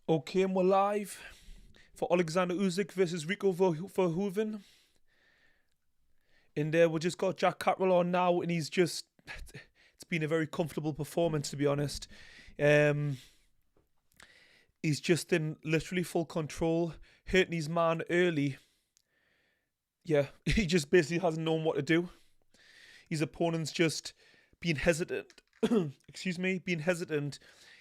Okay, and we're live for Oleksandr Usyk versus Rico Verhoeven. And we just got Jack Catterall on now, and it's been a very comfortable performance, to be honest. Um, he's just in literally full control, hurting his man early. Yeah, he just basically hasn't known what to do. His opponent's just been hesitant. Excuse me, being hesitant.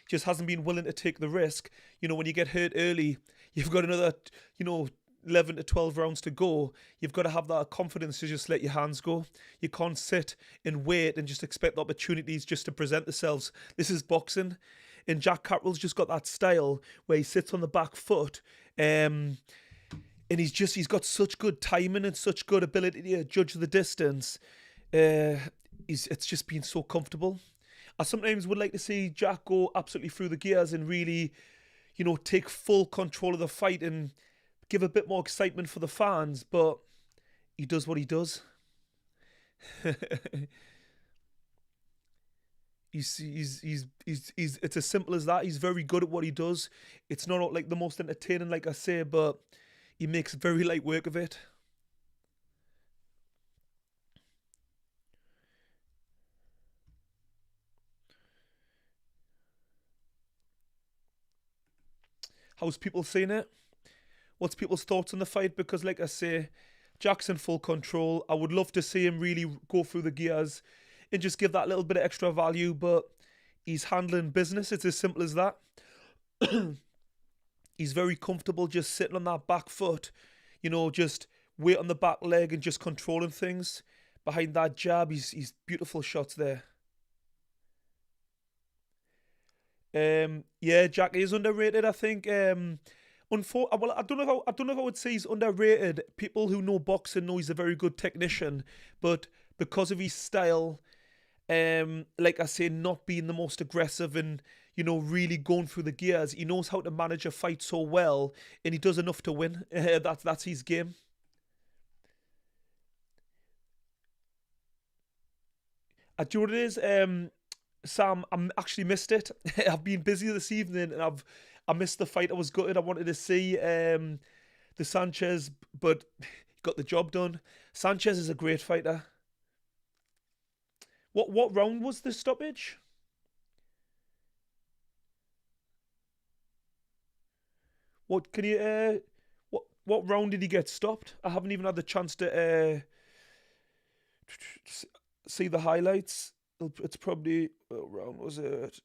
Just hasn't been willing to take the risk. When you get hurt early, you've got another, you know, 11 to 12 rounds to go. You've got to have that confidence to just let your hands go. You can't sit and wait and just expect the opportunities just to present themselves. This is boxing. And Jack Catterall's just got that style where he sits on the back foot. And he's got such good timing and such good ability to judge the distance. It's just been so comfortable. I sometimes would like to see Jack go absolutely through the gears and really, take full control of the fight and give a bit more excitement for the fans, but he does what he does. It's as simple as that. He's very good at what he does. It's not like the most entertaining, like I say, but he makes very light work of it. How's people seeing it? What's people's thoughts on the fight? Because, like I say, Jack's in full control. I would love to see him really go through the gears and just give that little bit of extra value, but he's handling business. It's as simple as that. He's very comfortable just sitting on that back foot, just weight on the back leg and just controlling things. Behind that jab, he's beautiful shots there. Yeah, Jack is underrated. I think. Well, I don't know if I would say he's underrated. People who know boxing know he's a very good technician, but because of his style, like I say, not being the most aggressive and really going through the gears, he knows how to manage a fight so well, and he does enough to win. That's his game. Do you know what it is? Sam, I actually missed it. I've been busy this evening, and I missed the fight. I was gutted. I wanted to see the Sanchez, but he got the job done. Sanchez is a great fighter. What round was the stoppage? What can you what round did he get stopped? I haven't even had the chance to see the highlights. It's probably what round was it?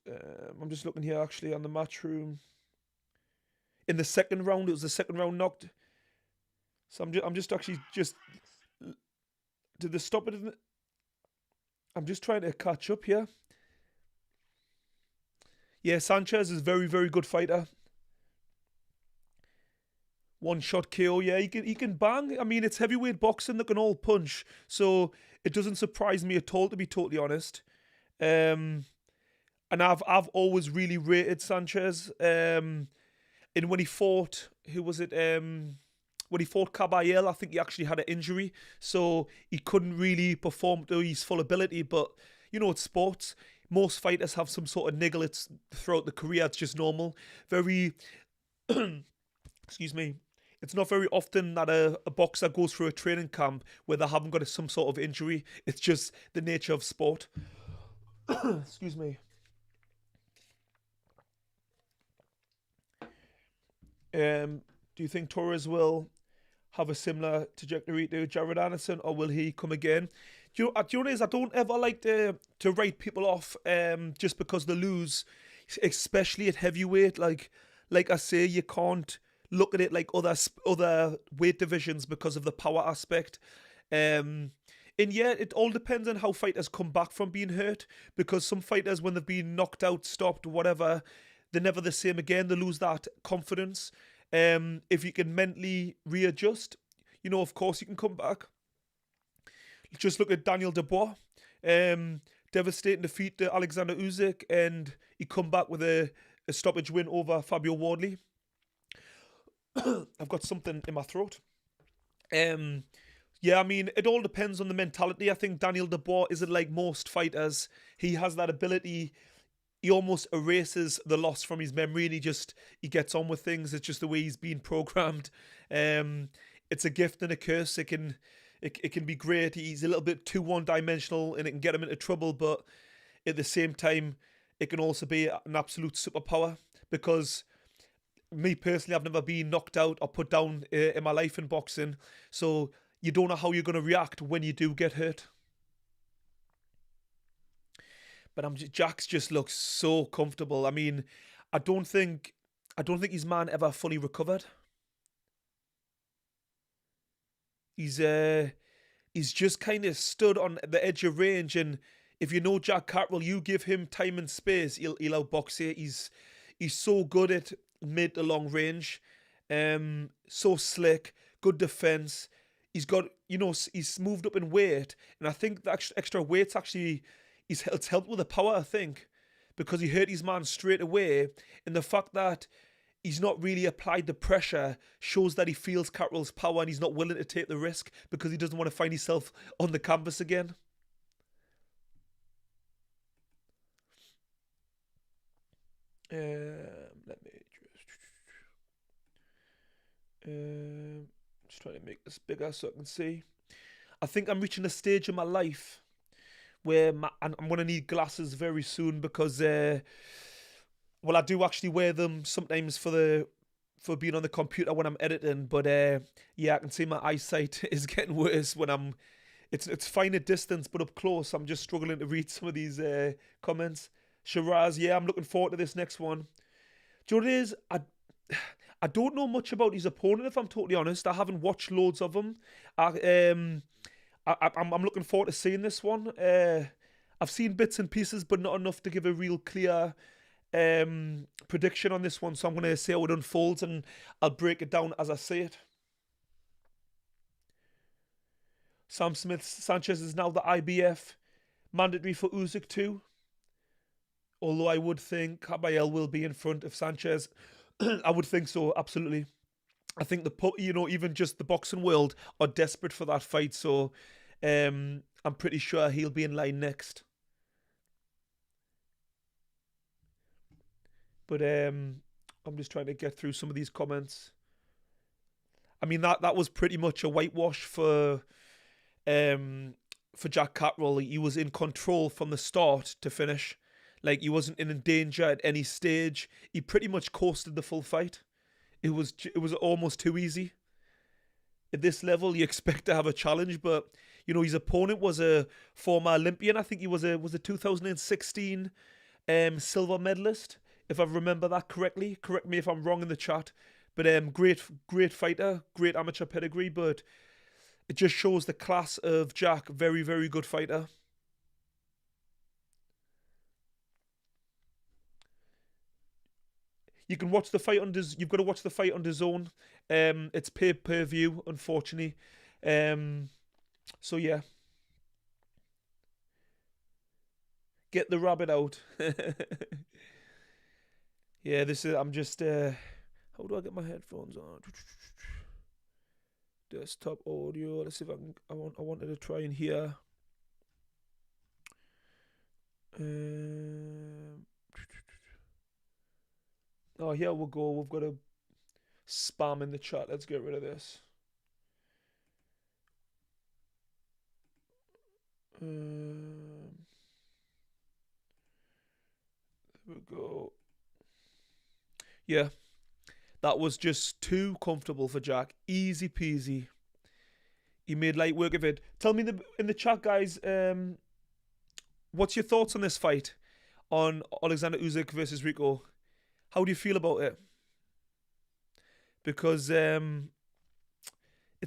I'm just looking here actually on the match room. In the second round, it was the second round knocked. So I'm just actually just did they stop it? I'm just trying to catch up here. Yeah, Sanchez is a very very good fighter. One shot KO. Yeah, he can bang. I mean, it's heavyweight boxing that can all punch, so it doesn't surprise me at all, to be totally honest. Um, and I've always really rated Sanchez. And when he fought, who was it? When he fought Caballel, I think he actually had an injury, so he couldn't really perform to his full ability. But it's sports. Most fighters have some sort of niggle. It's throughout the career. It's just normal. Very, excuse me. It's not very often that a boxer goes through a training camp where they haven't got some sort of injury. It's just the nature of sport. Excuse me. Do you think Torres will have a similar trajectory to Jared Anderson, or will he come again? Do you know what it is? I don't ever like to write people off just because they lose, especially at heavyweight. Like I say, you can't look at it like other weight divisions because of the power aspect. And yeah, it all depends on how fighters come back from being hurt. Because some fighters, when they've been knocked out, stopped, whatever, they're never the same again. They lose that confidence. If you can mentally readjust, of course you can come back. Just look at Daniel Dubois. Devastating defeat to Oleksandr Usyk, and he come back with a stoppage win over Fabio Wardley. I've got something in my throat. Um, yeah, I mean, it all depends on the mentality. I think Daniel Dubois isn't like most fighters. He has that ability. he almost erases the loss from his memory, and he gets on with things. It's just the way he's been programmed. It's a gift and a curse. It can be great. He's a little bit too one-dimensional, and it can get him into trouble. But at the same time, it can also be an absolute superpower, because me personally, I've never been knocked out or put down in my life in boxing. So you don't know how you're going to react when you do get hurt. But Jack's just looks so comfortable. I mean, I don't think his man ever fully recovered. He's just kind of stood on the edge of range, and if you know Jack Catterall, you give him time and space, he'll outbox you. He's so good at mid to long range, so slick, good defense. He's got, he's moved up in weight, and I think the extra weight's actually it's helped with the power, I think, because he hurt his man straight away, and the fact that he's not really applied the pressure shows that he feels Catterall's power, and he's not willing to take the risk because he doesn't want to find himself on the canvas again. Let me just trying to make this bigger so I can see. I think I'm reaching a stage in my life where I'm going to need glasses very soon, because I do actually wear them sometimes for being on the computer when I'm editing, but I can see my eyesight is getting worse when it's fine at distance, but up close I'm just struggling to read some of these comments. Shiraz, I'm looking forward to this next one. Do you know what it is? I don't know much about his opponent, if I'm totally honest. I haven't watched loads of them. I'm looking forward to seeing this one. I've seen bits and pieces, but not enough to give a real clear prediction on this one. So I'm going to see how it unfolds, and I'll break it down as I see it. Sam Smith, Sanchez is now the IBF mandatory for Usyk too. Although I would think Catterall will be in front of Sanchez. I would think so, absolutely. I think even just the boxing world are desperate for that fight, so I'm pretty sure he'll be in line next. But I'm just trying to get through some of these comments. I mean, that was pretty much a whitewash for Jack Catterall. He was in control from the start to finish. Like, he wasn't in danger at any stage. He pretty much coasted the full fight. It was almost too easy. At this level, you expect to have a challenge, but his opponent was a former Olympian. I think he was a 2016 silver medalist, if I remember that correctly. Correct me if I'm wrong in the chat. But great fighter, great amateur pedigree. But it just shows the class of Jack. Very, very good fighter. You can watch the fight you've got to watch the fight on DAZN. It's pay-per-view, unfortunately. So yeah. Get the rabbit out. Yeah, I'm just, how do I get my headphones on? Desktop audio. Let's see if I wanted to try and hear. Oh, here we'll go. We've got a spam in the chat. Let's get rid of this. There we go. Yeah. That was just too comfortable for Jack. Easy peasy. He made light work of it. Tell me in the chat, guys, what's your thoughts on this fight? On Oleksandr Usyk versus Rico? How do you feel about it? Because it's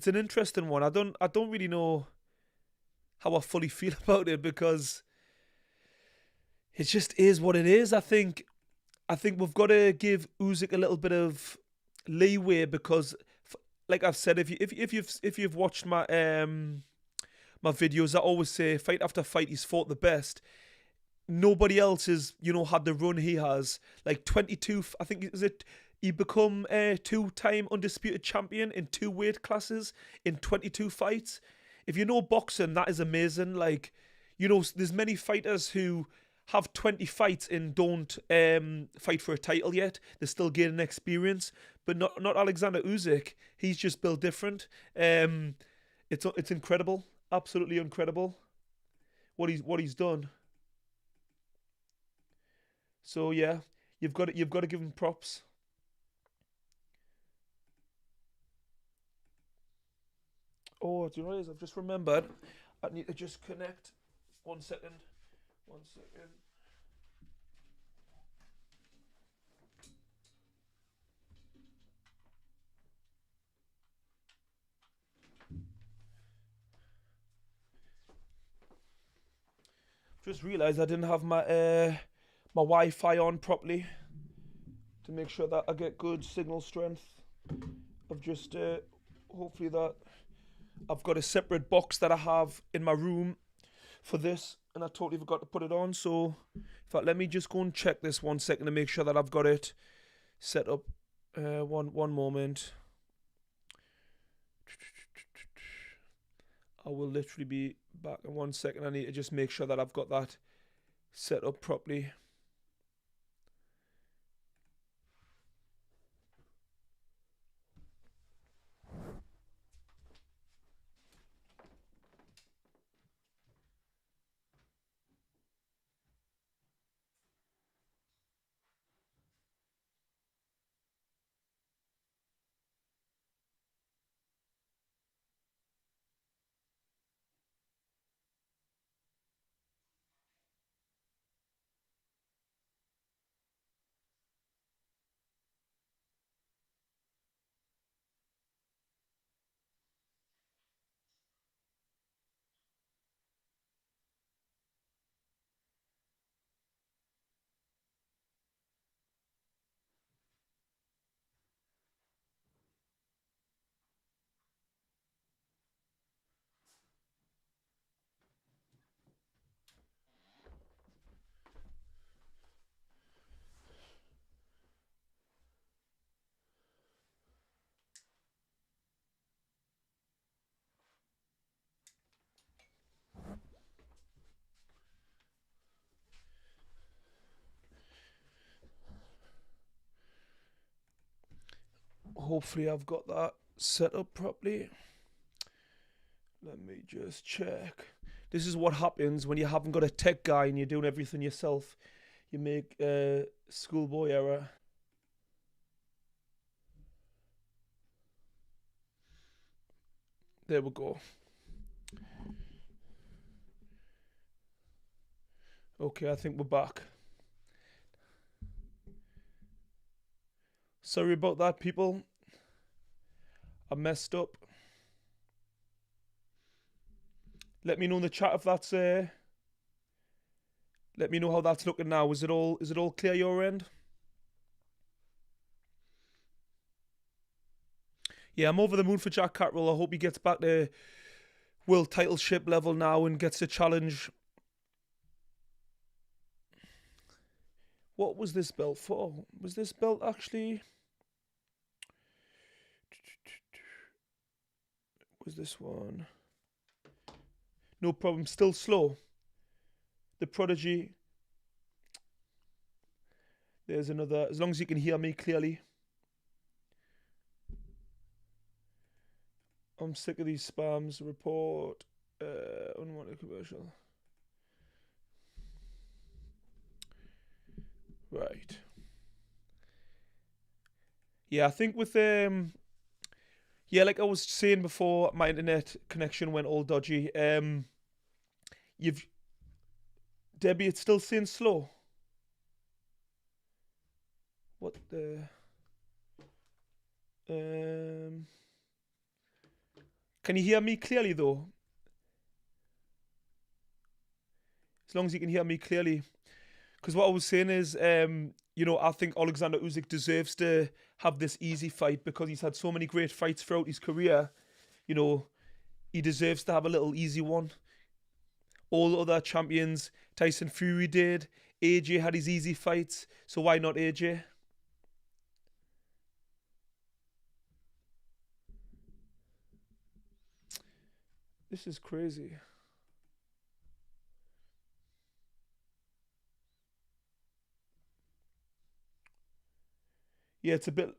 an interesting one. I don't really know how I fully feel about it, because it just is what it is. I think we've got to give Usyk a little bit of leeway, because, like I've said, if you've watched my my videos, I always say fight after fight he's fought the best. Nobody else has, had the run he has. Like 22, I think, he become a 2-time undisputed champion in 2 weight classes in 22 fights. If you know boxing, that is amazing. Like, there's many fighters who have 20 fights and don't fight for a title yet. They're still gaining experience. But not Oleksandr Usyk. He's just built different. It's incredible, absolutely incredible what he's done. So yeah, you've got to give him props. Oh, do you know what it is? I've just remembered. I need to just connect. 1 second. 1 second. Just realised I didn't have my Wi-Fi on properly to make sure that I get good signal strength. I've just hopefully that I've got a separate box that I have in my room for this, and I totally forgot to put it on. So, in fact, let me just go and check this 1 second to make sure that I've got it set up. One moment. I will literally be back in 1 second. I need to just make sure that I've got that set up properly. Hopefully I've got that set up properly. Let me just check. This is what happens when you haven't got a tech guy and you're doing everything yourself. You make a schoolboy error. There we go. Okay, I think we're back. Sorry about that, people. I messed up. Let me know in the chat if that's let me know how that's looking now. Is it all clear your end? Yeah, I'm over the moon for Jack Catterall. I hope he gets back to world titleship level now and gets a challenge. What was this belt for? Was this belt actually... Was this one? No problem. Still slow. The Prodigy. There's another. As long as you can hear me clearly. I'm sick of these spams. Report. Unwanted commercial. Right. Yeah, I think with yeah, like I was saying before, my internet connection went all dodgy. You've Debbie, it's still saying slow. What the? Can you hear me clearly though? As long as you can hear me clearly. Because what I was saying is, you know, I think Oleksandr Usyk deserves to have this easy fight because he's had so many great fights throughout his career. You know, he deserves to have a little easy one. All the other champions, Tyson Fury did. AJ had his easy fights, so why not AJ? This is crazy. Yeah, it's a bit.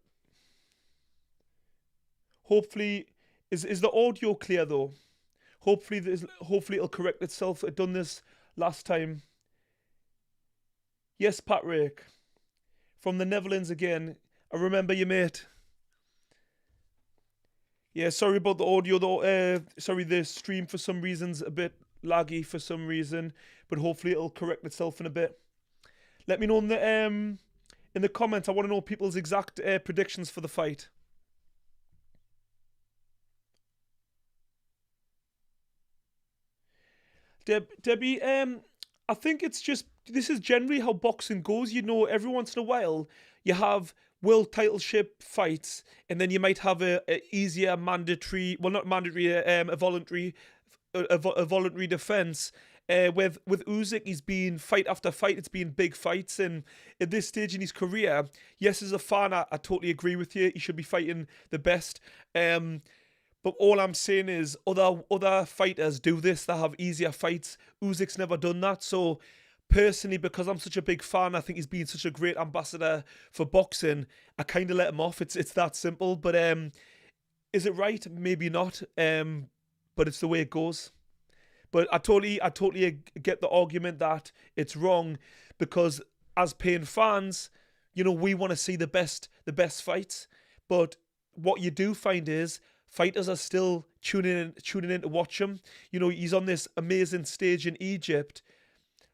Hopefully, is the audio clear though? Hopefully it'll correct itself. I've done this last time. Yes, Patrick from the Netherlands again. I remember you, mate. Yeah, sorry about the audio though. Sorry, the stream for some reason's a bit laggy for some reason, but hopefully it'll correct itself in a bit. Let me know in the comments. I want to know people's exact predictions for the fight. Debbie, I think it's just this is generally how boxing goes. You know, every once in a while you have world titleship fights, and then you might have a easier mandatory, well, not mandatory, a voluntary, a voluntary defense. With Usyk, he's been fight after fight. It's been big fights, and at this stage in his career, yes, as a fan, I totally agree with you. He should be fighting the best. But all I'm saying is other fighters do this. They have easier fights. Usyk's never done that. So personally, because I'm such a big fan, I think he's been such a great ambassador for boxing. I kind of let him off. It's that simple. But is it right? Maybe not. But it's the way it goes. But I totally get the argument that it's wrong because as paying fans, you know, we want to see the best fights. But what you do find is fighters are still tuning in to watch him. You know, he's on this amazing stage in Egypt.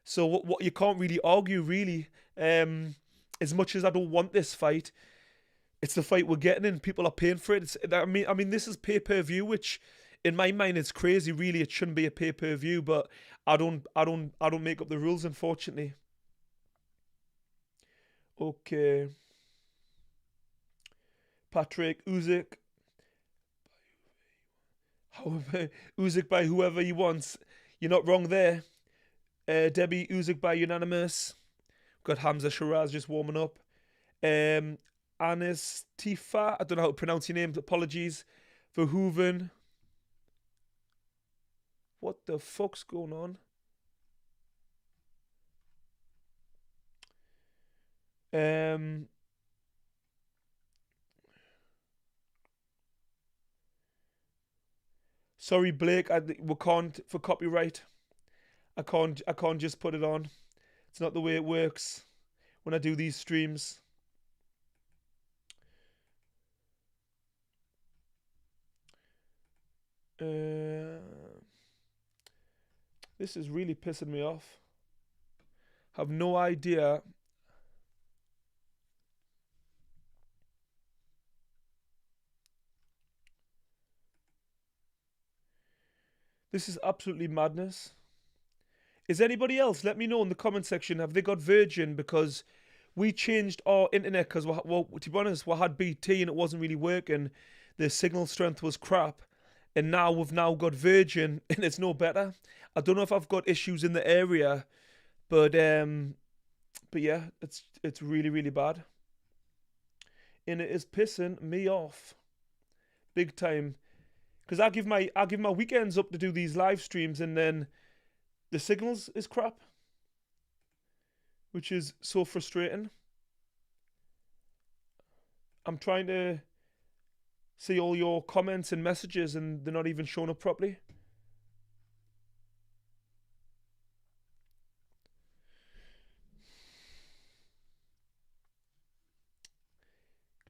So what you can't really argue, really, as much as I don't want this fight, it's the fight we're getting and people are paying for it. I mean, this is pay-per-view, which in my mind it's crazy. Really, it shouldn't be a pay-per-view, but I don't make up the rules, unfortunately. Okay, Patrick Usyk. However, Usyk by whoever he wants. You're not wrong there. Debbie, Usyk by unanimous. Got Hamza Shiraz just warming up. Anis Tifa, I don't know how to pronounce your name. Apologies. Verhoeven. What the fuck's going on? Sorry, Blake. We can't for copyright. I can't just put it on. It's not the way it works when I do these streams. This is really pissing me off. Have no idea. This is absolutely madness. Is anybody else? Let me know in the comment section. Have they got Virgin? Because we changed our internet because, well, to be honest, we had BT and it wasn't really working. The signal strength was crap. And now we've got Virgin and it's no better. I don't know if I've got issues in the area, but yeah, it's really, really bad. And it is pissing me off. Big time. Because I give my weekends up to do these live streams and then the signals is crap. Which is so frustrating. I'm trying to see all your comments and messages and they're not even showing up properly.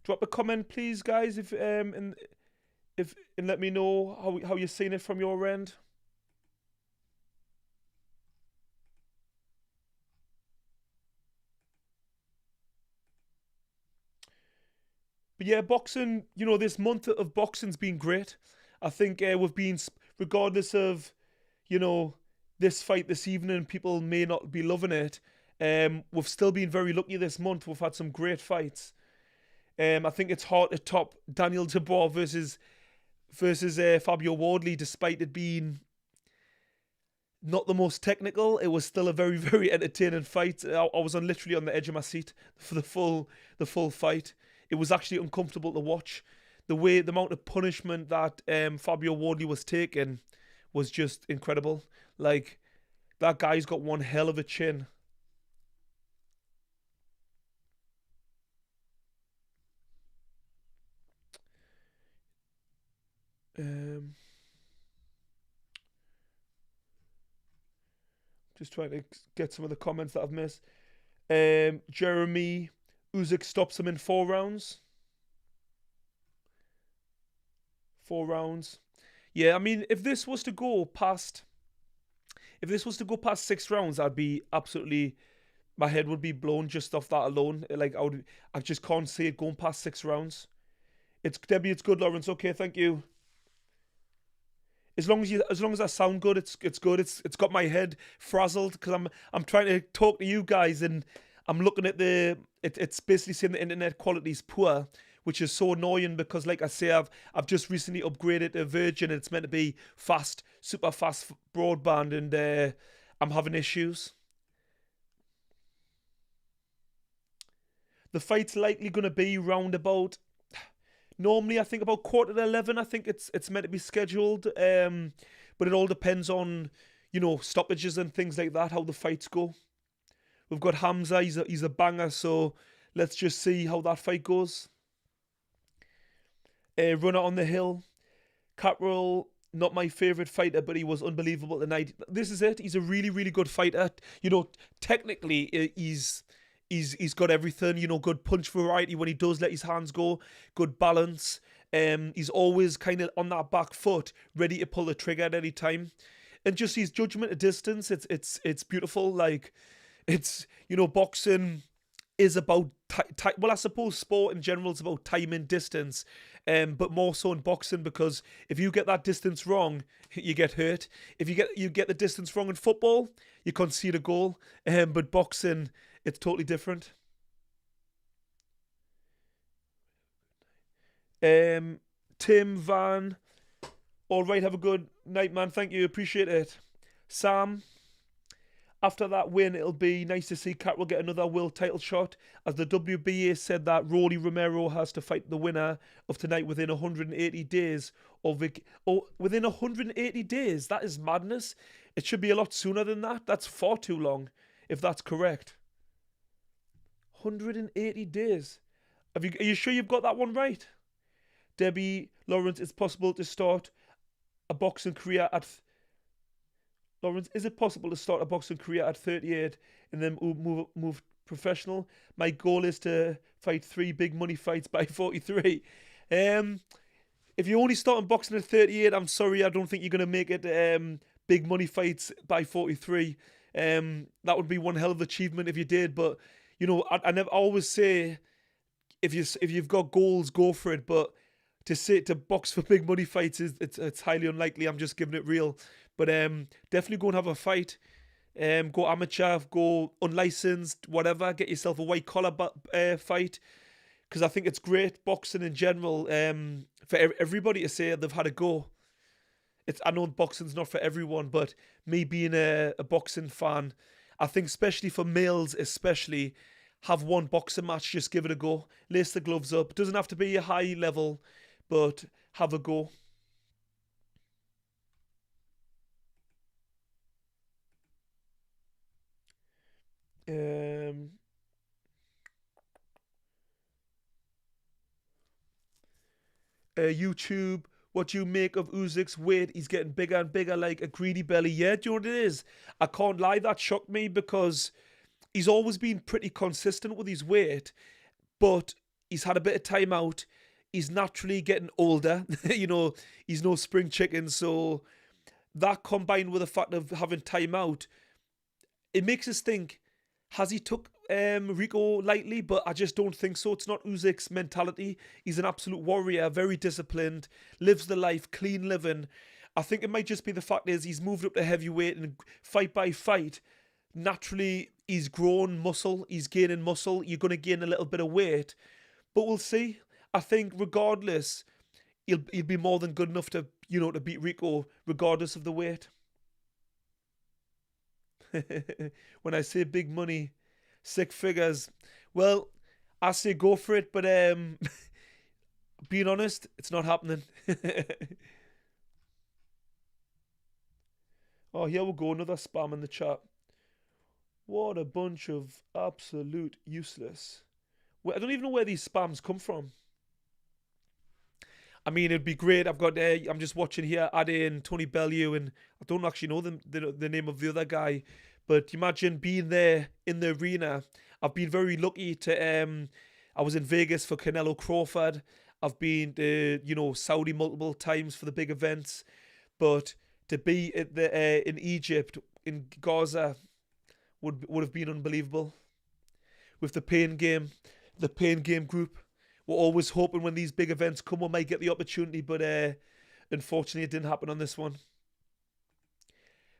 Drop a comment, please, guys, if and let me know how you're seeing it from your end. But yeah, boxing, you know, this month of boxing's been great. I think we've been, regardless of, you know, this fight this evening, people may not be loving it. We've still been very lucky this month. We've had some great fights. I think it's hard to top Daniel Dubois versus Fabio Wardley, despite it being not the most technical. It was still a very, very entertaining fight. I was literally on the edge of my seat for the full fight. It was actually uncomfortable to watch. The amount of punishment that Fabio Wardley was taking was just incredible. Like, that guy's got one hell of a chin. Just trying to get some of the comments that I've missed. Jeremy, Usyk stops him in 4 rounds. 4 rounds. Yeah, I mean, if this was to go past 6 rounds, I'd be absolutely, my head would be blown just off that alone. Like I just can't see it going past 6 rounds. It's Debbie, it's good, Lawrence. Okay, thank you. As long as I sound good, it's good. It's got my head frazzled because I'm trying to talk to you guys and I'm looking at it's basically saying the internet quality is poor, which is so annoying because like I say I've just recently upgraded to Virgin and it's meant to be fast, super fast broadband and I'm having issues. The fight's likely going to be round about. Normally, I think about 11:15. I think it's meant to be scheduled, but it all depends on stoppages and things like that. How the fights go. We've got Hamza. He's a banger. So let's just see how that fight goes. Runner on the hill. Catterall, not my favourite fighter, but he was unbelievable tonight. This is it. He's a really, really good fighter. Technically, he's got everything. Good punch variety when he does let his hands go. Good balance. He's always kind of on that back foot, ready to pull the trigger at any time. And just his judgment at distance, it's beautiful. Like, it's boxing is about well, I suppose sport in general is about time and distance, but more so in boxing because if you get that distance wrong, you get hurt. If you get the distance wrong in football, you concede a goal. But boxing, it's totally different. Tim Van, all right, have a good night, man. Thank you, appreciate it. Sam, after that win, it'll be nice to see Catterall get another world title shot. As the WBA said that Rolly Romero has to fight the winner of tonight within 180 days. Within 180 days? That is madness. It should be a lot sooner than that. That's far too long, if that's correct. 180 days. Are you sure you've got that one right? Debbie, Lawrence, it's possible to start a boxing career at... Lawrence, is it possible to start a boxing career at 38 and then move professional? My goal is to fight 3 big money fights by 43. If you're only starting boxing at 38, I'm sorry, I don't think you're going to make it big money fights by 43. That would be one hell of an achievement if you did. But, I always say, if you've got goals, go for it. But to box for big money fights, it's highly unlikely. I'm just giving it real. But definitely go and have a fight. Go amateur, go unlicensed, whatever. Get yourself a white collar fight. Because I think it's great, boxing in general, for everybody to say they've had a go. I know boxing's not for everyone, but me being a boxing fan, I think especially for males, have one boxing match, just give it a go. Lace the gloves up. It doesn't have to be a high level, but have a go. YouTube, what do you make of Usyk's weight? He's getting bigger and bigger like a greedy belly. Yeah, do you know what it is? I can't lie, that shocked me because he's always been pretty consistent with his weight, but he's had a bit of time out. He's naturally getting older. He's no spring chicken, so that combined with the fact of having time out, it makes us think, has he took Rico lightly? But I just don't think so. It's not Usyk's mentality. He's an absolute warrior, very disciplined, lives the life, clean living. I think it might just be the fact is he's moved up to heavyweight and fight by fight. Naturally, he's grown muscle. He's gaining muscle. You're going to gain a little bit of weight. But we'll see. I think regardless, he'll be more than good enough to, to beat Rico regardless of the weight. When I say big money, 6 figures, well, I say go for it, but being honest, it's not happening. Oh, here we go, another spam in the chat. What a bunch of absolute useless. I don't even know where these spams come from. I mean, it'd be great. I'm just watching here, add in Tony Bellew, and I don't actually know the name of the other guy, But imagine being there in the arena. I've been very lucky to. I was in Vegas for Canelo Crawford. I've been to Saudi multiple times for the big events, but to be at the in Egypt in Gaza would have been unbelievable. With the Pain Game group, we're always hoping when these big events come, we might get the opportunity, but unfortunately, it didn't happen on this one.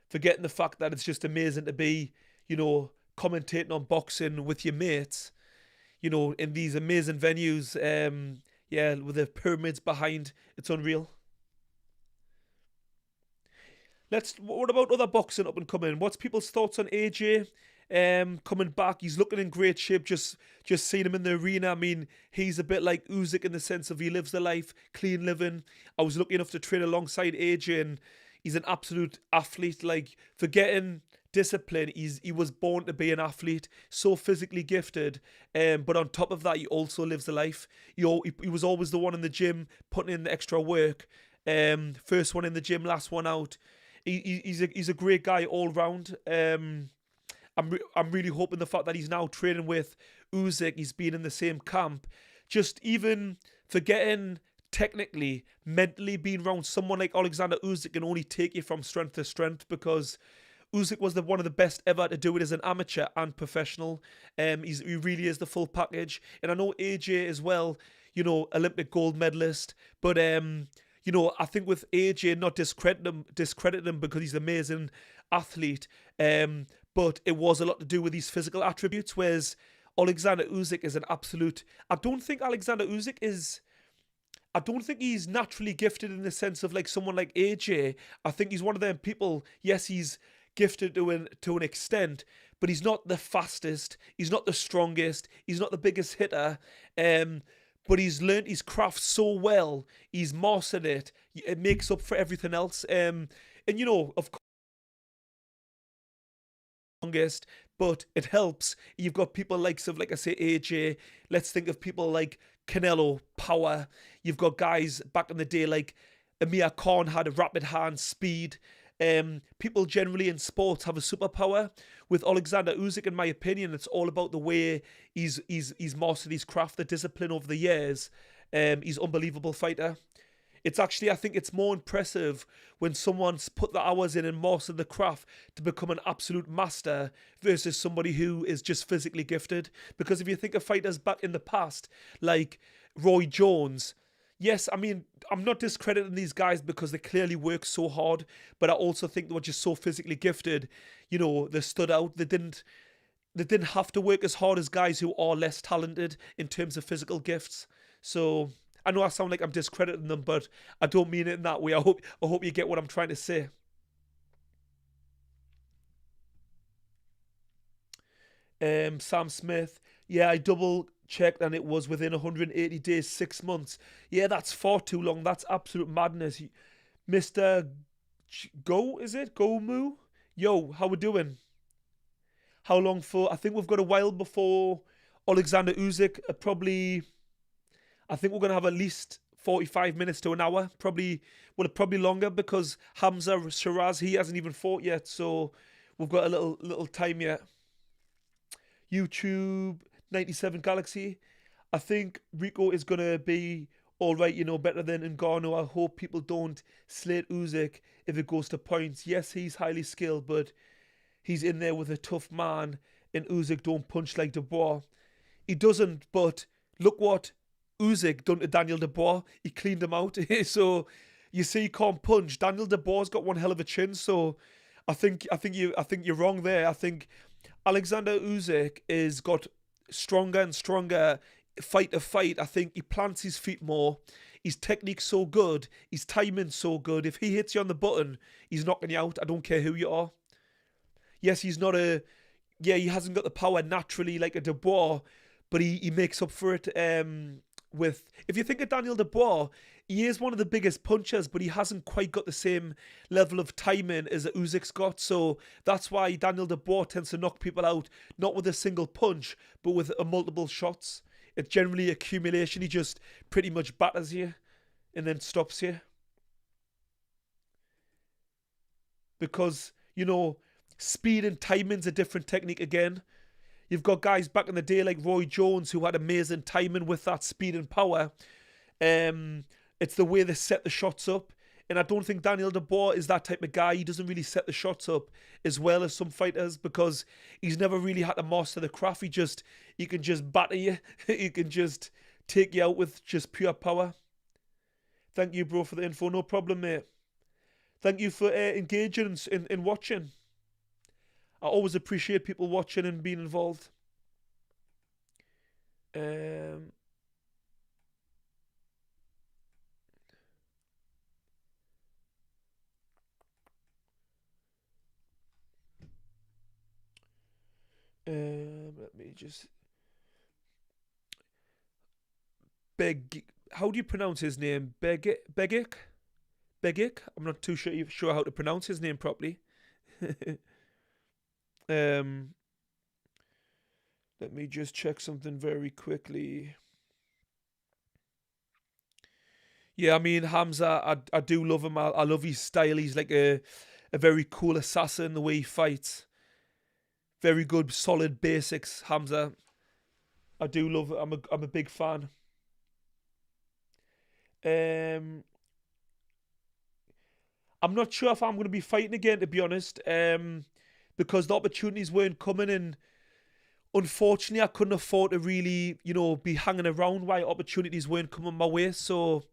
Forgetting the fact that it's just amazing to be, commentating on boxing with your mates, in these amazing venues. Yeah, with the pyramids behind, it's unreal. What about other boxing up and coming? What's people's thoughts on AJ? Coming back, he's looking in great shape. Just seeing him in the arena. I mean, he's a bit like Usyk in the sense of he lives the life, clean living. I was lucky enough to train alongside AJ, and he's an absolute athlete. Like, forgetting discipline, he was born to be an athlete, so physically gifted. But on top of that, he also lives the life. He was always the one in the gym putting in the extra work. First one in the gym, last one out. He's a great guy all round. I'm really hoping the fact that he's now training with Usyk, he's been in the same camp, just even forgetting technically, mentally being around someone like Oleksandr Usyk can only take you from strength to strength, because Usyk was one of the best ever to do it as an amateur and professional. He really is the full package. And I know AJ as well, Olympic gold medalist, but I think with AJ, not discredit him because he's an amazing athlete. But it was a lot to do with these physical attributes, whereas Oleksandr Usyk is an absolute. I don't think he's naturally gifted in the sense of like someone like AJ. I think he's one of them people. Yes, he's gifted to an extent, but he's not the fastest. He's not the strongest. He's not the biggest hitter. But he's learnt his craft so well. He's mastered it. It makes up for everything else. And of course, longest, but it helps. You've got people like I say, AJ. Let's think of people like Canelo, power. You've got guys back in the day like Amir Khan had a rapid hand, speed. People generally in sports have a superpower. With Oleksandr Usyk, in my opinion, it's all about the way he's mastered his craft, the discipline over the years. He's an unbelievable fighter. It's actually, I think it's more impressive when someone's put the hours in and mastered the craft to become an absolute master versus somebody who is just physically gifted. Because if you think of fighters back in the past, like Roy Jones, yes, I mean, I'm not discrediting these guys because they clearly work so hard, but I also think they were just so physically gifted. They stood out. They didn't have to work as hard as guys who are less talented in terms of physical gifts. So I know I sound like I'm discrediting them, but I don't mean it in that way. I hope you get what I'm trying to say. Sam Smith, yeah, I double checked and it was within 180 days, 6 months. Yeah, that's far too long. That's absolute madness. Mr. Go, is it? Go Moo? Yo, how we doing? How long for? I think we've got a while before Oleksandr Usyk. Probably, I think we're going to have at least 45 minutes to an hour. Probably longer because Hamza Shiraz, he hasn't even fought yet. So we've got a little time yet. YouTube 97 Galaxy. I think Rico is going to be all right, better than Ngannou. I hope people don't slate Usyk if it goes to points. Yes, he's highly skilled, but he's in there with a tough man, and Usyk don't punch like Dubois. He doesn't, but look what Usyk done to Daniel Dubois. He cleaned him out. So you see, he can't punch. Daniel Dubois got one hell of a chin. So I think you're wrong there. I think Oleksandr Usyk is got stronger and stronger fight to fight. I think he plants his feet more. His technique's so good. His timing's so good. If he hits you on the button, he's knocking you out. I don't care who you are. Yes, he hasn't got the power naturally like a Dubois, but he makes up for it if you think of Daniel Dubois, he is one of the biggest punchers, but he hasn't quite got the same level of timing as Usyk's got. So that's why Daniel Dubois tends to knock people out, not with a single punch, but with multiple shots. It's generally accumulation. He just pretty much batters you and then stops you. Because, speed and timing's a different technique again. You've got guys back in the day like Roy Jones who had amazing timing with that speed and power. It's the way they set the shots up. And I don't think Daniel Dubois is that type of guy. He doesn't really set the shots up as well as some fighters because he's never really had to master the craft. He can just batter you. He can just take you out with just pure power. Thank you, bro, for the info. No problem, mate. Thank you for engaging in watching. I always appreciate people watching and being involved. Let me just... How do you pronounce his name? Begic? I'm not too sure how to pronounce his name properly. Let me just check something very quickly. Yeah, I mean, Hamza, I do love him. I love his style. He's like a very cool assassin, the way he fights. Very good, solid basics, Hamza. I do love it. I'm a big fan. I'm not sure if I'm going to be fighting again, to be honest, because the opportunities weren't coming, and unfortunately, I couldn't afford to really, be hanging around while opportunities weren't coming my way. So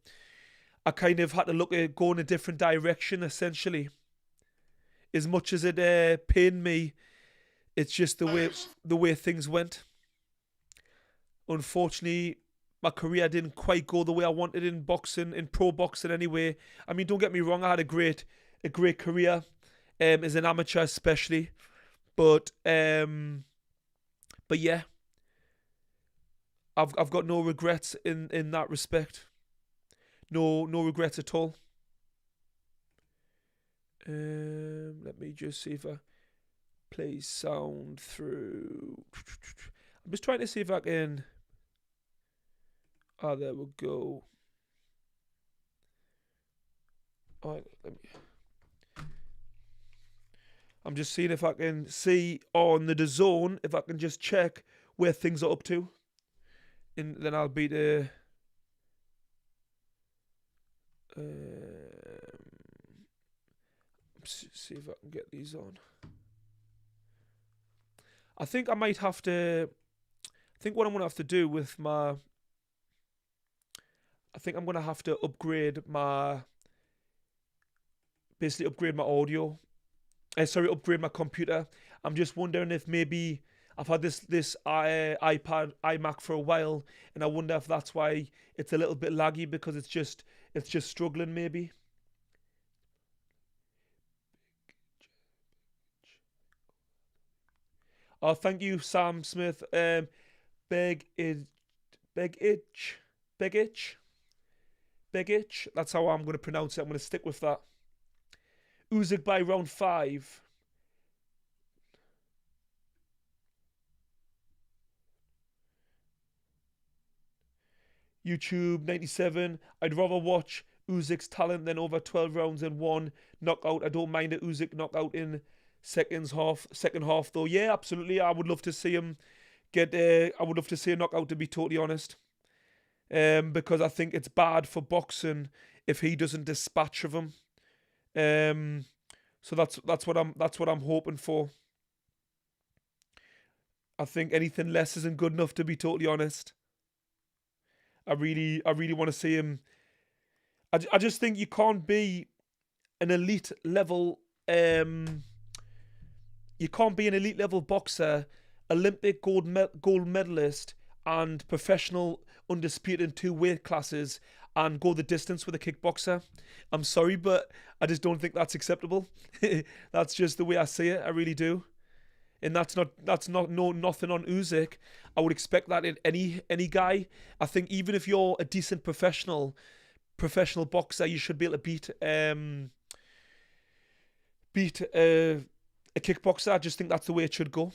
I kind of had to look at going a different direction, essentially. As much as it pained me, it's just the way things went. Unfortunately, my career didn't quite go the way I wanted in boxing, in pro boxing anyway. I mean, don't get me wrong, I had a great career, as an amateur especially. But yeah, I've got no regrets in that respect. No regrets at all. Let me just see if I play sound through. I'm just trying to see if I can. Oh, there we go. Alright, I'm just seeing if I can see on the DAZN, if I can just check where things are up to. And then I'll be the... see if I can get these on. I think I might have to... I think what I'm going to have to do with my... I think I'm going to have to upgrade my... Basically upgrade my audio. Upgrade my computer. I'm just wondering if maybe... I've had this iMac for a while, and I wonder if that's why it's a little bit laggy, because it's just struggling maybe. Oh, thank you, Sam Smith. Beg itch. That's how I'm going to pronounce it. I'm going to stick with that. Usyk by round 5. YouTube 97. I'd rather watch Usyk's talent than over 12 rounds and 1 knockout. I don't mind a Usyk knockout in second half though. Yeah, absolutely. I would love to see him get. I would love to see a knockout, to be totally honest. Because I think it's bad for boxing if he doesn't dispatch of him. So that's what I'm hoping for. I think anything less isn't good enough, to be totally honest. I really want to see him. I just think you can't be an elite level. You can't be an elite level boxer, Olympic gold medalist, and professional undisputed in 2 weight classes, and go the distance with a kickboxer. I'm sorry, but I just don't think that's acceptable. That's just the way I see it. I really do. And that's not nothing on Usyk. I would expect that in any guy. I think even if you're a decent professional boxer, you should be able to beat a kickboxer. I just think that's the way it should go.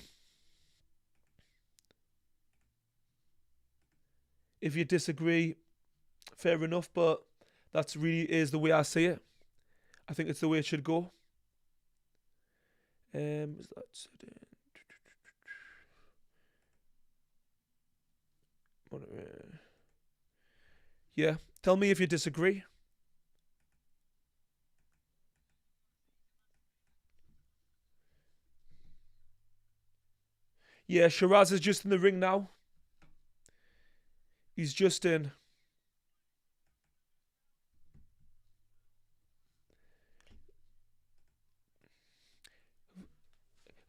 If you disagree, fair enough, but that's really is the way I see it. I think it's the way it should go. Is that yeah, tell me if you disagree. Yeah, Shiraz is just in the ring now. He's just in.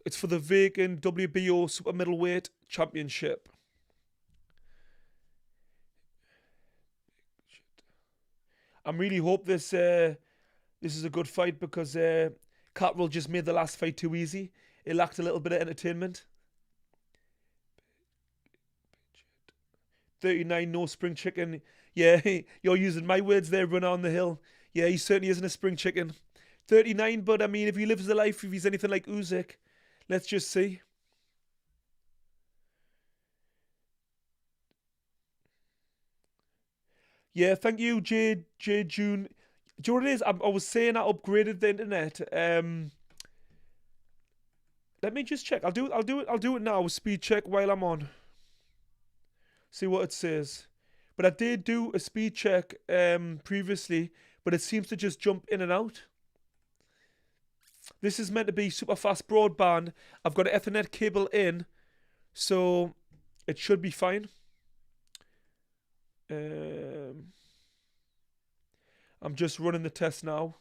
It's for the vacant WBO Super Middleweight Championship. I really hope this is a good fight because Catterall just made the last fight too easy. It lacked a little bit of entertainment. 39, no spring chicken. Yeah, you're using my words there, run on the hill. Yeah, he certainly isn't a spring chicken. 39, but I mean, if he lives the life, if he's anything like Usyk, let's just see. Yeah, thank you, J June. Do you know what it is? I was saying I upgraded the internet. Let me just check. I'll do it now. Speed check while I'm on. See what it says. But I did do a speed check previously, but it seems to just jump in and out. This is meant to be super fast broadband. I've got an Ethernet cable in, so it should be fine. I'm just running the test now.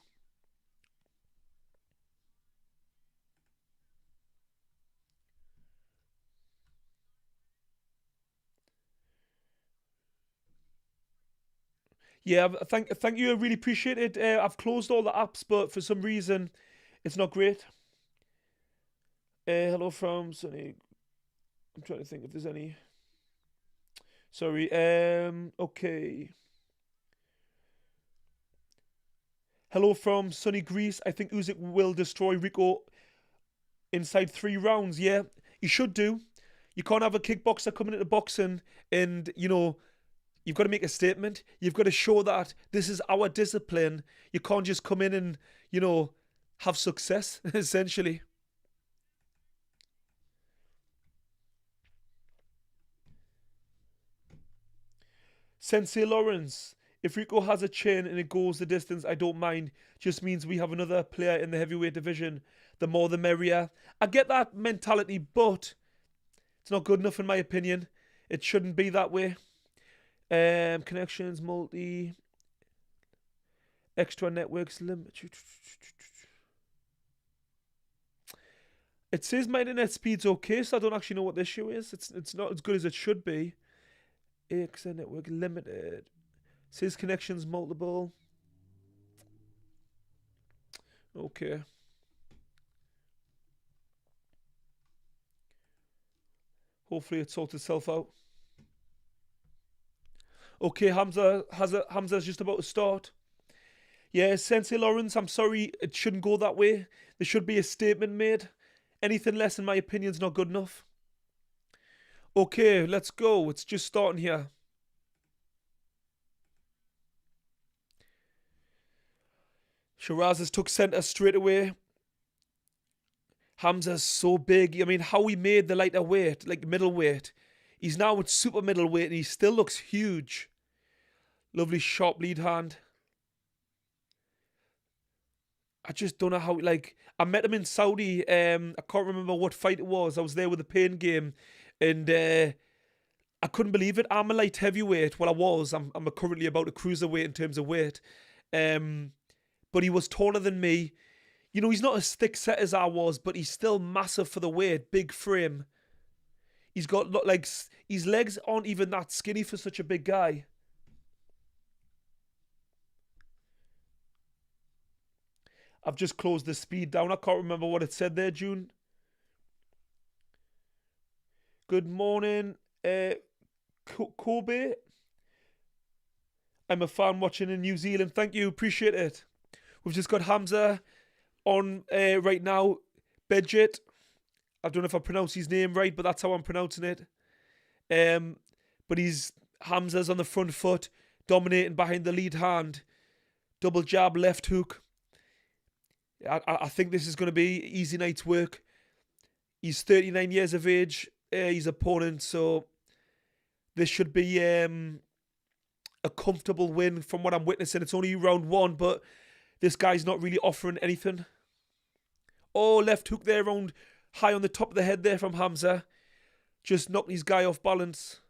Yeah, thank you. I really appreciate it. I've closed all the apps, but for some reason, it's not great. Hello from Sunny. I'm trying to think if there's any. Sorry. Okay. Hello from sunny Greece. I think Usyk will destroy Rico inside 3 rounds. Yeah, he should do. You can't have a kickboxer coming into boxing and, you've got to make a statement. You've got to show that this is our discipline. You can't just come in and, have success, essentially. Sensei Lawrence, if Rico has a chin and it goes the distance, I don't mind. Just means we have another player in the heavyweight division. The more the merrier. I get that mentality, but it's not good enough in my opinion. It shouldn't be that way. Connections, multi, extra networks, limit. It says my internet speed's okay, so I don't actually know what the issue is. It's not as good as it should be. Extra network limited. It says connections multiple. Okay. Hopefully it sorts itself out. Okay, Hamza's just about to start. Yeah, Sensei Lawrence, I'm sorry, it shouldn't go that way. There should be a statement made. Anything less, in my opinion, is not good enough. Okay, let's go. It's just starting here. Shiraz has took centre straight away. Hamza's so big. I mean, how he made the lighter weight, like middleweight. He's now at super middleweight and he still looks huge. Lovely sharp lead hand. I just don't know how, I met him in Saudi. I can't remember what fight it was. I was there with the pain game. And I couldn't believe it. I'm a light heavyweight. Well, I was. I'm currently about a cruiserweight in terms of weight. But he was taller than me. He's not as thick set as I was, but he's still massive for the weight. Big frame. He's got, his legs aren't even that skinny for such a big guy. I've just closed the speed down. I can't remember what it said there, June. Good morning, Kobe. I'm a fan watching in New Zealand. Thank you. Appreciate it. We've just got Hamza on right now. Bedjet. I don't know if I pronounce his name right, but that's how I'm pronouncing it. But Hamza's on the front foot, dominating behind the lead hand. Double jab, left hook. I think this is going to be easy night's work. He's 39 years of age, his opponent, so this should be a comfortable win from what I'm witnessing. It's only round one, but this guy's not really offering anything. Oh, left hook there, round high on the top of the head there from Hamza. Just knocked his guy off balance.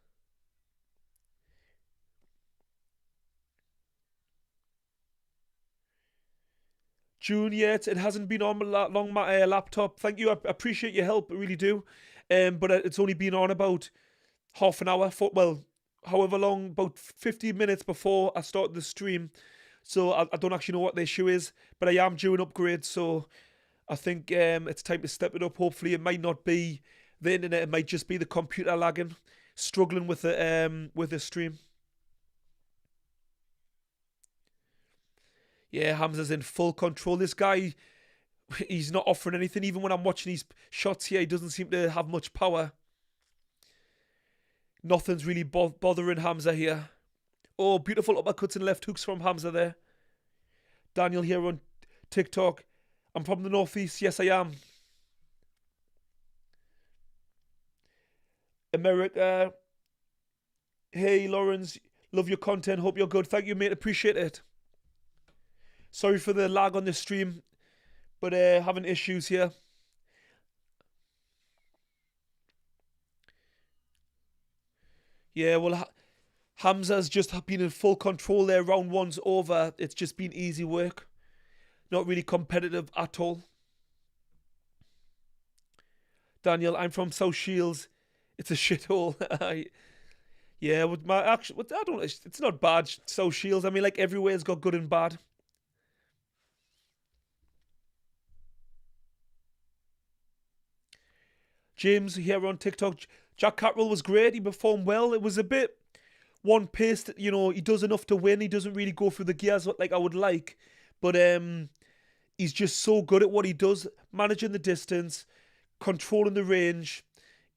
June yet. It hasn't been on long my laptop. Thank you. I appreciate your help. I really do. But it's only been on about half an hour. However long, about 15 minutes before I started the stream. So I don't actually know what the issue is. But I am due an upgrade. So I think it's time to step it up. Hopefully it might not be the internet. It might just be the computer lagging. Struggling with the stream. Yeah, Hamza's in full control. This guy, he's not offering anything. Even when I'm watching his shots here, he doesn't seem to have much power. Nothing's really bothering Hamza here. Oh, beautiful uppercuts and left hooks from Hamza there. Daniel here on TikTok. I'm from the northeast. Yes, I am. America. Hey, Lawrence. Love your content. Hope you're good. Thank you, mate. Appreciate it. Sorry for the lag on the stream, but having issues here. Yeah, well, Hamza's just been in full control there. Round one's over. It's just been easy work. Not really competitive at all. Daniel, I'm from South Shields. It's a shithole. Yeah, with my actual, I don't. It's not bad. South Shields. I mean, like everywhere's got good and bad. James here on TikTok. Jack Catterall was great. He performed well. It was a bit one-paced. You know, he does enough to win. He doesn't really go through the gears like I would like. But he's just so good at what he does. Managing the distance, controlling the range.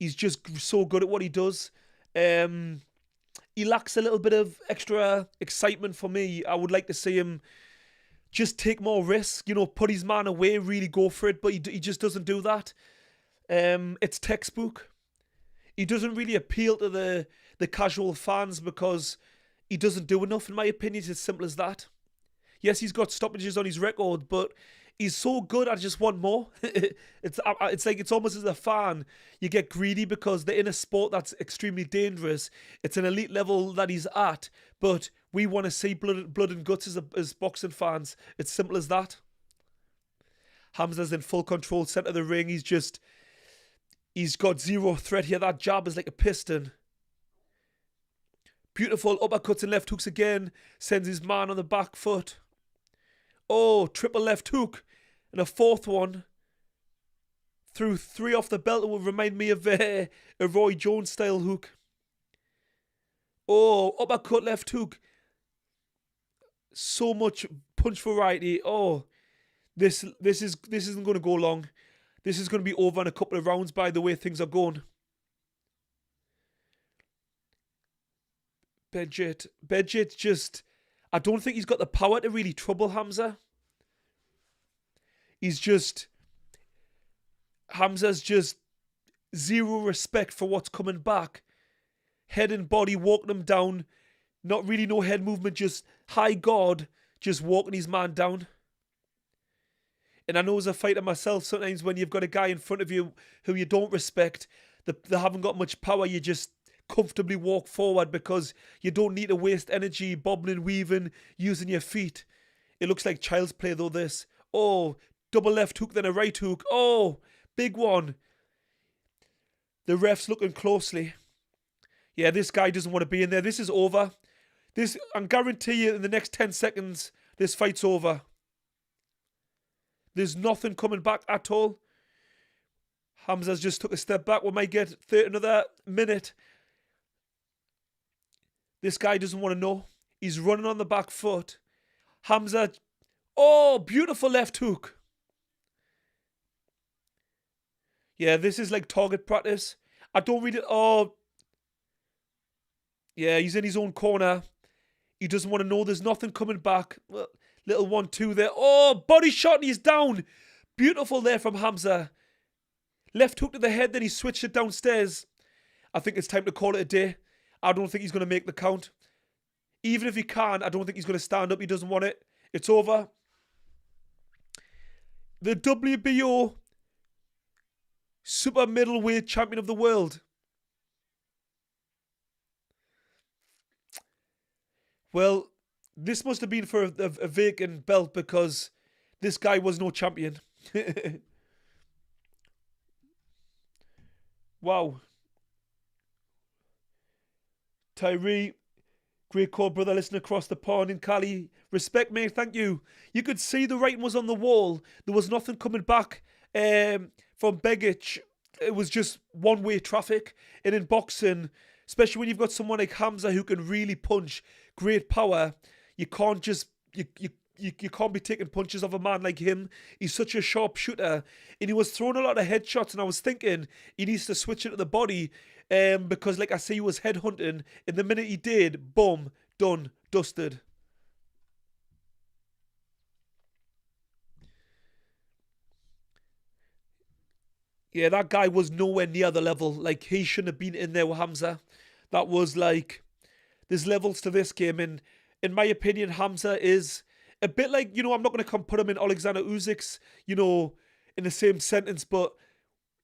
He's just so good at what he does. He lacks a little bit of extra excitement for me. I would like to see him just take more risks. You know, put his man away, really go for it. But he just doesn't do that. It's textbook. He doesn't really appeal to the casual fans because he doesn't do enough, in my opinion. It's as simple as that. Yes, he's got stoppages on his record, but he's so good, I just want more. It's like it's almost as a fan, you get greedy because they're in a sport that's extremely dangerous. It's an elite level that he's at, but we want to see blood and guts as boxing fans. It's simple as that. Hamza's in full control, centre of the ring. He's got zero threat here. That jab is like a piston. Beautiful uppercuts and left hooks again. Sends his man on the back foot. Oh, triple left hook. And a fourth one. Threw three off the belt. It will remind me of a Roy Jones style hook. Oh, uppercut left hook. So much punch variety. Oh, this isn't going to go long. This is going to be over in a couple of rounds by the way things are going. Bedjit just... I don't think he's got the power to really trouble Hamza. Hamza's just zero respect for what's coming back. Head and body walking him down. Not really no head movement, just high guard, just walking his man down. And I know as a fighter myself, sometimes when you've got a guy in front of you who you don't respect, they haven't got much power, you just comfortably walk forward because you don't need to waste energy bobbing and weaving, using your feet. It looks like child's play though, this. Oh, double left hook, then a right hook. Oh, big one. The ref's looking closely. Yeah, this guy doesn't want to be in there. This is over. I guarantee you in the next 10 seconds, this fight's over. There's nothing coming back at all. Hamza's just took a step back. We might get another minute. This guy doesn't want to know. He's running on the back foot. Hamza. Oh, beautiful left hook. Yeah, this is like target practice. I don't read it. Oh. Yeah, he's in his own corner. He doesn't want to know. There's nothing coming back. Well, Little 1-2 there. Oh, body shot and he's down. Beautiful there from Hamza. Left hook to the head, then he switched it downstairs. I think it's time to call it a day. I don't think he's going to make the count. Even if he can, I don't think he's going to stand up. He doesn't want it. It's over. The WBO super middleweight champion of the world. Well, this must have been for a vacant belt because this guy was no champion. Wow. Tyree, great call, brother. Listen across the pond in Cali. Respect, mate. Thank you. You could see the writing was on the wall. There was nothing coming back from Begic. It was just one-way traffic. And in boxing, especially when you've got someone like Hamza who can really punch, great power, you can't just you can't be taking punches of a man like him. He's such a sharp shooter, and he was throwing a lot of headshots. And I was thinking he needs to switch it to the body, because like I say, he was headhunting. And the minute he did, boom, done, dusted. Yeah, that guy was nowhere near the level. Like, he shouldn't have been in there with Hamza. That was like, there's levels to this game. And in my opinion, Hamza is a bit like, I'm not going to put him in Oleksandr Usyk's, in the same sentence, but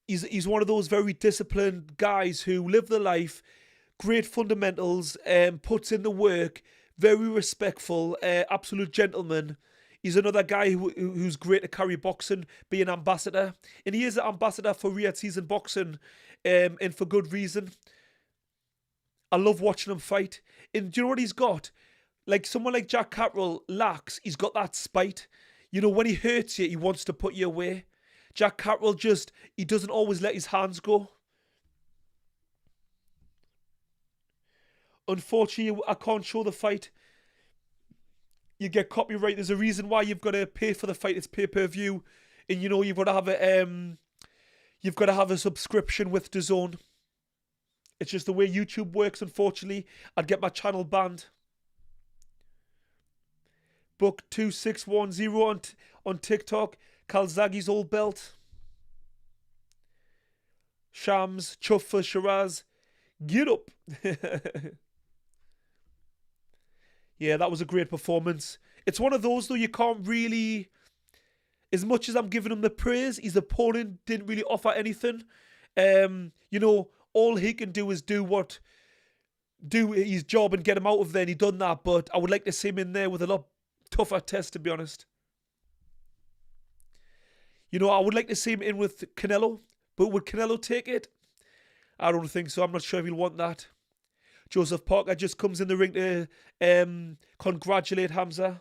he's one of those very disciplined guys who live the life, great fundamentals, puts in the work, very respectful, absolute gentleman. He's another guy who's great to carry boxing, be an ambassador. And he is an ambassador for Riyadh Season Boxing, and for good reason. I love watching him fight. And do you know what he's got? Like someone like Jack Catterall lacks, he's got that spite. When he hurts you, he wants to put you away. Jack Catterall he doesn't always let his hands go. Unfortunately, I can't show the fight. You get copyright. There's a reason why you've got to pay for the fight. It's pay-per-view. And you've got to have a subscription with DAZN. It's just the way YouTube works, unfortunately. I'd get my channel banned. Book 2610 on TikTok. Calzaghe's old belt. Shams, Chuffa, Shiraz. Get up. Yeah, that was a great performance. It's one of those, though, you can't really... As much as I'm giving him the praise, his opponent didn't really offer anything. All he can do is do his job and get him out of there, and he done that. But I would like to see him in there with a lot tougher test, to be honest. I would like to see him in with Canelo, but would Canelo take it? I don't think so. I'm not sure if he'll want that. Joseph Parker just comes in the ring to congratulate Hamza.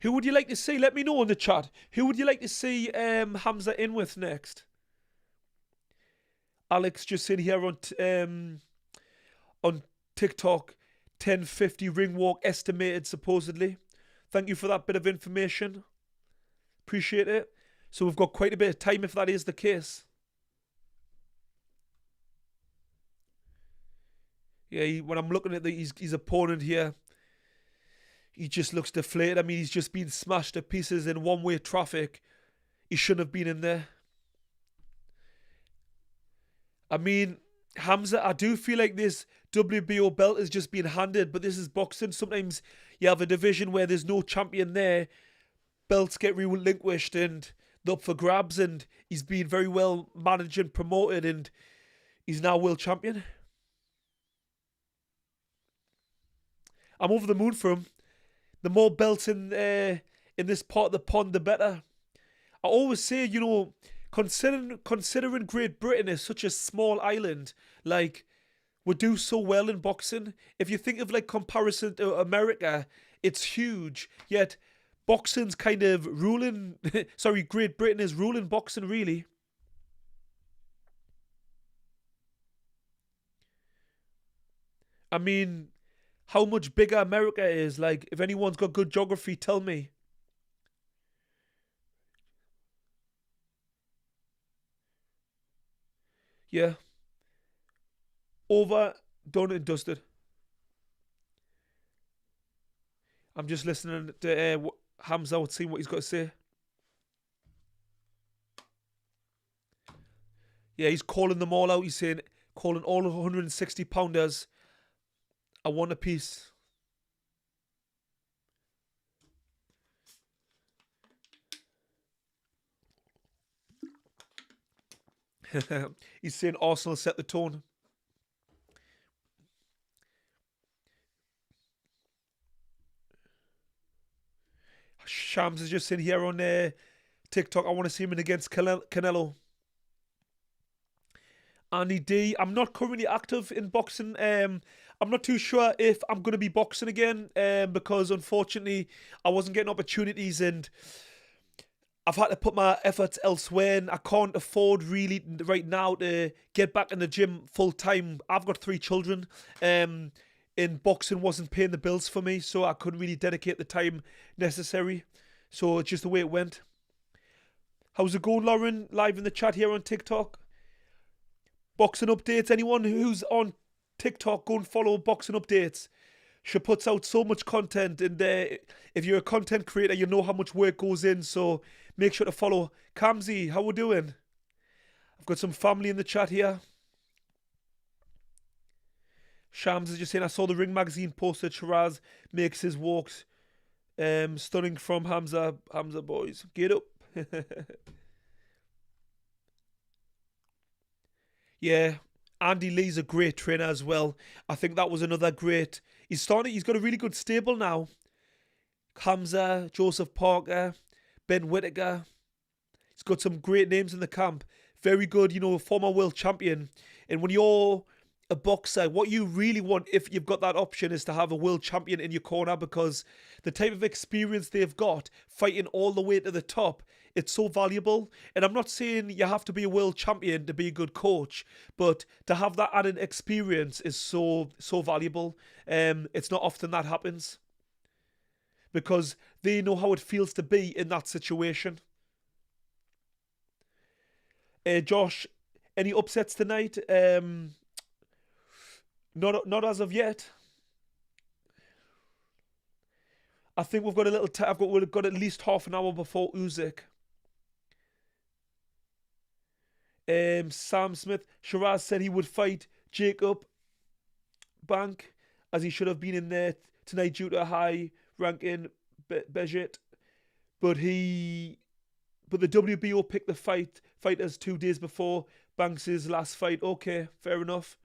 Who would you like to see? Let me know in the chat. Who would you like to see Hamza in with next? Alex just in here on TikTok. 10:50 ring walk estimated, supposedly. Thank you for that bit of information. Appreciate it. So we've got quite a bit of time if that is the case. Yeah, when I'm looking at his opponent here, he just looks deflated. I mean, he's just been smashed to pieces in one-way traffic. He shouldn't have been in there. I mean, Hamza, I do feel like this WBO belt is just being handed, but this is boxing. Sometimes you have a division where there's no champion there. Belts get relinquished and they're up for grabs, and he's been very well managed and promoted, and he's now world champion. I'm over the moon for him. The more belts in this part of the pond, the better. I always say, considering Great Britain is such a small island, like, we do so well in boxing. If you think of like comparison to America, it's huge. Yet boxing's kind of ruling. Great Britain is ruling boxing, really. I mean, how much bigger America is. Like, if anyone's got good geography, tell me. Yeah. Over Done and dusted. I'm just listening to Hamza out, seeing what he's got to say. Yeah, he's calling them all out. He's saying, calling all 160 pounders a one apiece. He's saying Arsenal set the tone. Shams is just saying here on TikTok, I want to see him in against Canelo. Andy D, I'm not currently active in boxing. I'm not too sure if I'm going to be boxing again because unfortunately I wasn't getting opportunities and I've had to put my efforts elsewhere and I can't afford really right now to get back in the gym full time. I've got 3 children and boxing wasn't paying the bills for me, so I couldn't really dedicate the time necessary. So it's just the way it went. How's it going, Lauren? Live in the chat here on TikTok. Boxing updates. Anyone who's on TikTok, go and follow Boxing Updates. She puts out so much content, and if you're a content creator, you know how much work goes in, so make sure to follow. Kamzi, how we doing? I've got some family in the chat here. Shams is just saying, I saw the Ring magazine posted Shiraz makes his walks. Stunning from Hamza. Hamza boys. Get up. Yeah. Andy Lee's a great trainer as well. I think that was another great. He's got a really good stable now. Hamza, Joseph Parker, Ben Whittaker. He's got some great names in the camp. Very good, former world champion. And when you're a boxer, what you really want, if you've got that option, is to have a world champion in your corner, because the type of experience they've got fighting all the way to the top, it's so valuable. And I'm not saying you have to be a world champion to be a good coach, but to have that added experience is so valuable. It's not often that happens because they know how it feels to be in that situation. Josh, any upsets tonight? Not as of yet. I think we've got a little. We've got at least half an hour before Usyk. Sam Smith. Shiraz said he would fight Jacob Bank as he should have been in there tonight due to a high ranking budget, but the WBO picked the fighters 2 days before Banks' last fight. Okay, fair enough.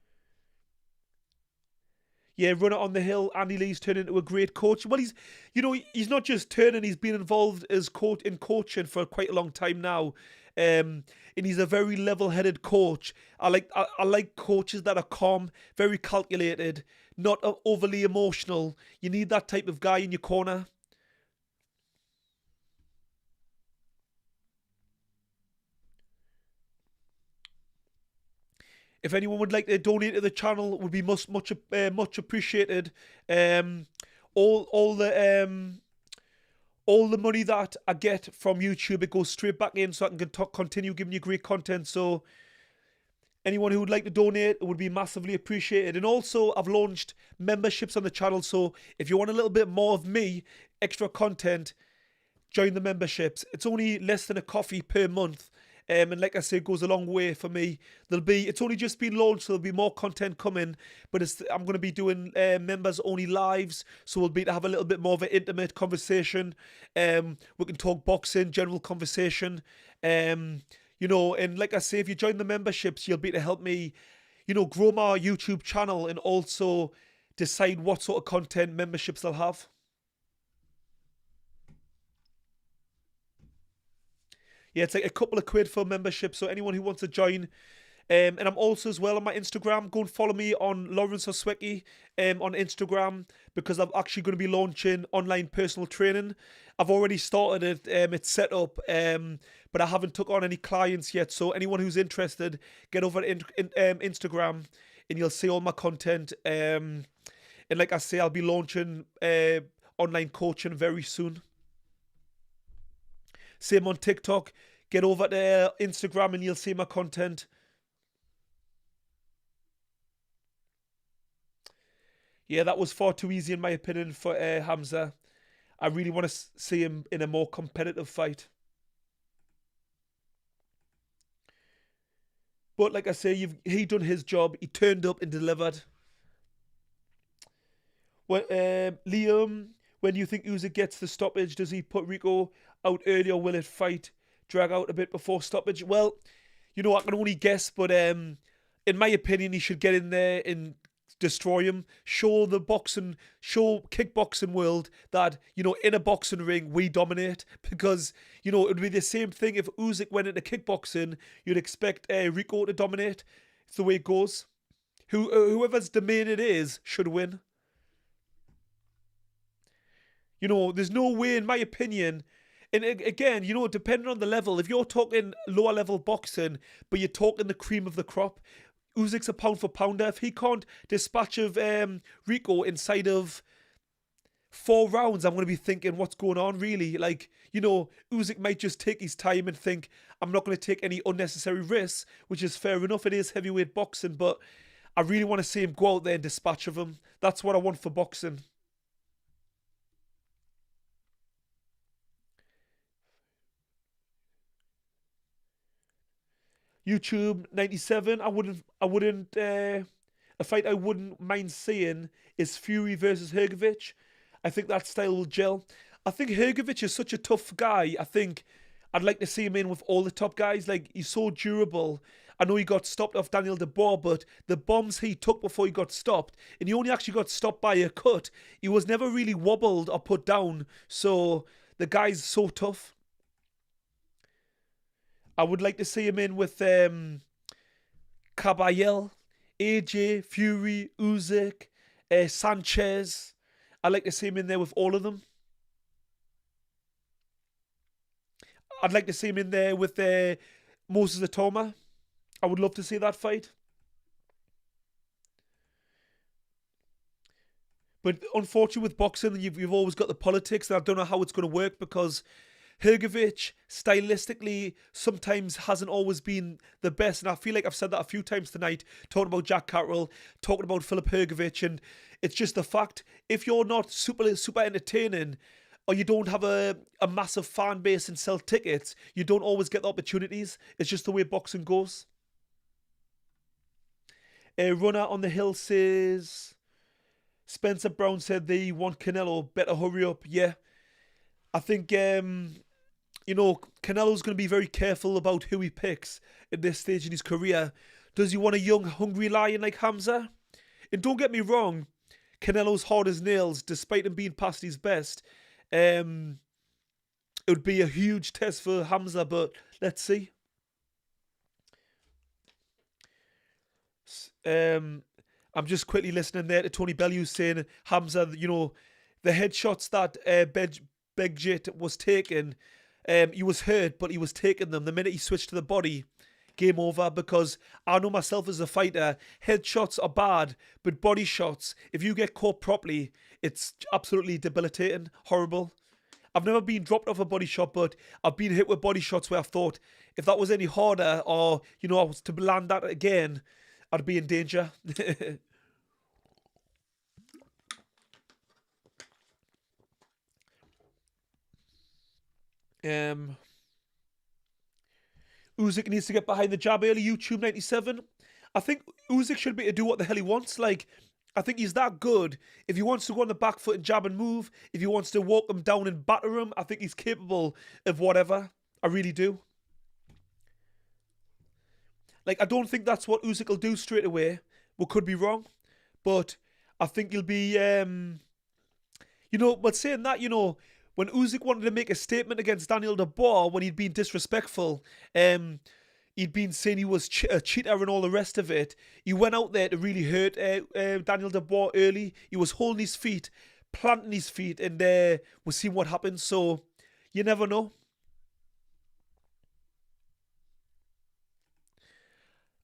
Yeah, runner on the hill. Andy Lee's turned into a great coach. Well, he's not just turning. He's been involved as in coaching for quite a long time now, and he's a very level-headed coach. I like coaches that are calm, very calculated, not overly emotional. You need that type of guy in your corner. If anyone would like to donate to the channel, it would be much appreciated. All the money that I get from YouTube, it goes straight back in so I can continue giving you great content. So anyone who would like to donate, it would be massively appreciated. And also, I've launched memberships on the channel. So if you want a little bit more of me, extra content, join the memberships. It's only less than a coffee per month. And like I said, it goes a long way for me. It's only just been launched, so there'll be more content coming. But I'm going to be doing members-only lives, so we'll be to have a little bit more of an intimate conversation. We can talk boxing, general conversation. And like I say, if you join the memberships, you'll be to help me, grow my YouTube channel and also decide what sort of content memberships they'll have. Yeah, it's like a couple of quid for membership, so anyone who wants to join. And I'm also as well on my Instagram. Go and follow me on Lawrence Oswecki on Instagram, because I'm actually going to be launching online personal training. I've already started it. It's set up, but I haven't took on any clients yet. So anyone who's interested, get over to Instagram and you'll see all my content. And like I say, I'll be launching online coaching very soon. Same on TikTok. Get over to Instagram and you'll see my content. Yeah, that was far too easy in my opinion for Hamza. I really want to see him in a more competitive fight. But like I say, he done his job. He turned up and delivered. Liam, when do you think Usyk gets the stoppage? Does he put Rico out early or will it fight drag out a bit before stoppage? Well, I can only guess, but in my opinion, he should get in there and destroy him. Show kickboxing world that, in a boxing ring, we dominate. Because, it would be the same thing if Usyk went into kickboxing. You'd expect Rico to dominate. It's the way it goes. Whoever's domain it is should win. There's no way, in my opinion. And again, depending on the level, if you're talking lower level boxing, but you're talking the cream of the crop, Usyk's a pound for pounder. If he can't dispatch of Rico inside of 4 rounds, I'm going to be thinking, what's going on, really? Like, Usyk might just take his time and think, I'm not going to take any unnecessary risks, which is fair enough. It is heavyweight boxing, but I really want to see him go out there and dispatch of him. That's what I want for boxing. YouTube 97. A fight I wouldn't mind seeing is Fury versus Hrgovic. I think that style will gel. I think Hrgovic is such a tough guy. I think I'd like to see him in with all the top guys. Like, he's so durable. I know he got stopped off Daniel Dubois, but the bombs he took before he got stopped, and he only actually got stopped by a cut. He was never really wobbled or put down. So the guy's so tough. I would like to see him in with Caballel, AJ, Fury, Usyk, Sanchez. I'd like to see him in there with all of them. I'd like to see him in there with Moses Atoma. I would love to see that fight. But unfortunately with boxing, you've always got the politics, and I don't know how it's going to work because Hrgovic, stylistically, sometimes hasn't always been the best. And I feel like I've said that a few times tonight, talking about Jack Catterall, talking about Filip Hrgovic. And it's just the fact, if you're not super entertaining, or you don't have a massive fan base and sell tickets, you don't always get the opportunities. It's just the way boxing goes. A runner on the hill says, Spencer Brown said they want Canelo. Better hurry up. Yeah. I think, Canelo's going to be very careful about who he picks at this stage in his career. Does he want a young, hungry lion like Hamza? And don't get me wrong, Canelo's hard as nails, despite him being past his best. It would be a huge test for Hamza, but let's see. I'm just quickly listening there to Tony Bellew saying, Hamza, the headshots that Begjit was taking, he was hurt, but he was taking them. The minute he switched to the body, game over, because I know myself as a fighter, headshots are bad, but body shots, if you get caught properly, it's absolutely debilitating, horrible. I've never been dropped off a body shot, but I've been hit with body shots where I've thought, if that was any harder, or, I was to land that again, I'd be in danger. Usyk needs to get behind the jab early. YouTube 97. I think Usyk should be able to do what the hell he wants. Like, I think he's that good. If he wants to go on the back foot and jab and move, if he wants to walk him down and batter him, I think he's capable of whatever. I really do. Like, I don't think that's what Usyk will do straight away. We could be wrong. But I think he'll be, but saying that, when Usyk wanted to make a statement against Daniel Dubois when he'd been disrespectful, he'd been saying he was a cheater and all the rest of it. He went out there to really hurt Daniel Dubois early. He was holding his feet, planting his feet, and we'll see what happens. So, you never know.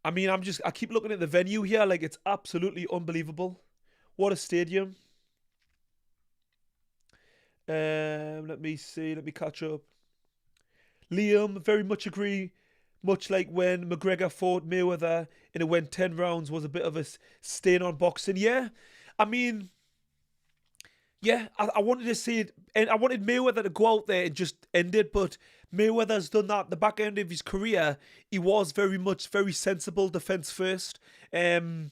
I mean, I keep looking at the venue here, like, it's absolutely unbelievable. What a stadium. Let me see. Let me catch up. Liam, very much agree. Much like when McGregor fought Mayweather and it went 10 rounds, was a bit of a stain on boxing. Yeah, I mean, Yeah, I wanted to see it, and I wanted Mayweather to go out there and just end it, but Mayweather's done that. The back end of his career, he was very much very sensible, defense first. Um,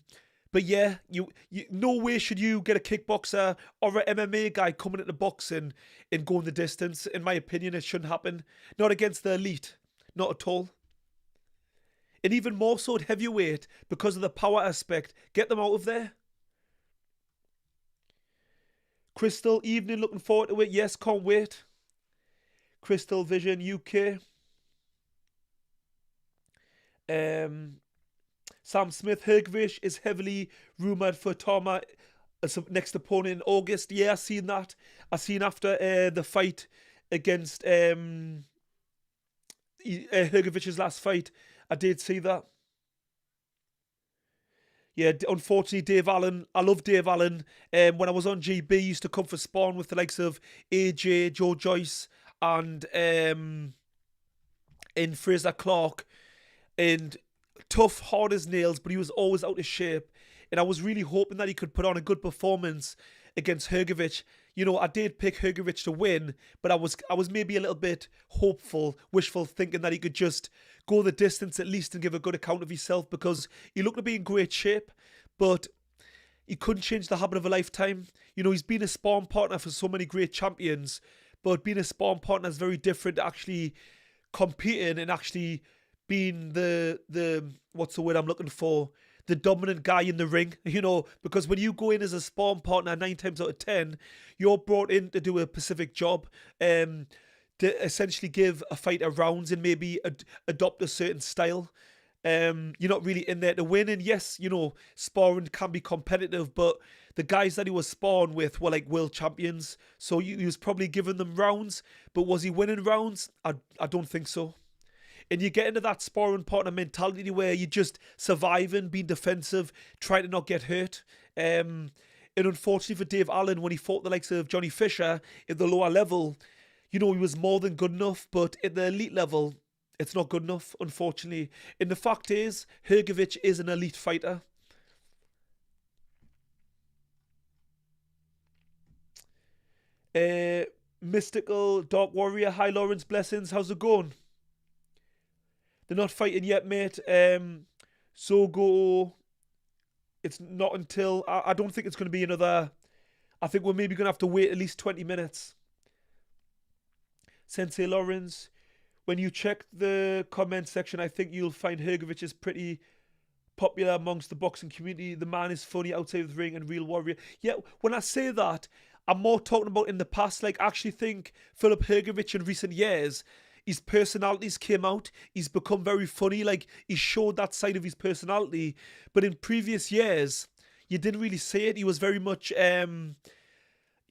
but yeah, you no way should you get a kickboxer or an MMA guy coming into boxing and going the distance. In my opinion, it shouldn't happen. Not against the elite, not at all. And even more so at heavyweight because of the power aspect. Get them out of there. Crystal Evening, looking forward to it. Yes, can't wait. Crystal Vision UK. Sam Smith, Hergovich is heavily rumoured for Tama as next opponent in August. Yeah, I seen that. I seen after the fight against Hergovich's last fight. I did see that. Yeah, unfortunately, Dave Allen. I love Dave Allen. When I was on GB, he used to come for spawn with the likes of AJ, Joe Joyce, and in Fraser Clark, and tough, hard as nails. But he was always out of shape, and I was really hoping that he could put on a good performance against Hergovich. You know, I did pick Hergovich to win, but I was maybe a little bit hopeful, wishful thinking that he could just go the distance at least and give a good account of himself, because he looked to be in great shape, but he couldn't change the habit of a lifetime. You know, he's been a sparring partner for so many great champions, but being a sparring partner is very different to actually competing and actually being the what's the word I'm looking for? The dominant guy in the ring, you know, because when you go in as a sparring partner 9 times out of 10, you're brought in to do a specific job, to essentially give a fighter rounds and maybe adopt a certain style. You're not really in there to win. And yes, you know, sparring can be competitive, but the guys that he was sparring with were like world champions. So he was probably giving them rounds, but was he winning rounds? I don't think so. And you get into that sparring partner mentality where you're just surviving, being defensive, trying to not get hurt. And unfortunately for Dave Allen, when he fought the likes of Johnny Fisher at the lower level, you know, he was more than good enough. But at the elite level, it's not good enough, unfortunately. And the fact is, Hergovich is an elite fighter. Mystical Dark Warrior, hi Lawrence, blessings, how's it going? They're not fighting yet, mate. So it's not until, I don't think it's going to be another, I think we're maybe going to have to wait at least 20 minutes. Sensei Lawrence, when you check the comment section, I think you'll find Hergovich is pretty popular amongst the boxing community. The man is funny outside of the ring and real warrior. Yeah, when I say that, I'm more talking about in the past. Like, I actually think Philip Hergovich in recent years, his personalities came out. He's become very funny. Like, he showed that side of his personality. But in previous years, you didn't really see it. He was very much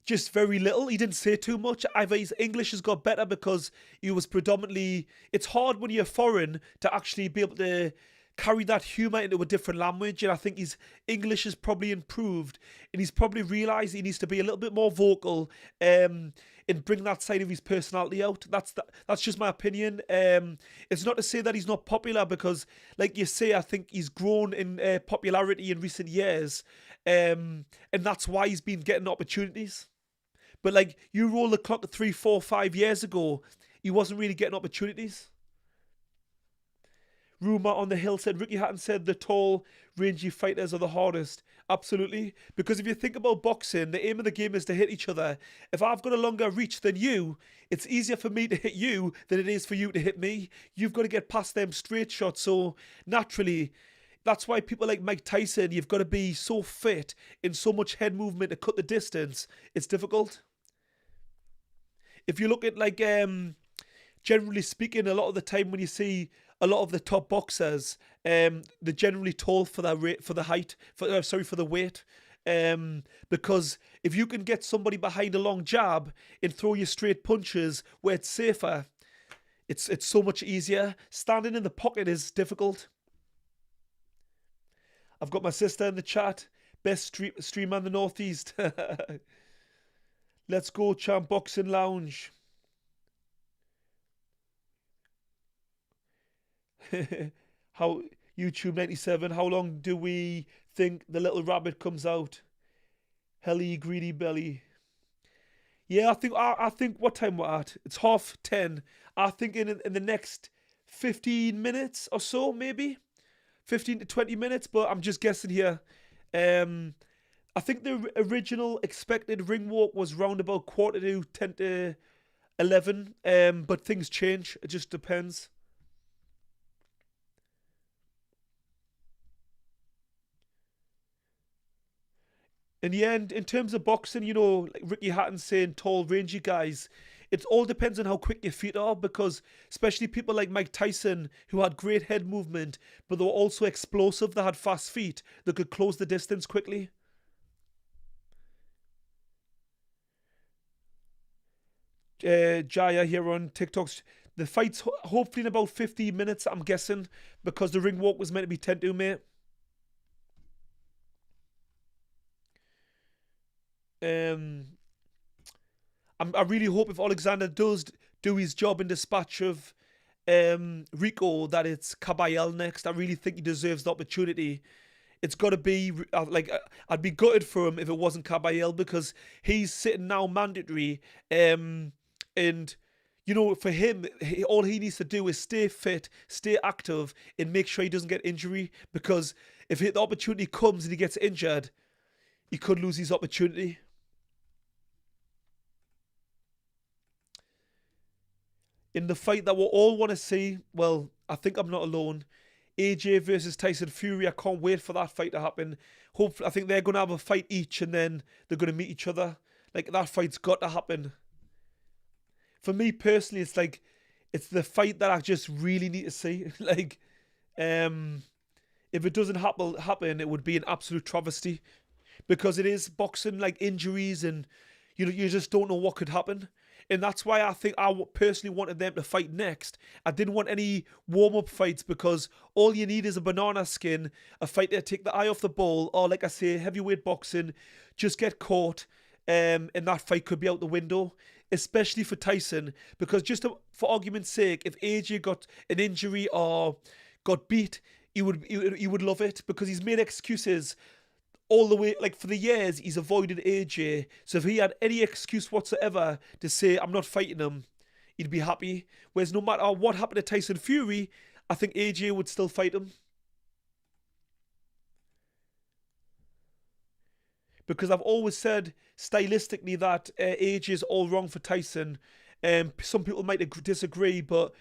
just very little. He didn't say too much. Either his English has got better because he was predominantly... It's hard when you're foreign to actually be able to carry that humour into a different language, and I think his English has probably improved, and he's probably realised he needs to be a little bit more vocal and bring that side of his personality out. That's just my opinion. It's not to say that he's not popular, because, like you say, I think he's grown in popularity in recent years, and that's why he's been getting opportunities. But, like, you roll the clock 3, 4, 5 years ago, he wasn't really getting opportunities. Rumour on the Hill said, Ricky Hatton said the tall, rangy fighters are the hardest. Absolutely. Because if you think about boxing, the aim of the game is to hit each other. If I've got a longer reach than you, it's easier for me to hit you than it is for you to hit me. You've got to get past them straight shots. So naturally, that's why people like Mike Tyson, you've got to be so fit and so much head movement to cut the distance. It's difficult. If you look at, like, generally speaking, a lot of the time when you see a lot of the top boxers, they're generally tall for the height, for the weight. Because if you can get somebody behind a long jab and throw you straight punches where it's safer, it's so much easier. Standing in the pocket is difficult. I've got my sister in the chat. Best streamer in the Northeast. Let's go, Champ Boxing Lounge. How YouTube 97, how long do we think the little rabbit comes out? Helly greedy belly. Yeah, I think what time we're at? It's 10:30. I think in the next 15 minutes or so, maybe 15 to 20 minutes. But I'm just guessing here. Um, I think the original expected ring walk was round about quarter to 10 to 11. But things change. It just depends. In the end, in terms of boxing, like Ricky Hatton saying tall, rangy guys, it all depends on how quick your feet are because, especially people like Mike Tyson, who had great head movement, but they were also explosive, they had fast feet, they could close the distance quickly. Jaya here on TikTok's. The fight's hopefully in about 15 minutes, I'm guessing, because the ring walk was meant to be 10 to, mate. Um, I really hope if Alexander does do his job in dispatch of Rico, that it's Caballel next. I really think he deserves the opportunity. It's got to be I'd be gutted for him if it wasn't Caballel because he's sitting now mandatory, and for him, all he needs to do is stay fit, stay active, and make sure he doesn't get injury. Because if the opportunity comes and he gets injured, he could lose his opportunity. In the fight that we all want to see, well, I think I'm not alone. AJ versus Tyson Fury. I can't wait for that fight to happen. Hopefully, I think they're going to have a fight each and then they're going to meet each other. Like, that fight's got to happen. For me personally, it's like, it's the fight that I just really need to see. Like, um, if it doesn't happen, it would be an absolute travesty because it is boxing, like injuries, and you just don't know what could happen. And that's why I think personally wanted them to fight next. I didn't want any warm-up fights because all you need is a banana skin, a fighter to take the eye off the ball, or like I say, heavyweight boxing, just get caught, and that fight could be out the window, especially for Tyson. Because for argument's sake, if AJ got an injury or got beat, he would love it because he's made excuses all the way, like for the years he's avoided AJ. So if he had any excuse whatsoever to say I'm not fighting him, he'd be happy. Whereas no matter what happened to Tyson Fury, I think AJ would still fight him. Because I've always said stylistically that AJ is all wrong for Tyson. Some people might disagree, but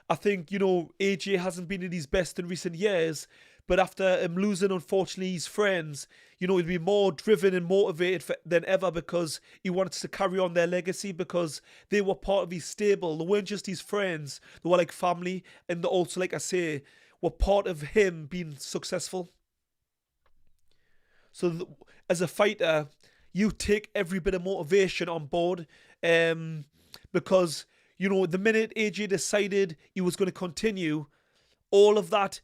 I think, AJ hasn't been in his best in recent years. But after him losing, unfortunately, his friends, he'd be more driven and motivated than ever because he wants to carry on their legacy because they were part of his stable. They weren't just his friends, they were like family. And they also, like I say, were part of him being successful. So, as a fighter, you take every bit of motivation on board, because the minute AJ decided he was going to continue, all of that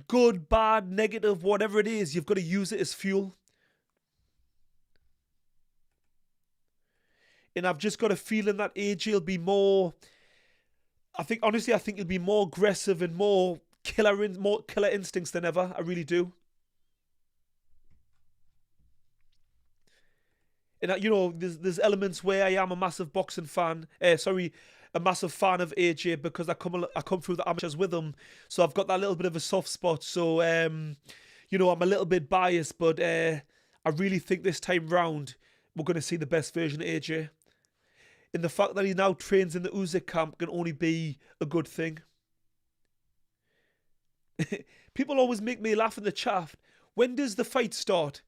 good, bad, negative, whatever it is, you've got to use it as fuel. And I've just got a feeling that AJ will be more. I think he'll be more aggressive and more more killer instincts than ever. I really do. And there's elements where I am a massive boxing fan. Sorry, a massive fan of AJ because I come through the amateurs with him, so I've got that little bit of a soft spot. So I'm a little bit biased, but I really think this time round we're going to see the best version of AJ. And the fact that he now trains in the Usyk camp can only be a good thing. People always make me laugh in the chat. When does the fight start?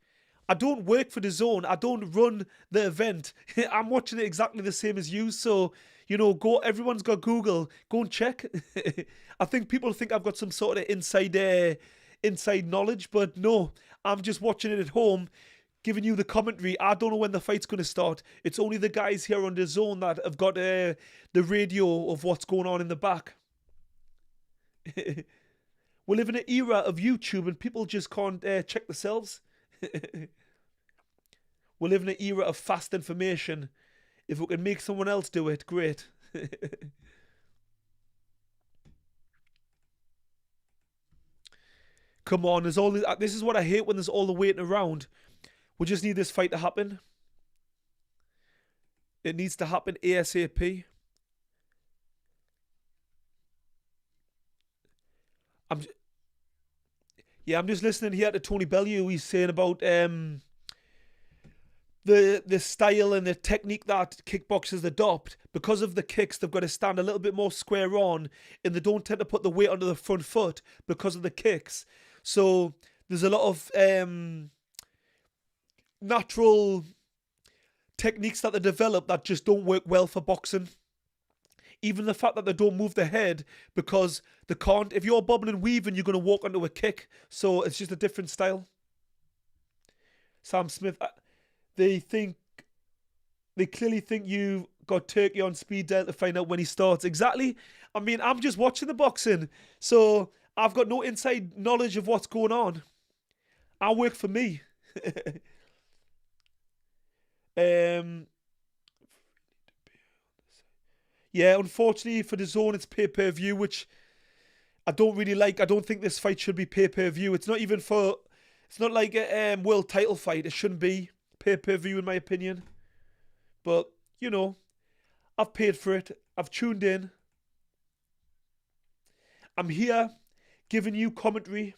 I don't work for the zone. I don't run the event. I'm watching it exactly the same as you. So, go. Everyone's got Google. Go and check. I think people think I've got some sort of inside knowledge, but no. I'm just watching it at home, giving you the commentary. I don't know when the fight's going to start. It's only the guys here on the zone that have got the radio of what's going on in the back. We live in an era of YouTube and people just can't check themselves. We live in an era of fast information. If we can make someone else do it, great. Come on, this is what I hate when there's all the waiting around. We just need this fight to happen. It needs to happen ASAP. I'm I'm just listening here to Tony Bellew. He's saying about the style and the technique that kickboxers adopt. Because of the kicks, they've got to stand a little bit more square on, and they don't tend to put the weight onto the front foot because of the kicks. So there's a lot of natural techniques that they develop that just don't work well for boxing. Even the fact that they don't move their head because they can't. If you're bobbing and weaving, you're going to walk onto a kick. So it's just a different style. Sam Smith, they clearly think you've got Turkey on speed dial to find out when he starts. Exactly. I mean, I'm just watching the boxing, so I've got no inside knowledge of what's going on. I work for me. Yeah, unfortunately for the zone, it's pay-per-view, which I don't really like. I don't think this fight should be pay-per-view. It's not like a world title fight. It shouldn't be pay-per-view in my opinion. But, I've paid for it. I've tuned in. I'm here giving you commentary.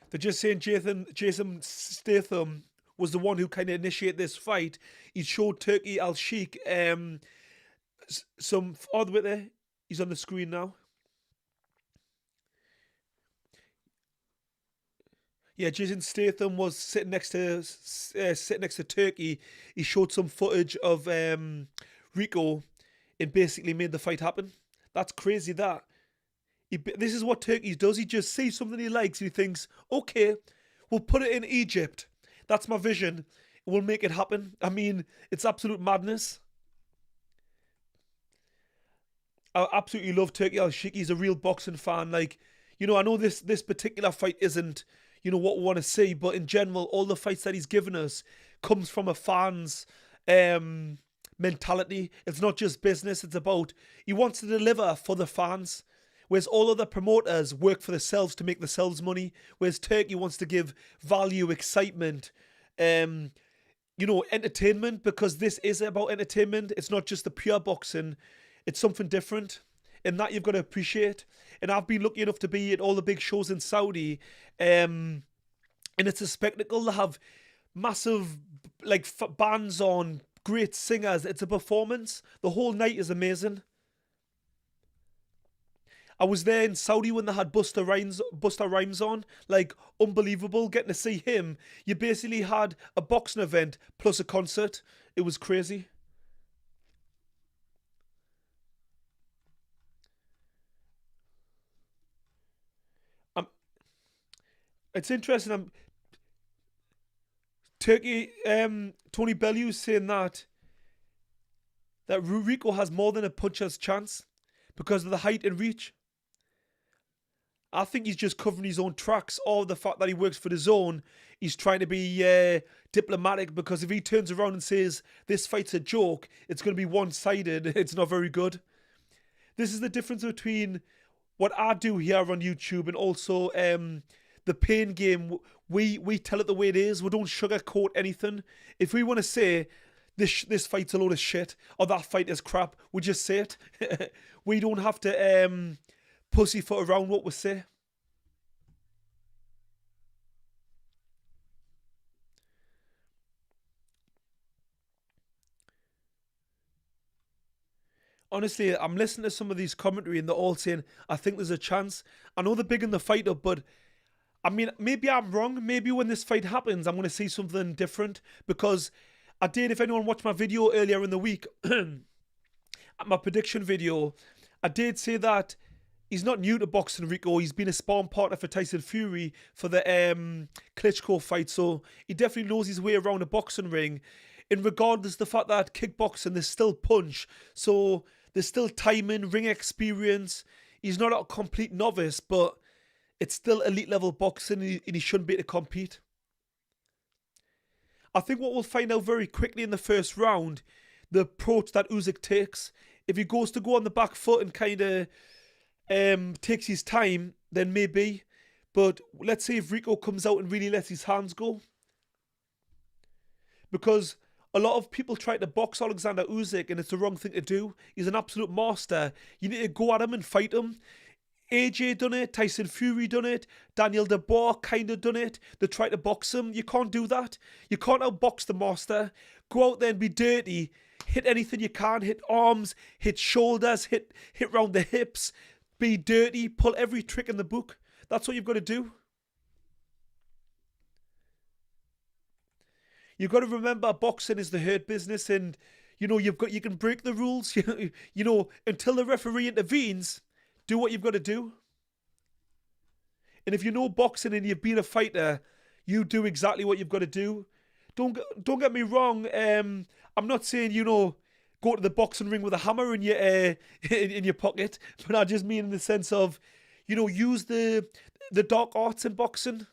They're just saying Jason Statham was the one who kind of initiated this fight. He showed Turkey Al-Sheikh some... Oh, the way there. He's on the screen now. Yeah, Jason Statham was sitting next to Turkey. He showed some footage of Rico and basically made the fight happen. That's crazy, that. This is what Turkey does. He just sees something he likes and he thinks, okay, we'll put it in Egypt. That's my vision. We'll make it happen. I mean, it's absolute madness. I absolutely love Turkey Al-Sheikh. He's a real boxing fan. I know this particular fight isn't, what we want to see, but in general, all the fights that he's given us comes from a fan's mentality. It's not just business. It's about, he wants to deliver for the fans. Whereas all other promoters work for themselves to make themselves money. Whereas Turkey wants to give value, excitement, entertainment, because this is about entertainment. It's not just the pure boxing. It's something different. And that you've got to appreciate. And I've been lucky enough to be at all the big shows in Saudi. And it's a spectacle. They have massive bands on, great singers. It's a performance. The whole night is amazing. I was there in Saudi when they had Busta Rhymes on. Unbelievable. Getting to see him. You basically had a boxing event plus a concert. It was crazy. It's interesting. Turkey, Tony Bellew saying that Rico has more than a puncher's chance because of the height and reach. I think he's just covering his own tracks, or the fact that he works for the zone. He's trying to be diplomatic, because if he turns around and says this fight's a joke, it's going to be one-sided. It's not very good. This is the difference between what I do here on YouTube and also the pain game. We tell it the way it is. We don't sugarcoat anything. If we want to say this fight's a load of shit or that fight is crap, we just say it. We don't have to pussyfoot around what we say. Honestly, I'm listening to some of these commentary and they're all saying, I think there's a chance. I know they're bigging the fight up, but I mean, maybe I'm wrong. Maybe when this fight happens, I'm going to see something different, because I did, if anyone watched my video earlier in the week, my prediction video, I did say that he's not new to boxing, Rico. He's been a sparring partner for Tyson Fury for the Klitschko fight, so he definitely knows his way around a boxing ring. And regardless of the fact that kickboxing, there's still punch, so there's still timing, ring experience. He's not a complete novice, but it's still elite level boxing, and he shouldn't be able to compete. I think what we'll find out very quickly in the first round, the approach that Usyk takes. If he goes to go on the back foot and kind of takes his time, then maybe. But let's say if Rico comes out and really lets his hands go. Because a lot of people try to box Oleksandr Usyk and it's the wrong thing to do. He's an absolute master. You need to go at him and fight him. AJ done it, Tyson Fury done it, Daniel Dubois kind of done it. They tried to box him. You can't do that. You can't outbox the master. Go out there and be dirty. Hit anything you can. Hit arms, hit shoulders, hit round the hips. Be dirty. Pull every trick in the book. That's what you've got to do. You've got to remember boxing is the hurt business, and you can break the rules. Until the referee intervenes, do what you've got to do. And if you know boxing and you've been a fighter, you do exactly what you've got to do. Don't get me wrong. I'm not saying go to the boxing ring with a hammer in your in your pocket, but I just mean in the sense of use the dark arts in boxing.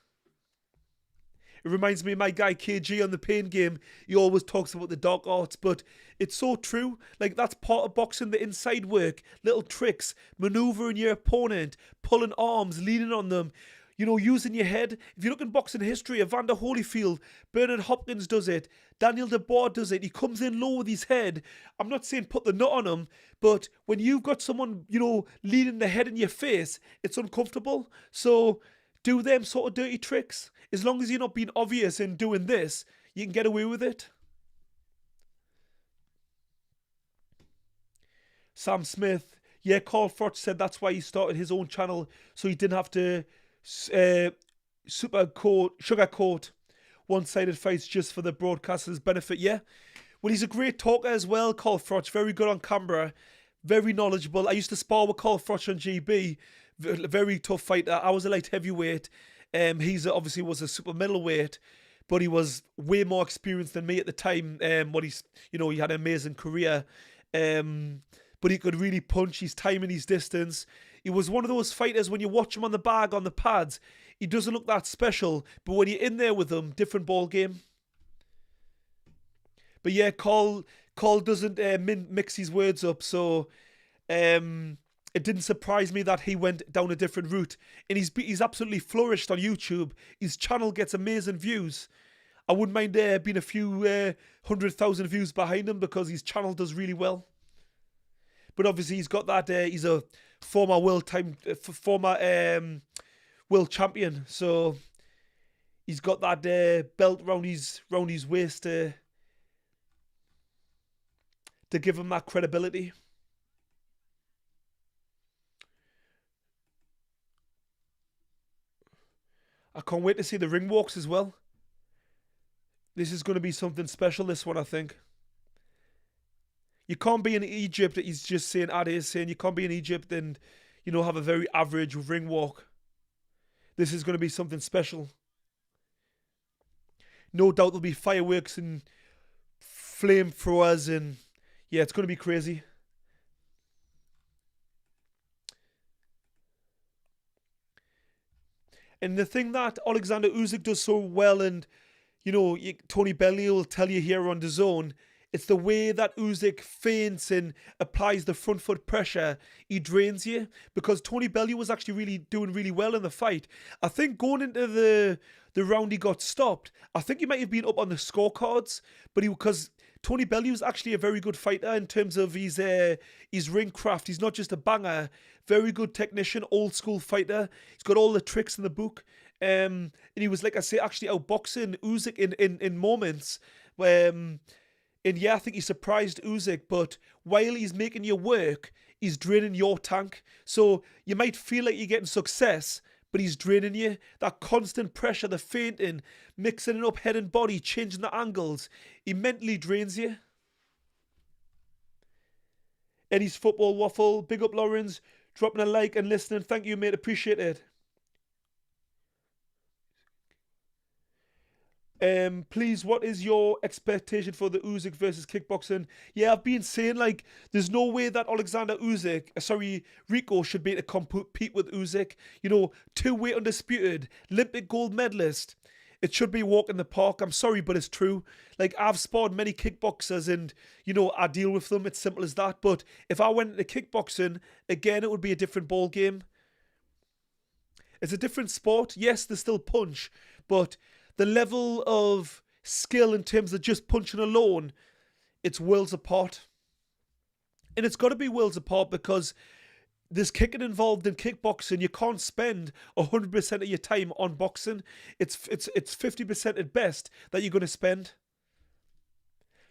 It reminds me of my guy KG on the Pain Game. He always talks about the dark arts, but it's so true. Like, that's part of boxing, the inside work, little tricks, maneuvering your opponent, pulling arms, leaning on them, using your head. If you look in boxing history, Evander Holyfield, Bernard Hopkins does it, Daniel Dubois does it. He comes in low with his head. I'm not saying put the nut on him, but when you've got someone, leaning the head in your face, it's uncomfortable. So do them sort of dirty tricks. As long as you're not being obvious in doing this, you can get away with it. Sam Smith. Yeah, Carl Froch said that's why he started his own channel, so he didn't have to sugarcoat one-sided fights just for the broadcaster's benefit. Yeah. Well, he's a great talker as well, Carl Froch. Very good on camera. Very knowledgeable. I used to spar with Carl Froch on GB. Very tough fighter. I was a light heavyweight. He's obviously was a super middleweight, but he was way more experienced than me at the time. He had an amazing career. But he could really punch. His time and his distance. He was one of those fighters when you watch him on the bag, on the pads, he doesn't look that special. But when you're in there with him, different ball game. But yeah, Carl doesn't mix his words up, so it didn't surprise me that he went down a different route. And he's absolutely flourished on YouTube. His channel gets amazing views. I wouldn't mind being a few 100,000 views behind him because his channel does really well. But obviously he's got that. He's a former world champion, so he's got that belt round his waist to give him that credibility. I can't wait to see the ring walks as well. This is going to be something special, this one, I think. You can't be in Egypt, he's just saying, Adi is saying, you can't be in Egypt and, have a very average ring walk. This is going to be something special. No doubt there'll be fireworks and flamethrowers and, yeah, it's going to be crazy. And the thing that Oleksandr Usyk does so well, and, Tony Bellew will tell you here on DAZN, it's the way that Usyk feints and applies the front foot pressure. He drains you, because Tony Bellew was actually doing really well in the fight. I think going into the round he got stopped, I think he might have been up on the scorecards, but because Tony Bellew is actually a very good fighter in terms of his ring craft. He's not just a banger. Very good technician, old school fighter. He's got all the tricks in the book. And he was, like I say, actually outboxing Usyk in moments. And yeah, I think he surprised Usyk. But while he's making you work, he's draining your tank. So you might feel like you're getting success, but he's draining you. That constant pressure, the feinting, mixing it up head and body, changing the angles. He mentally drains you. Eddie's Football Waffle. Big up, Lawrence. Dropping a like and listening. Thank you, mate. Appreciate it. Please, what is your expectation for the Usyk versus kickboxing? Yeah, I've been saying, there's no way that Rico should be able to compete with Usyk. Two-weight undisputed, Olympic gold medalist. It should be a walk in the park. I'm sorry, but it's true. Like, I've sparred many kickboxers and, I deal with them. It's simple as that. But if I went into kickboxing, again, it would be a different ball game. It's a different sport. Yes, there's still punch, but the level of skill in terms of just punching alone, it's worlds apart. And it's got to be worlds apart because there's kicking involved in kickboxing. You can't spend 100% of your time on boxing. It's 50% at best that you're going to spend.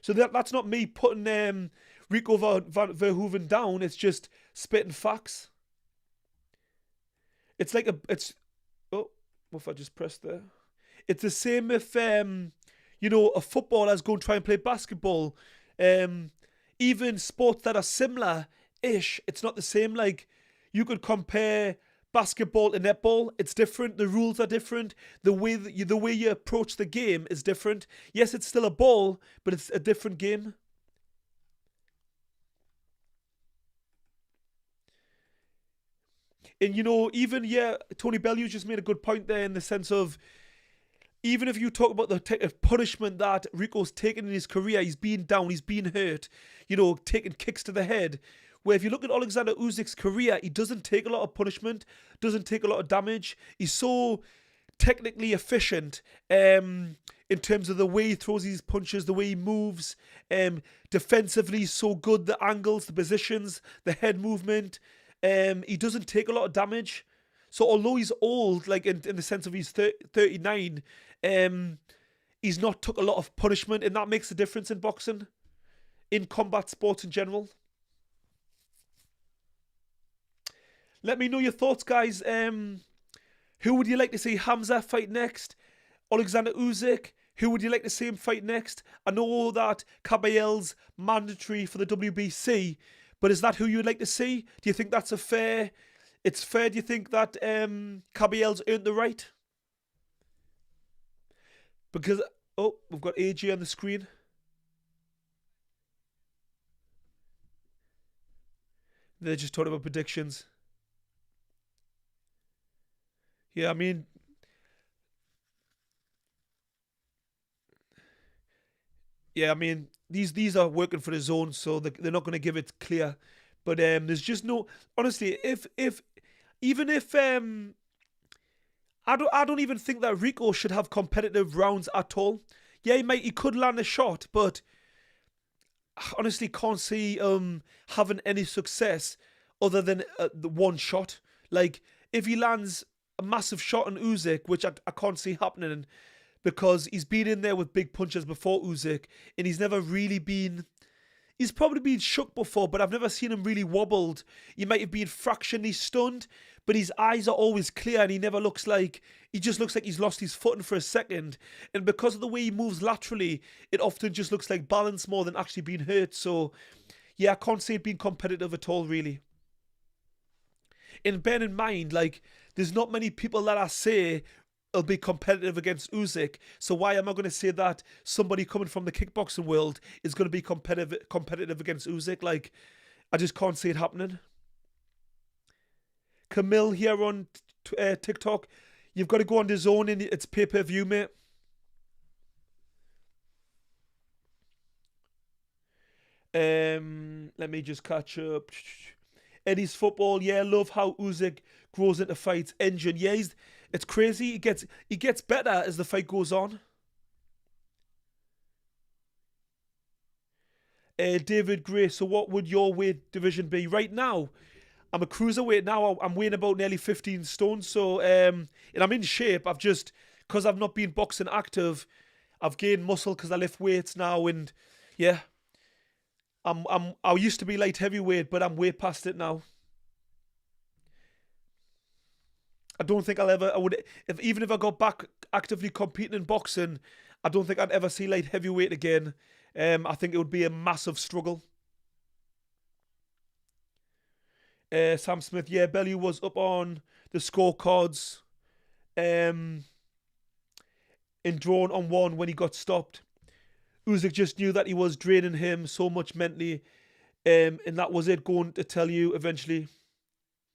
So that's not me putting Rico Verhoeven down. It's just spitting facts. It's like what if I just pressed there? It's the same if a footballer's going to try and play basketball. Even sports that are similar-ish, it's not the same. Like, you could compare basketball to netball. It's different. The rules are different. The way you approach the game is different. Yes, it's still a ball, but it's a different game. And, even, Tony Bellew just made a good point there in the sense of, even if you talk about the type of punishment that Rico's taken in his career, he's been down, he's been hurt, taking kicks to the head. Where if you look at Oleksandr Usyk's career, he doesn't take a lot of punishment, doesn't take a lot of damage. He's so technically efficient in terms of the way he throws his punches, the way he moves. Defensively, he's so good, the angles, the positions, the head movement. He doesn't take a lot of damage. So although he's old, like in the sense of he's 39, he's not took a lot of punishment, and that makes a difference in boxing, in combat sports in general. Let me know your thoughts, guys. Who would you like to see Hamza fight next? Oleksandr Usyk? Who would you like to see him fight next? I know that Catterall's mandatory for the WBC, but is that who you would like to see? Do you think that's it's fair, do you think that Catterall's earned the right? Because, we've got AJ on the screen. They're just talking about predictions. Yeah, I mean, these are working for the zone, so they're not going to give it clear. But there's just no, honestly, even if I don't even think that Rico should have competitive rounds at all. Yeah, he could land a shot, but I honestly can't see having any success other than the one shot. Like, if he lands a massive shot on Usyk, which I can't see happening, because he's been in there with big punches before Usyk, and he's never really been. He's probably been shook before, but I've never seen him really wobbled. He might have been fractionally stunned, but his eyes are always clear, and he just looks like he's lost his footing for a second. And because of the way he moves laterally, it often just looks like balance more than actually being hurt. So, yeah, I can't see it being competitive at all, really. And bear in mind, like, there's not many people that I say will be competitive against Usyk. So why am I going to say that somebody coming from the kickboxing world is going to be competitive against Usyk? Like, I just can't see it happening. Camille here on TikTok, you've got to go on the zone, and it's pay-per-view, mate. Let me just catch up. Eddie's football, yeah, love how Usyk grows into fights. Engine, yeah, it's crazy. He gets better as the fight goes on. David Gray, so what would your weight division be right now? I'm a cruiserweight now. I'm weighing about nearly 15 stone. So, and I'm in shape. Because I've not been boxing active, I've gained muscle because I lift weights now. And yeah, I used to be light heavyweight, but I'm way past it now. I don't think I would, even if I got back actively competing in boxing, I don't think I'd ever see light heavyweight again. I think it would be a massive struggle. Sam Smith, yeah, Bellew was up on the scorecards and drawn on one when he got stopped. Usyk just knew that he was draining him so much mentally, and that was it going to tell you eventually.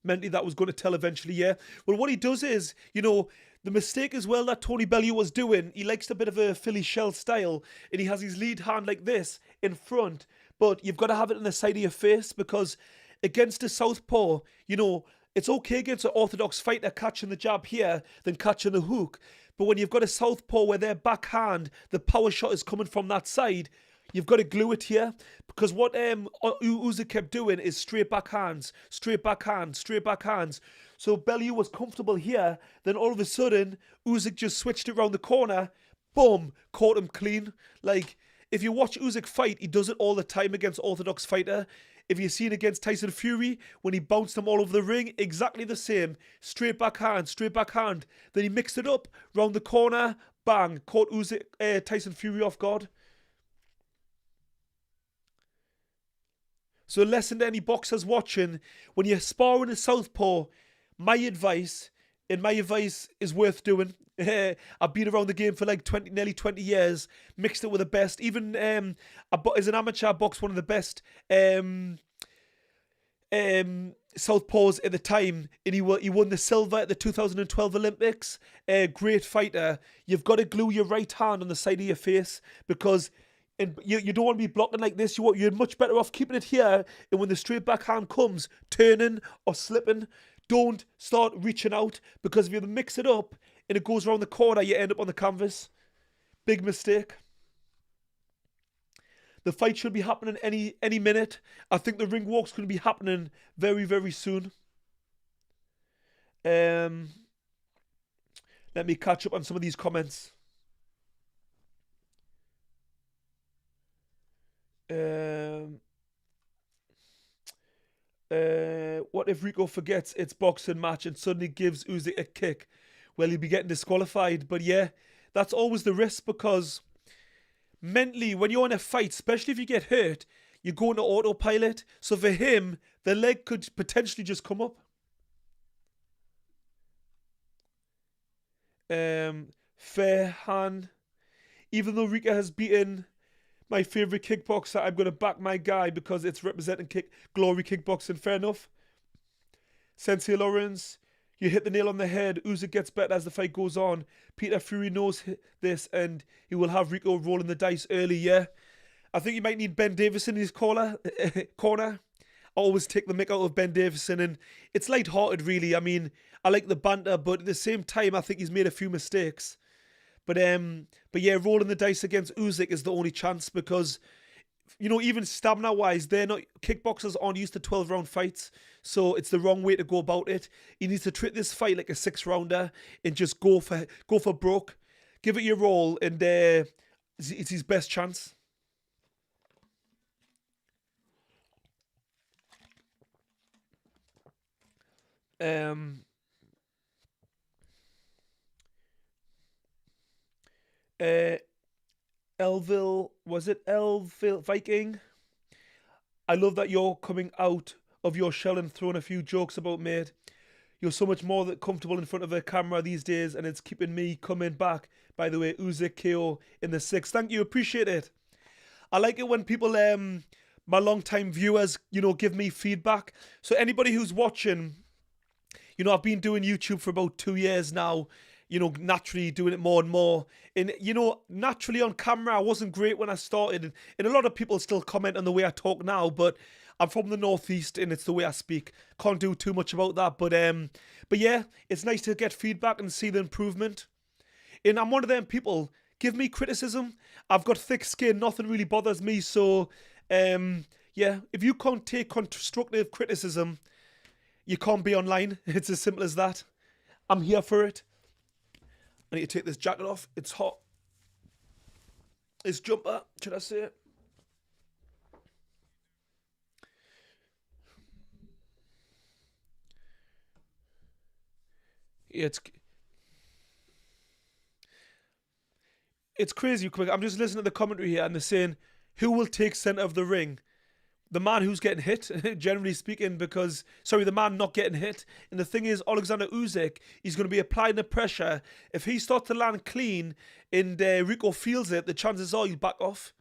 Mentally, that was going to tell eventually, yeah. Well, what he does is, The mistake as well that Tony Bellew was doing, he likes a bit of a Philly shell style, and he has his lead hand like this in front, but you've got to have it in the side of your face, because against a southpaw, it's okay against an orthodox fighter catching the jab here than catching the hook. But when you've got a southpaw where their backhand, the power shot is coming from that side, you've got to glue it here. Because what Usyk kept doing is straight backhands, straight backhands, straight backhands. So Bellew was comfortable here. Then all of a sudden, Usyk just switched it around the corner. Boom, caught him clean. Like, if you watch Usyk fight, he does it all the time against orthodox fighter. If you've seen against Tyson Fury, when he bounced them all over the ring, exactly the same. Straight backhand, straight backhand. Then he mixed it up, round the corner, bang, caught Tyson Fury off guard. So a lesson to any boxers watching, when you're sparring a southpaw, my advice is worth doing. I've been around the game for like nearly 20 years, mixed it with the best. Even as an amateur, I boxed one of the best southpaws at the time, and he won the silver at the 2012 Olympics. Great fighter. You've got to glue your right hand on the side of your face, because you don't want to be blocking like this. You're much better off keeping it here, and when the straight backhand comes, turning or slipping, don't start reaching out, because if you mix it up and it goes around the corner, you end up on the canvas. Big mistake. The fight should be happening any minute. I think the ring walk's going to be happening very, very soon. Let me catch up on some of these comments. What if Rico forgets it's boxing match and suddenly gives Usyk a kick? Well, he'll be getting disqualified. But yeah, that's always the risk, because mentally, when you're in a fight, especially if you get hurt, you go into autopilot. So for him, the leg could potentially just come up. Fairhan. Even though Rico has beaten my favourite kickboxer, I'm going to back my guy because it's representing glory kickboxing. Fair enough. Sensei Lawrence, you hit the nail on the head. Usyk gets better as the fight goes on. Peter Fury knows this, and he will have Rico rolling the dice early, yeah. I think you might need Ben Davison in his corner. I always take the mick out of Ben Davison, and it's light-hearted, really. I mean, I like the banter, but at the same time, I think he's made a few mistakes. But yeah, rolling the dice against Usyk is the only chance, because, even stamina-wise, kickboxers aren't used to 12-round fights, so it's the wrong way to go about it. He needs to treat this fight like a 6-rounder and just go for broke. Give it your all, and it's his best chance. Elville Viking? I love that you're coming out of your shell and throwing a few jokes about, mate. You're so much more comfortable in front of a camera these days, and it's keeping me coming back. By the way, Usyk KO in the 6th. Thank you, appreciate it. I like it when people, my long-time viewers, give me feedback. So anybody who's watching, I've been doing YouTube for about 2 years now, naturally doing it more and more. And, naturally on camera, I wasn't great when I started. And a lot of people still comment on the way I talk now, but I'm from the Northeast and it's the way I speak. Can't do too much about that. But yeah, it's nice to get feedback and see the improvement. And I'm one of them people, give me criticism. I've got thick skin, nothing really bothers me. So, yeah, if you can't take constructive criticism, you can't be online. It's as simple as that. I'm here for it. I need to take this jacket off. It's hot. This jumper, should I say it? It's crazy quick. I'm just listening to the commentary here, and they're saying, who will take centre of the ring? The man who's getting hit, generally speaking, the man not getting hit. And the thing is, Oleksandr Usyk, he's going to be applying the pressure. If he starts to land clean and Rico feels it, the chances are he'll back off.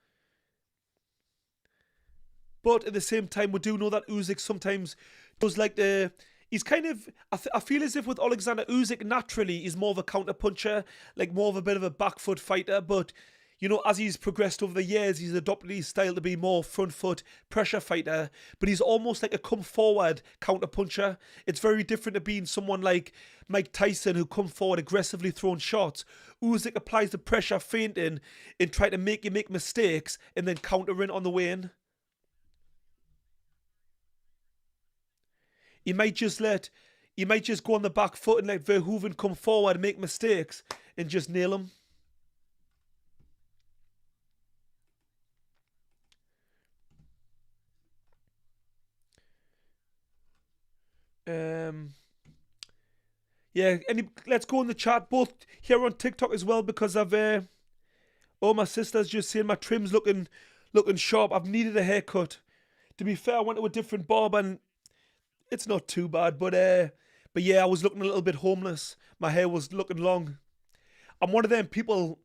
But at the same time, we do know that Usyk sometimes does like to, he's kind of, I feel as if with Oleksandr Usyk, naturally, he's more of a counter puncher, like more of a bit of a back foot fighter. But, you know, as he's progressed over the years, he's adopted his style to be more front foot pressure fighter. But he's almost like a come forward counter puncher. It's very different to being someone like Mike Tyson who come forward aggressively throwing shots. Usyk applies the pressure, feinting, and trying to make you make mistakes and then countering on the way in. He might just go on the back foot and let Verhoeven come forward and make mistakes and just nail him. Yeah, let's go in the chat, both here on TikTok as well, because my sister's just saying my trim's looking sharp. I've needed a haircut. To be fair, I went to a different barber and it's not too bad, but yeah, I was looking a little bit homeless. My hair was looking long. I'm one of them people,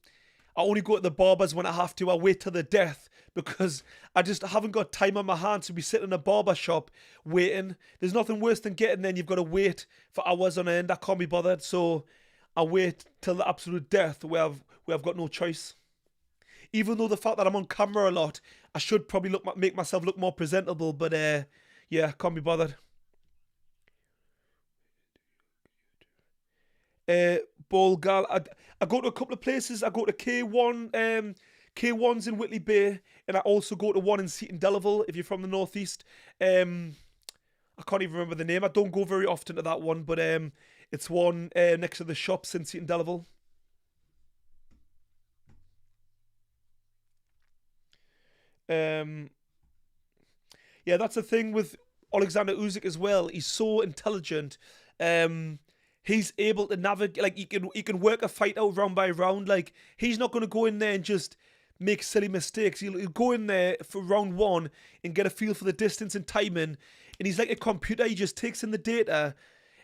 I only go to the barbers when I have to. I wait till the death because I just haven't got time on my hands to be sitting in a barber shop waiting. There's nothing worse than getting there and you've got to wait for hours on end. I can't be bothered, so I wait till the absolute death where I've got no choice. Even though the fact that I'm on camera a lot, I should probably make myself look more presentable, but yeah, can't be bothered. Ball gal. I go to a couple of places. I go to K1's in Whitley Bay, and I also go to one in Seaton Delaval, if you're from the northeast. I can't even remember the name. I don't go very often to that one, but it's one next to the shops in Seaton Delaval. Yeah, that's the thing with Oleksandr Usyk as well. He's so intelligent. He's able to navigate, like he can work a fight out round by round. Like he's not going to go in there and just make silly mistakes. He'll go in there for round one and get a feel for the distance and timing. And he's like a computer. He just takes in the data.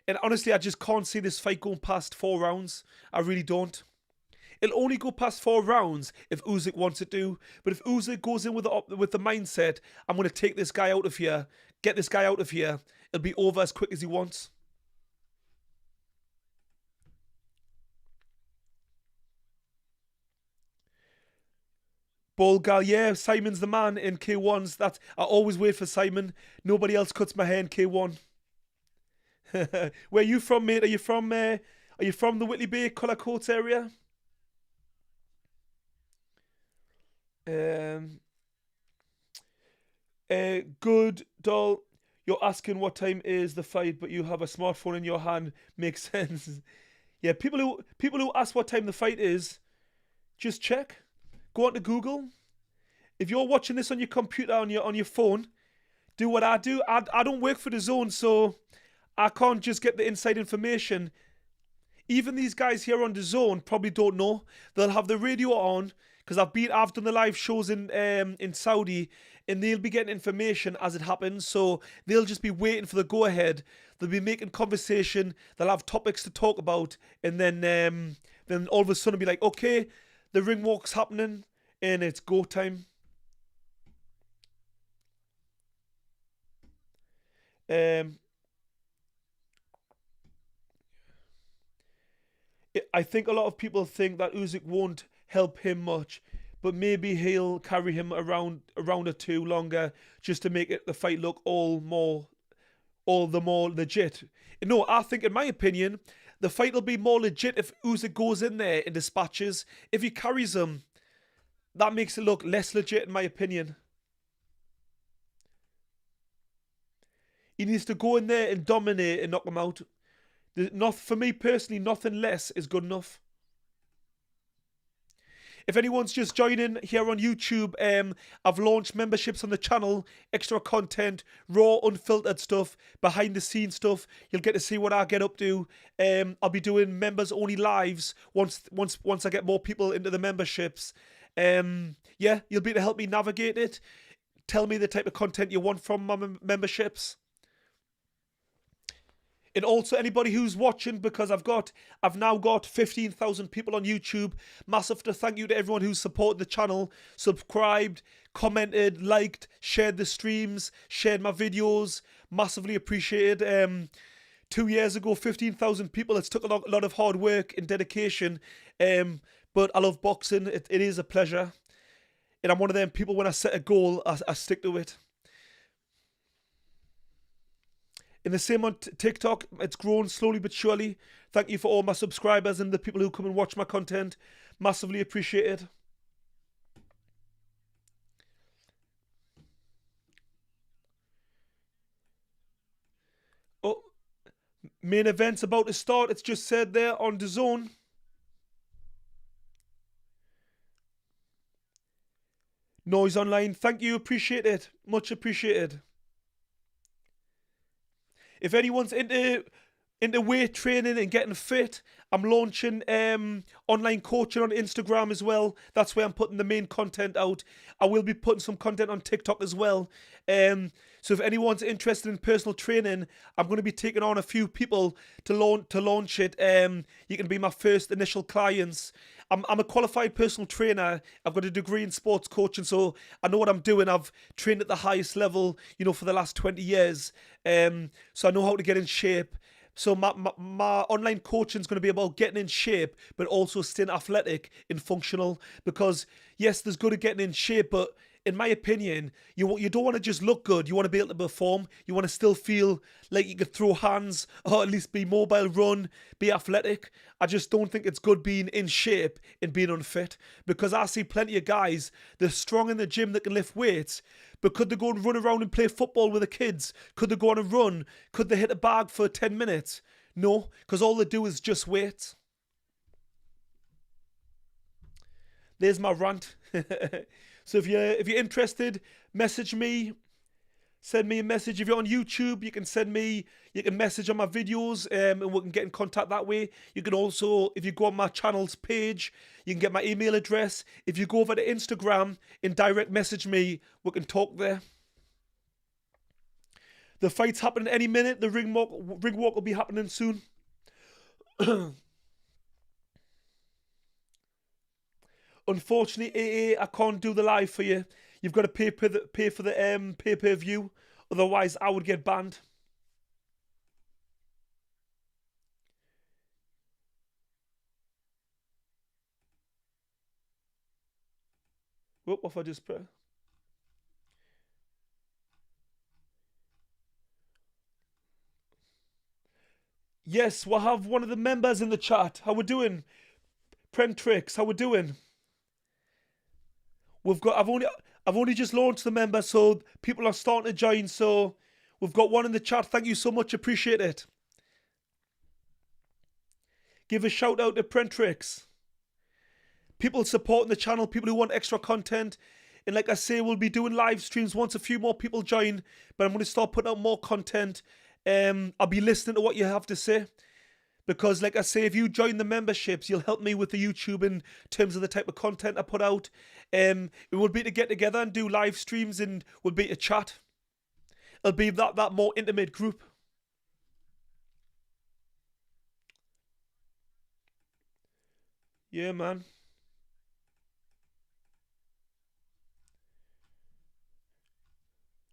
And honestly, I just can't see this fight going past 4 rounds. I really don't. It'll only go past 4 rounds if Usyk wants it to. But if Usyk goes in with the mindset, I'm going to take this guy out of here, get this guy out of here, it'll be over as quick as he wants. Ball gal, yeah, Simon's the man in K1s. I always wait for Simon. Nobody else cuts my hair in K1. Where are you from, mate? Are you from the Whitley Bay, Colour Coats area? Good doll. You're asking what time is the fight, but you have a smartphone in your hand. Makes sense. Yeah, people who ask what time the fight is, just check. Go on to Google. If you're watching this on your computer, on your phone, do what I do. I don't work for the zone, so I can't just get the inside information. Even these guys here on the zone probably don't know. They'll have the radio on because I've done the live shows in Saudi, and they'll be getting information as it happens. So they'll just be waiting for the go ahead. They'll be making conversation. They'll have topics to talk about, and then all of a sudden be like, okay, the ring walk's happening, and it's go time. I think a lot of people think that Usyk won't help him much, but maybe he'll carry him around a round or two longer just to make the fight look all the more legit. No, I think, in my opinion, the fight will be more legit if Usyk goes in there and dispatches. If he carries him, that makes it look less legit, in my opinion. He needs to go in there and dominate and knock him out. For me personally, nothing less is good enough. If anyone's just joining here on YouTube, I've launched memberships on the channel, extra content, raw, unfiltered stuff, behind the scenes stuff. You'll get to see what I get up to. I'll be doing members only lives once I get more people into the memberships. Yeah, you'll be able to help me navigate it. Tell me the type of content you want from my memberships. And also anybody who's watching, because I've now got 15,000 people on YouTube. Massive thank you to everyone who's supported the channel, subscribed, commented, liked, shared the streams, shared my videos. Massively appreciated. 2 years ago, 15,000 people. It's took a lot of hard work and dedication. But I love boxing. It is a pleasure. And I'm one of them people, when I set a goal, I stick to it. And the same on TikTok. It's grown slowly but surely. Thank you for all my subscribers and the people who come and watch my content. Massively appreciate it. Oh, main event's about to start. It's just said there on the zone. Noise online. Thank you. Appreciate it. Much appreciated. If anyone's into weight training and getting fit, I'm launching online coaching on Instagram as well. That's where I'm putting the main content out. I will be putting some content on TikTok as well. So if anyone's interested in personal training, I'm going to be taking on a few people to launch it. You can be my first initial clients. I'm a qualified personal trainer. I've got a degree in sports coaching, so I know what I'm doing. I've trained at the highest level, for the last 20 years. So I know how to get in shape. So my online coaching is going to be about getting in shape, but also staying athletic and functional. Because yes, there's good at getting in shape, but in my opinion, you don't want to just look good. You want to be able to perform. You want to still feel like you could throw hands, or at least be mobile, run, be athletic. I just don't think it's good being in shape and being unfit, because I see plenty of guys, they're strong in the gym, that can lift weights, but could they go and run around and play football with the kids? Could they go on a run? Could they hit a bag for 10 minutes? No, because all they do is just weights. There's my rant. So if you're interested, message me. Send me a message. If you're on YouTube, you can message on my videos, and we can get in contact that way. You can also, if you go on my channel's page, you can get my email address. If you go over to Instagram and direct message me, we can talk there. The fight's happening any minute. The ring walk will be happening soon. Unfortunately, AA, I can't do the live for you. You've got to pay for the pay-per-view. Otherwise, I would get banned. What if I just put... Yes, we'll have one of the members in the chat. How we doing? Prentrix, how we doing? I've only just launched the member, so people are starting to join. So we've got one in the chat. Thank you so much. Appreciate it. Give a shout out to Prentrix. People supporting the channel, people who want extra content. And like I say, we'll be doing live streams once a few more people join. But I'm going to start putting out more content. I'll be listening to what you have to say. Because like I say, if you join the memberships, you'll help me with the YouTube in terms of the type of content I put out. It would be to get together and do live streams, and would be to chat. It'll be that more intimate group. Yeah, man.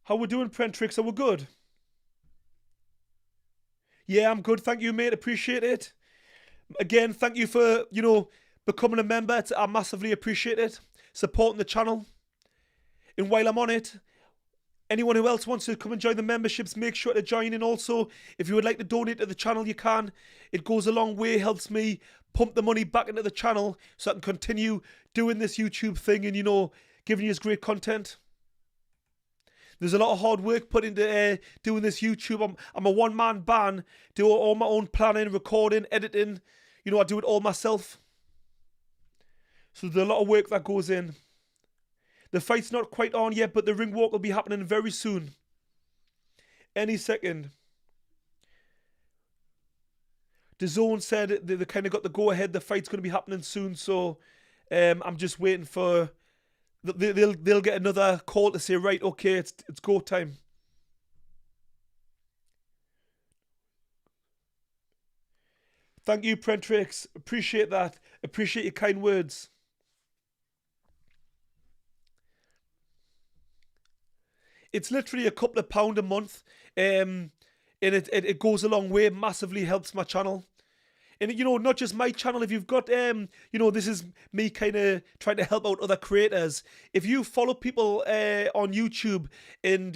How we doing, Prentrix? Are we good? Yeah, I'm good. Thank you, mate. Appreciate it. Again, thank you for, becoming a member. I massively appreciate it. Supporting the channel. And while I'm on it, anyone who else wants to come and join the memberships, make sure to join in also. If you would like to donate to the channel, you can. It goes a long way, helps me pump the money back into the channel so I can continue doing this YouTube thing and, giving you great content. There's a lot of hard work put into doing this YouTube. I'm a one-man band, do all my own planning, recording, editing. I do it all myself. So there's a lot of work that goes in. The fight's not quite on yet, but the ring walk will be happening very soon. Any second. The zone said they kind of got the go-ahead. The fight's going to be happening soon, so I'm just waiting for... They'll get another call to say, right, okay, it's go time. Thank you, Prentrix. Appreciate that. Appreciate your kind words. It's literally a couple of pound a month. and it goes a long way, massively helps my channel. And not just my channel. If you've got this is me kind of trying to help out other creators. If you follow people on YouTube and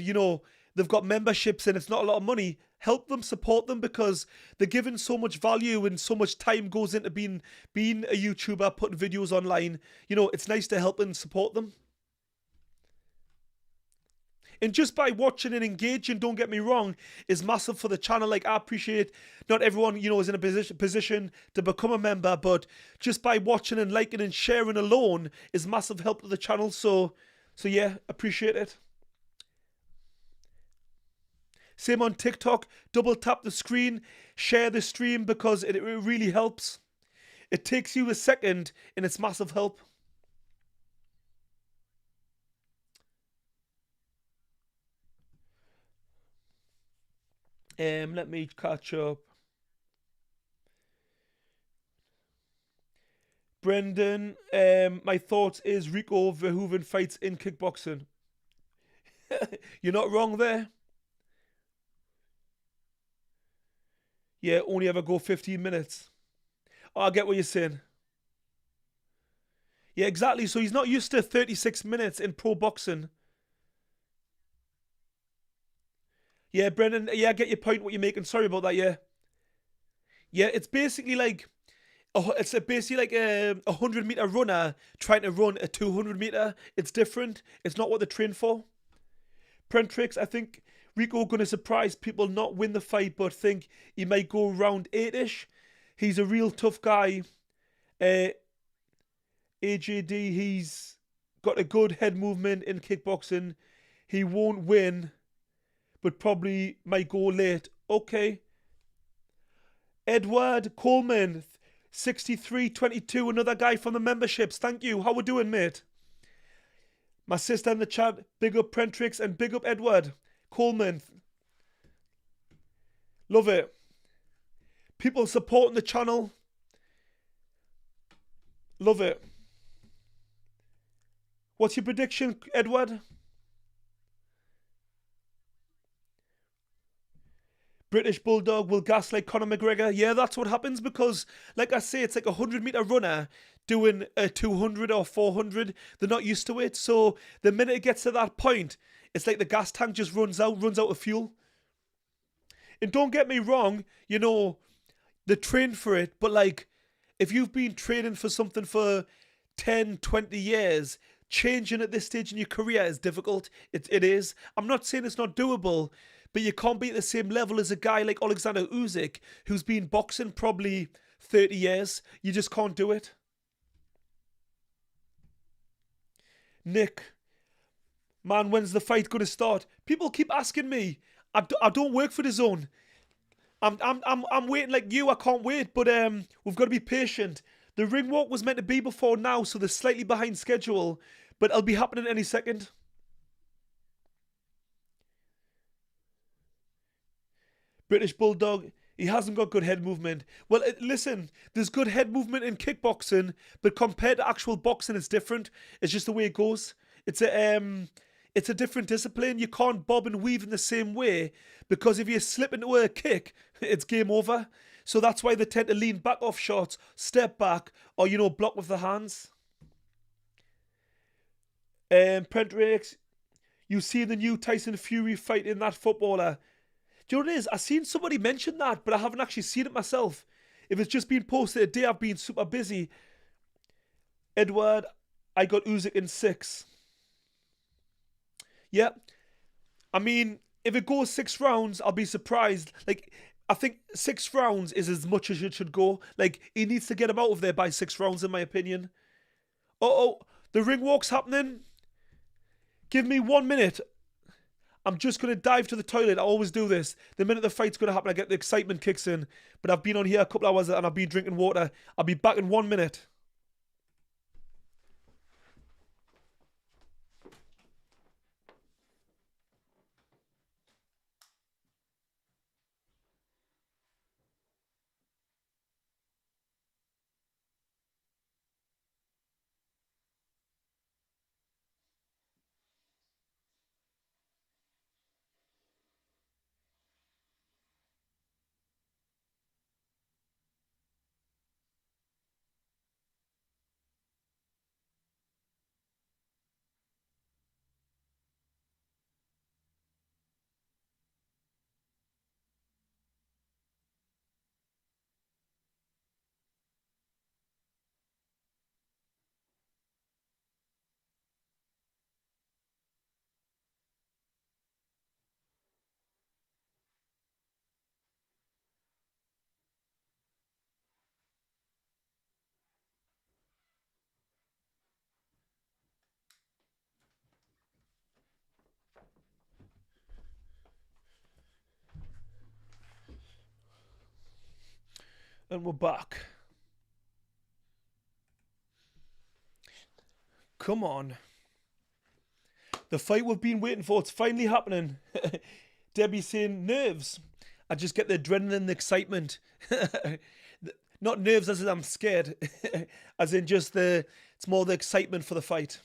they've got memberships and it's not a lot of money, help them, support them, because they're given so much value and so much time goes into being a YouTuber, putting videos online. It's nice to help and support them. And just by watching and engaging, don't get me wrong, is massive for the channel. Like, I appreciate not everyone, is in a position to become a member, but just by watching and liking and sharing alone is massive help to the channel. So yeah, appreciate it. Same on TikTok. Double tap the screen, share the stream, because it really helps. It takes you a second and it's massive help. Let me catch up. Brendan, my thoughts is Rico Verhoeven fights in kickboxing. You're not wrong there. Yeah, only ever go 15 minutes. Oh, I get what you're saying. Yeah, exactly. So he's not used to 36 minutes in pro boxing. Yeah, Brendan, yeah, I get your point, what you're making. Sorry about that, yeah. Yeah, it's basically like a 100-meter runner trying to run a 200-meter. It's different. It's not what they train for. Prentrix, I think Rico going to surprise people, not win the fight, but think he might go round 8-ish. He's a real tough guy. AJD, he's got a good head movement in kickboxing. He won't win, but probably might go late. Okay. Edward Coleman, 6322, another guy from the memberships. Thank you. How we doing, mate? My sister in the chat, big up Prentrix and big up Edward Coleman. Love it. People supporting the channel. Love it. What's your prediction, Edward? British Bulldog will gaslight Conor McGregor. Yeah, that's what happens, because, like I say, it's like a 100-meter runner doing a 200 or 400. They're not used to it. So the minute it gets to that point, it's like the gas tank just runs out of fuel. And don't get me wrong, they train for it, but like, if you've been training for something for 10, 20 years, changing at this stage in your career is difficult. It is. I'm not saying it's not doable, but you can't be at the same level as a guy like Oleksandr Usyk, who's been boxing probably 30 years. You just can't do it. Nick, man, when's the fight going to start? People keep asking me. I don't work for the zone. I'm waiting like you. I can't wait, but we've got to be patient. The ring walk was meant to be before now, so they're slightly behind schedule, but it'll be happening any second. British Bulldog, he hasn't got good head movement. Well, listen, there's good head movement in kickboxing, but compared to actual boxing, it's different. It's just the way it goes. It's a different discipline. You can't bob and weave in the same way, because if you slip into a kick, it's game over. So that's why they tend to lean back off shots, step back, or block with the hands. Prentrix, you see the new Tyson Fury fight in that footballer. Do you know what it is? I've seen somebody mention that, but I haven't actually seen it myself. If it's just been posted today, I've been super busy. Edward, I got Usyk in 6. Yeah. I mean, if it goes 6 rounds, I'll be surprised. Like, I think 6 rounds is as much as it should go. Like, he needs to get him out of there by 6 rounds, in my opinion. Oh, the ring walk's happening. Give me 1 minute. I'm just going to dive to the toilet. I always do this. The minute the fight's going to happen, I get the excitement kicks in. But I've been on here a couple hours and I've been drinking water. I'll be back in 1 minute. And we're back. Come on. The fight we've been waiting for, it's finally happening. Debbie saying nerves. I just get the adrenaline and the excitement. Not nerves as in I'm scared. As in just it's more the excitement for the fight.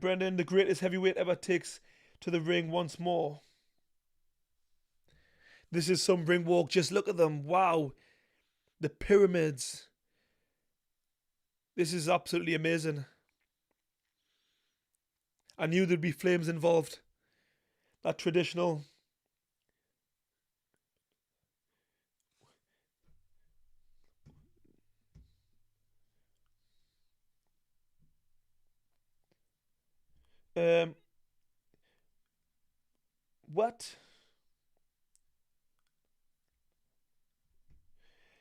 Brendan, the greatest heavyweight ever, takes to the ring once more. This is some ring walk. Just look at them. Wow. The pyramids. This is absolutely amazing. I knew there'd be flames involved. That traditional. What?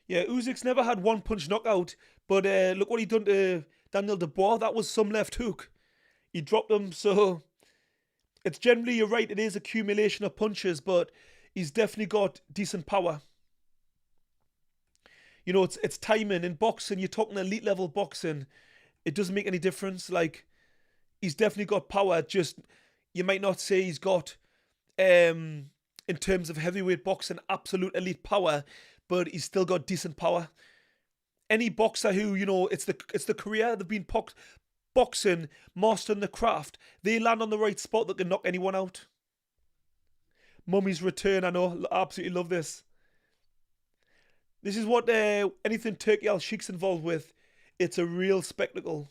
Yeah, Usyk's never had one punch knockout, but look what he done to Daniel Dubois. That was some left hook. He dropped him, so it's generally, you're right, it is accumulation of punches, but he's definitely got decent power. You know, it's timing. In boxing, you're talking elite level boxing, it doesn't make any difference. Like, he's definitely got power. Just, you might not say he's got, in terms of heavyweight boxing, absolute elite power, but he's still got decent power. Any boxer who, you know, it's the career they've been boxing, mastering the craft, they land on the right spot that can knock anyone out. Mummy's return, I know, I absolutely love this. This is what anything Turkey Al Sheikh's involved with. It's a real spectacle.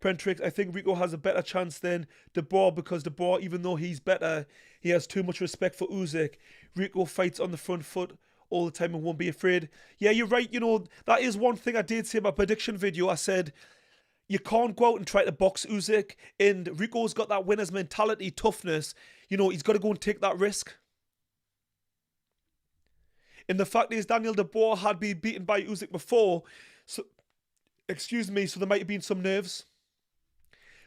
Prentrix, I think Rico has a better chance than Dubois because Dubois, even though he's better, he has too much respect for Usyk. Rico fights on the front foot all the time and won't be afraid. Yeah, you're right. You know, that is one thing I did say in my prediction video. I said, you can't go out and try to box Usyk. And Rico's got that winner's mentality, toughness. You know, he's got to go and take that risk. And the fact is, Daniel Dubois had been beaten by Usyk before. So, excuse me, so there might have been some nerves.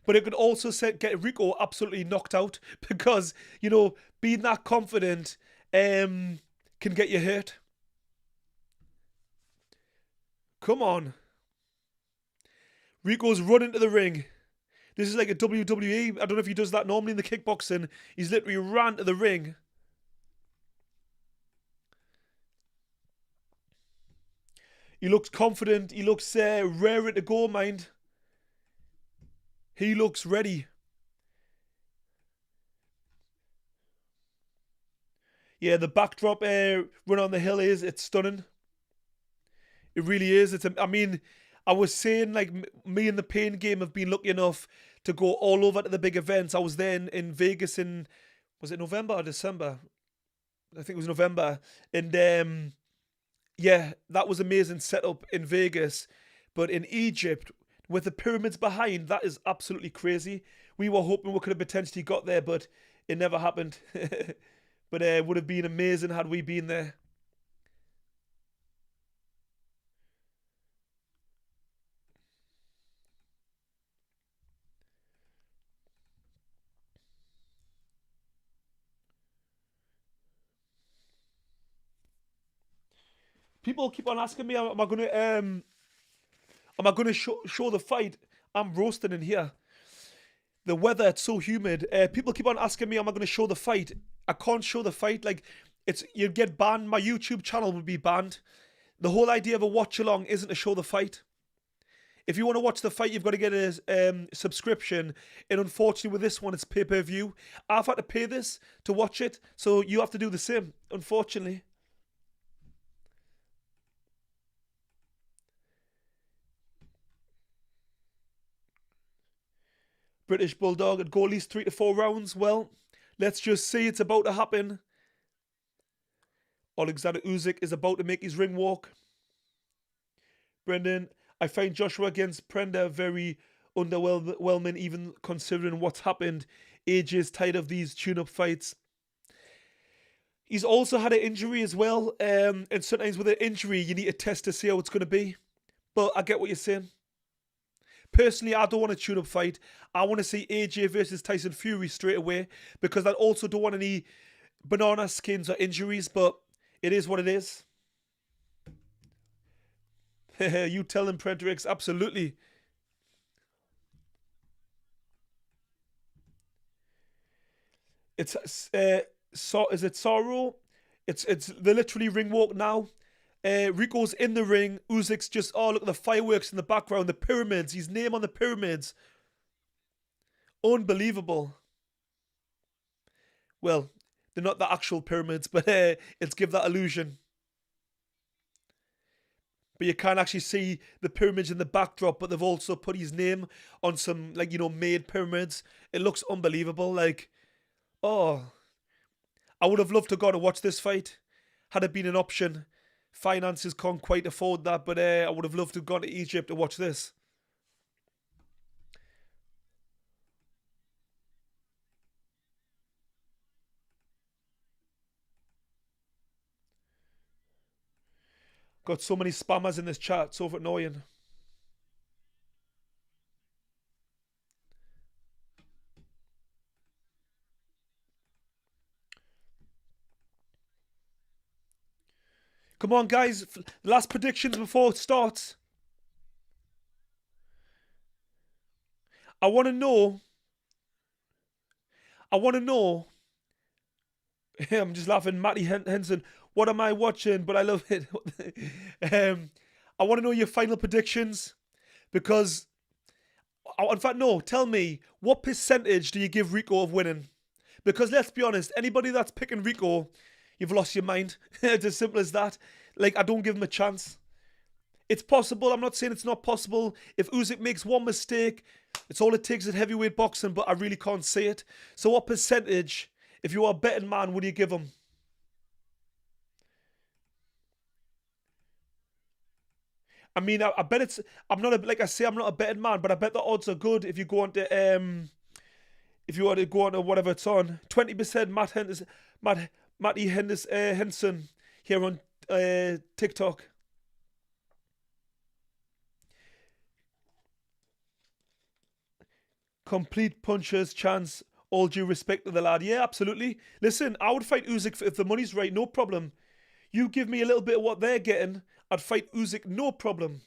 But it could also get Rico absolutely knocked out because, you know, being that confident can get you hurt. Come on. Rico's running to the ring. This is like a WWE. I don't know if he does that normally in the kickboxing. He's literally ran to the ring. He looks confident. He looks raring to go, mind. He looks ready. Yeah, the backdrop run on the hill it's stunning. It really is. I mean, I was saying, like, me and the Pain Game have been lucky enough to go all over to the big events. I was there in Vegas was it November or December? I think it was November. And yeah, that was amazing setup in Vegas. But in Egypt, with the pyramids behind, that is absolutely crazy. We were hoping we could have potentially got there, but it never happened. But it would have been amazing had we been there. People keep on asking me, am I gonna show the fight? I'm roasting in here. The weather, it's so humid. People keep on asking me, am I gonna show the fight? I can't show the fight. Like, you'd get banned. My YouTube channel would be banned. The whole idea of a watch along isn't to show the fight. If you want to watch the fight, you've got to get a subscription. And unfortunately, with this one, it's pay-per-view. I've had to pay this to watch it, so you have to do the same, unfortunately. British Bulldog, it'd go at least 3 to 4 rounds. Well, let's just say it's about to happen. Oleksandr Usyk is about to make his ring walk. Brendan, I find Joshua against Prenda very underwhelming, even considering what's happened. Age is tired of these tune-up fights. He's also had an injury as well, and sometimes with an injury, you need a test to see how it's going to be. But I get what you're saying. Personally, I don't want a tune-up fight. I want to see AJ versus Tyson Fury straight away because I also don't want any banana skins or injuries, but it is what it is. You tell him, Predrix. Absolutely. It's is it Sorrow? It's the literally ring walk now. Rico's in the ring. Usyk's just, oh, look at the fireworks in the background, the pyramids, his name on the pyramids. Unbelievable. Well, they're not the actual pyramids, but it's give that illusion. But you can't actually see the pyramids in the backdrop, but they've also put his name on some, like, made pyramids. It looks unbelievable. Like, oh, I would have loved to go to watch this fight had it been an option. Finances can't quite afford that, but I would have loved to have gone to Egypt to watch this. Got so many spammers in this chat, so annoying. Come on, guys. Last predictions before it starts. I want to know. I'm just laughing. Matty Henson. What am I watching? But I love it. I want to know your final predictions because, in fact, no. Tell me, what percentage do you give Rico of winning? Because let's be honest, anybody that's picking Rico, you've lost your mind. It's as simple as that. Like, I don't give him a chance. It's possible. I'm not saying it's not possible. If Usyk makes one mistake, it's all it takes at heavyweight boxing, but I really can't say it. So what percentage, if you are a betting man, would you give him? I mean, I bet it's. I'm not like I say, I'm not a betting man, but I bet the odds are good if you go on to if you want to go on to whatever it's on. 20% Matty Henson here on TikTok. Complete puncher's chance. All due respect to the lad. Yeah, absolutely. Listen, I would fight Usyk if the money's right, no problem. You give me a little bit of what they're getting, I'd fight Usyk, no problem.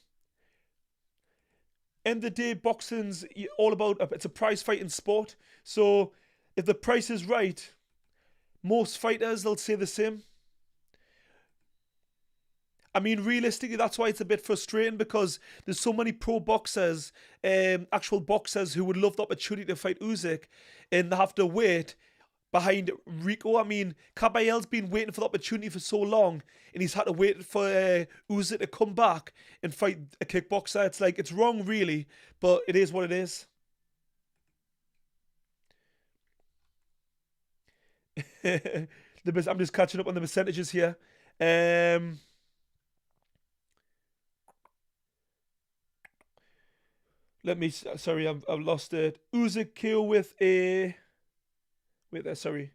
End of the day, boxing's all about, it's a prize fighting sport. So if the price is right, most fighters, they'll say the same. I mean, realistically, that's why it's a bit frustrating because there's so many pro boxers, actual boxers who would love the opportunity to fight Usyk and they have to wait behind Rico. I mean, Caballero's been waiting for the opportunity for so long and he's had to wait for Usyk to come back and fight a kickboxer. It's like, it's wrong, really, but it is what it is. I'm just catching up on the percentages here. Let me. Sorry, I've lost it. Usyk kill with a. Wait there. Sorry.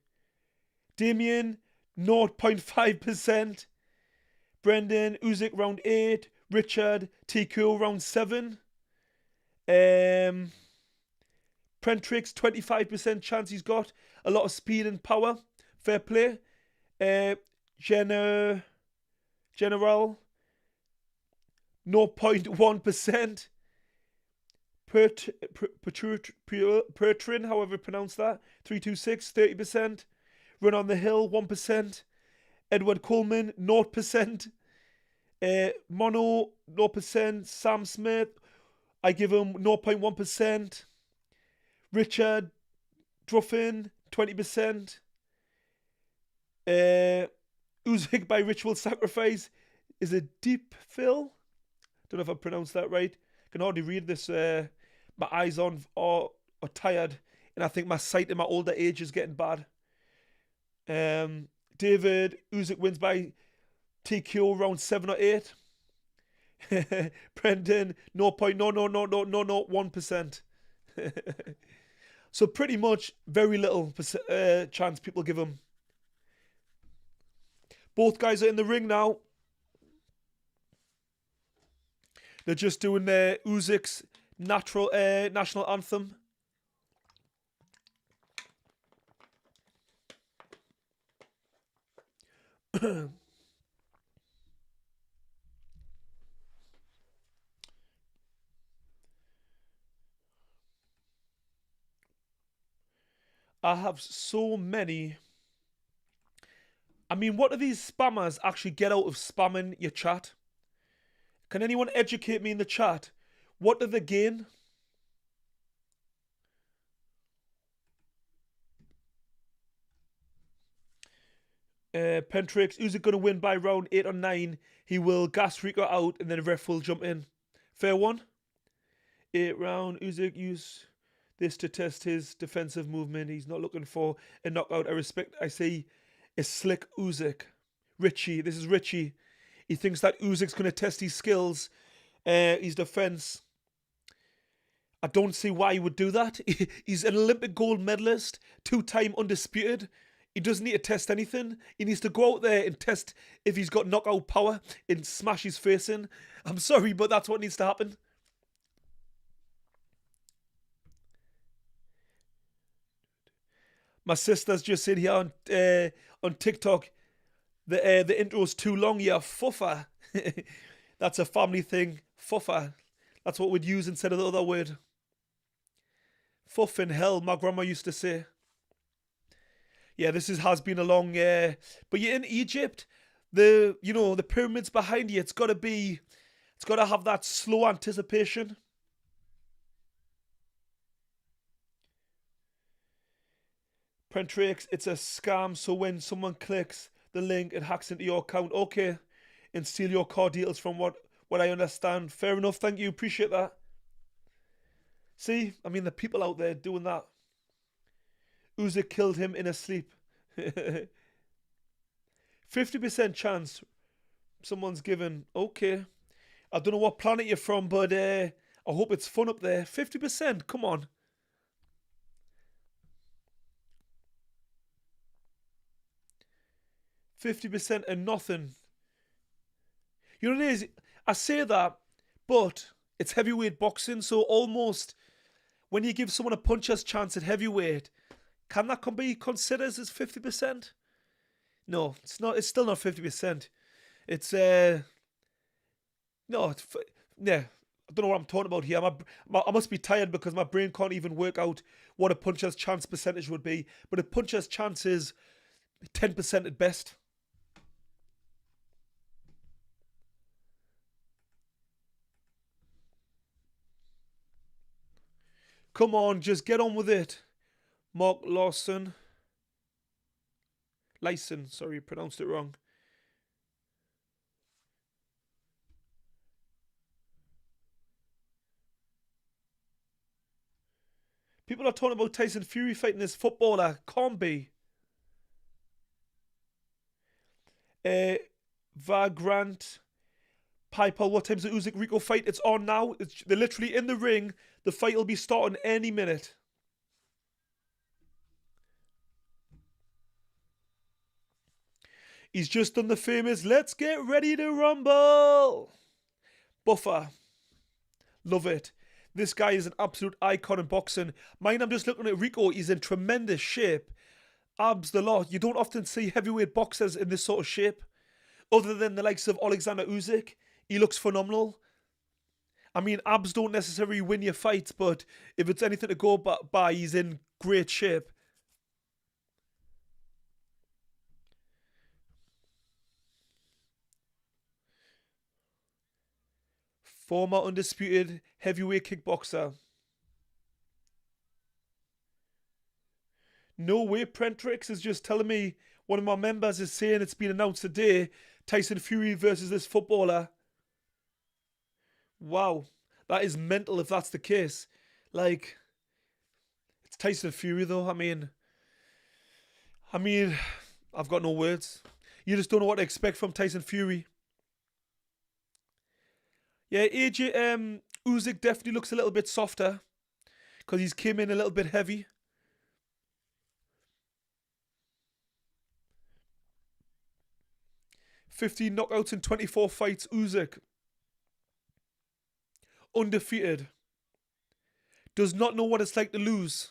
Damien 0.5%. Brendan Usyk round 8. Richard TQ round 7. Prentrix 25% chance he's got. A lot of speed and power. Fair play. General 0.1%. Pertrin, however you pronounce that, 326, 30%. Run on the Hill, 1%. Edward Coleman, 0%. Mono, 0%. Sam Smith, I give him 0.1%. Richard Druffin, 20%. Usyk by ritual sacrifice is a deep fill. Don't know if I pronounced that right. I can hardly read this. My eyes are tired, and I think my sight in my older age is getting bad. David Usyk wins by TKO round 7 or 8. Brendan 0.1%. So pretty much very little chance people give him. Both guys are in the ring now. They're just doing their Usyk's national anthem. I have so many. I mean, what do these spammers actually get out of spamming your chat? Can anyone educate me in the chat? What do they gain? Pentrix, Usyk going to win by round 8 or 9. He will gas Rico out and then ref will jump in. Fair one. 8 round, Usyk use this to test his defensive movement. He's not looking for a knockout. I see a slick Usyk. Richie, this is Richie. He thinks that Usyk's going to test his skills, his defense. I don't see why he would do that. He's an Olympic gold medalist, 2-time undisputed. He doesn't need to test anything. He needs to go out there and test if he's got knockout power and smash his face in. I'm sorry, but that's what needs to happen. My sister's just said here on TikTok, the intro's too long. Yeah, fuffer. That's a family thing. Fuffer. That's what we'd use instead of the other word. Fuff in hell, my grandma used to say. Yeah, has been a long. But you're in Egypt. The pyramids behind you. It's got to have that slow anticipation. Prentrix, it's a scam. So when someone clicks the link, it hacks into your account. Okay, and steal your card details from what I understand. Fair enough. Thank you. Appreciate that. See, I mean, the people out there doing that. Usyk killed him in his sleep. 50% chance someone's given. Okay. I don't know what planet you're from, but I hope it's fun up there. 50%, come on. %50 and nothing. You know what it is? I say that, but it's heavyweight boxing, so almost when you give someone a puncher's chance at heavyweight, can that be considered as 50%? No, it's not. It's still not 50%. It's no. Yeah, I don't know what I'm talking about here. I must be tired because my brain can't even work out what a puncher's chance percentage would be. But a puncher's chance is 10% at best. Come on, just get on with it. Mark Lawson. Lyson, sorry, pronounced it wrong. People are talking about Tyson Fury fighting this footballer. Can't be. Vagrant. Piper, what time's the Usyk Rico fight? It's on now. They're literally in the ring. The fight will be starting any minute. He's just done the famous, let's get ready to rumble. Buffer. Love it. This guy is an absolute icon in boxing. Mind, I'm just looking at Rico. He's in tremendous shape. Abs the lot. You don't often see heavyweight boxers in this sort of shape. Other than the likes of Oleksandr Usyk. He looks phenomenal. I mean, abs don't necessarily win your fights, but if it's anything to go by, he's in great shape. Former undisputed heavyweight kickboxer. No way, Prentrix is just telling me one of my members is saying it's been announced today. Tyson Fury versus this footballer. Wow, that is mental if that's the case. Like, it's Tyson Fury though. I mean, I've got no words. You just don't know what to expect from Tyson Fury. Yeah, Usyk definitely looks a little bit softer because he's came in a little bit heavy. "15 knockouts in 24 fights, Usyk. Undefeated. Does not know what it's like to lose.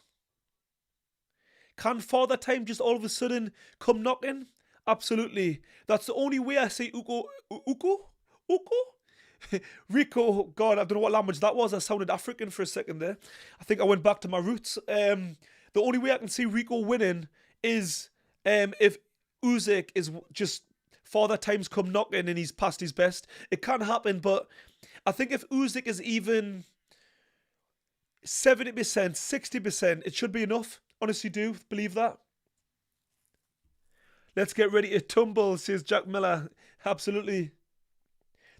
Can Father Time just all of a sudden come knocking? Absolutely. That's the only way I say Rico, God, I don't know what language that was. I sounded African for a second there. I think I went back to my roots. The only way I can see Rico winning is if Usyk is just Father Time's come knocking and he's past his best. It can happen, but I think if Usyk is even 70%, 60%, it should be enough. Honestly do believe that. Let's get ready to tumble, says Jack Miller. Absolutely.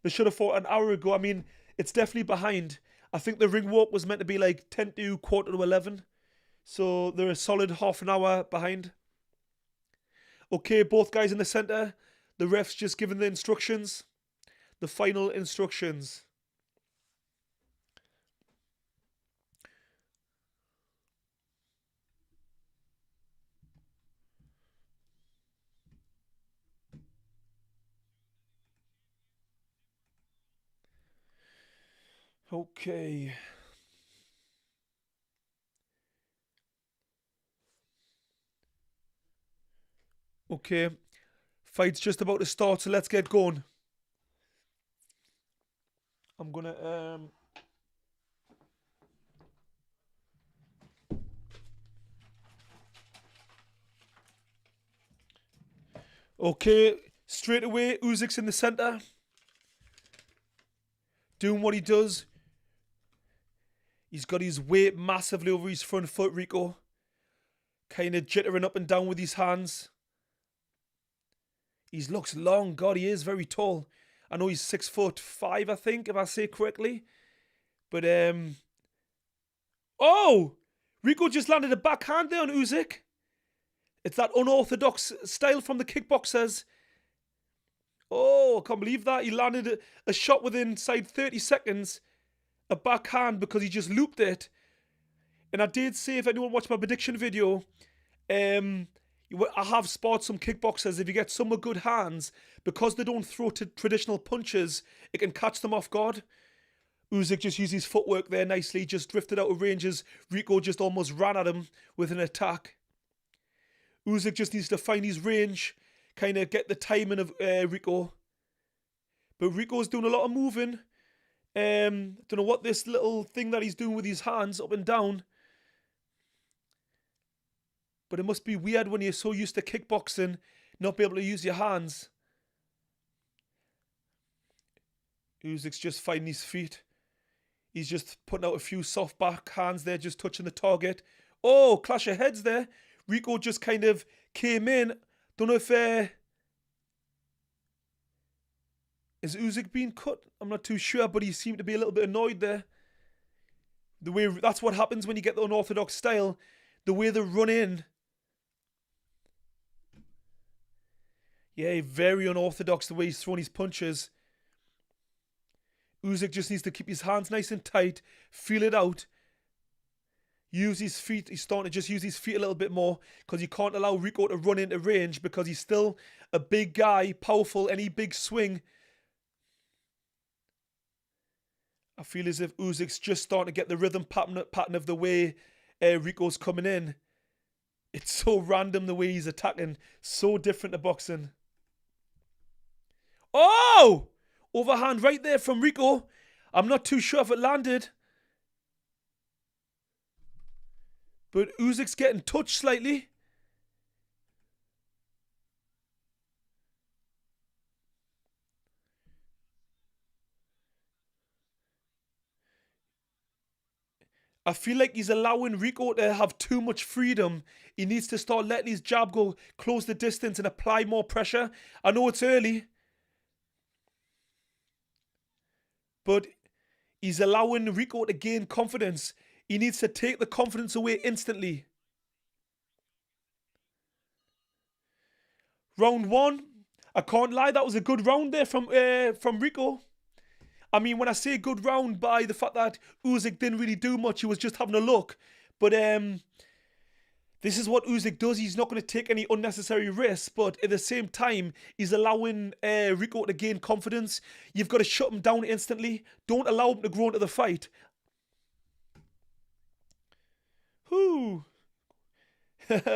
They should have fought an hour ago. I mean, it's definitely behind. I think the ring walk was meant to be like 10 to quarter to 11. So they're a solid half an hour behind. Okay, both guys in the center. The ref's just given the instructions. The final instructions. Okay. Okay. Fight's just about to start, so let's get going. I'm gonna Okay, straight away, Usyk's in the center. Doing what he does. He's got his weight massively over his front foot, Rico. Kind of jittering up and down with his hands. He looks long. God, he is very tall. I know he's 6'5", I think, if I say correctly. But, oh! Rico just landed a backhand there on Usyk. It's that unorthodox style from the kickboxers. Oh, I can't believe that. He landed a shot within inside 30 seconds. A backhand because he just looped it. And I did say, if anyone watched my prediction video, I have spotted some kickboxers. If you get some with good hands, because they don't throw traditional punches, it can catch them off guard. Usyk just used his footwork there nicely, just drifted out of ranges. Rico just almost ran at him with an attack. Usyk just needs to find his range, kind of get the timing of Rico. But Rico's doing a lot of moving. Don't know what this little thing that he's doing with his hands up and down. But it must be weird when you're so used to kickboxing, not be able to use your hands. Usyk's just finding his feet. He's just putting out a few soft back hands there, just touching the target. Oh, clash of heads there. Rico just kind of came in. Don't know if... is Usyk being cut? I'm not too sure, but he seemed to be a little bit annoyed there. That's what happens when you get the unorthodox style. The way they run in. Yeah, very unorthodox the way he's throwing his punches. Usyk just needs to keep his hands nice and tight. Feel it out. Use his feet. He's starting to just use his feet a little bit more because you can't allow Rico to run into range because he's still a big guy, powerful, any big swing. I feel as if Usyk's just starting to get the rhythm pattern of the way Rico's coming in. It's so random the way he's attacking. So different to boxing. Oh! Overhand right there from Rico. I'm not too sure if it landed. But Usyk's getting touched slightly. I feel like he's allowing Rico to have too much freedom. He needs to start letting his jab go, close the distance and apply more pressure. I know it's early. But he's allowing Rico to gain confidence. He needs to take the confidence away instantly. Round one. I can't lie, that was a good round there from Rico. I mean, when I say good round by the fact that Usyk didn't really do much, he was just having a look. But this is what Usyk does. He's not going to take any unnecessary risks, but at the same time, he's allowing Rico to gain confidence. You've got to shut him down instantly. Don't allow him to grow into the fight. Whoo!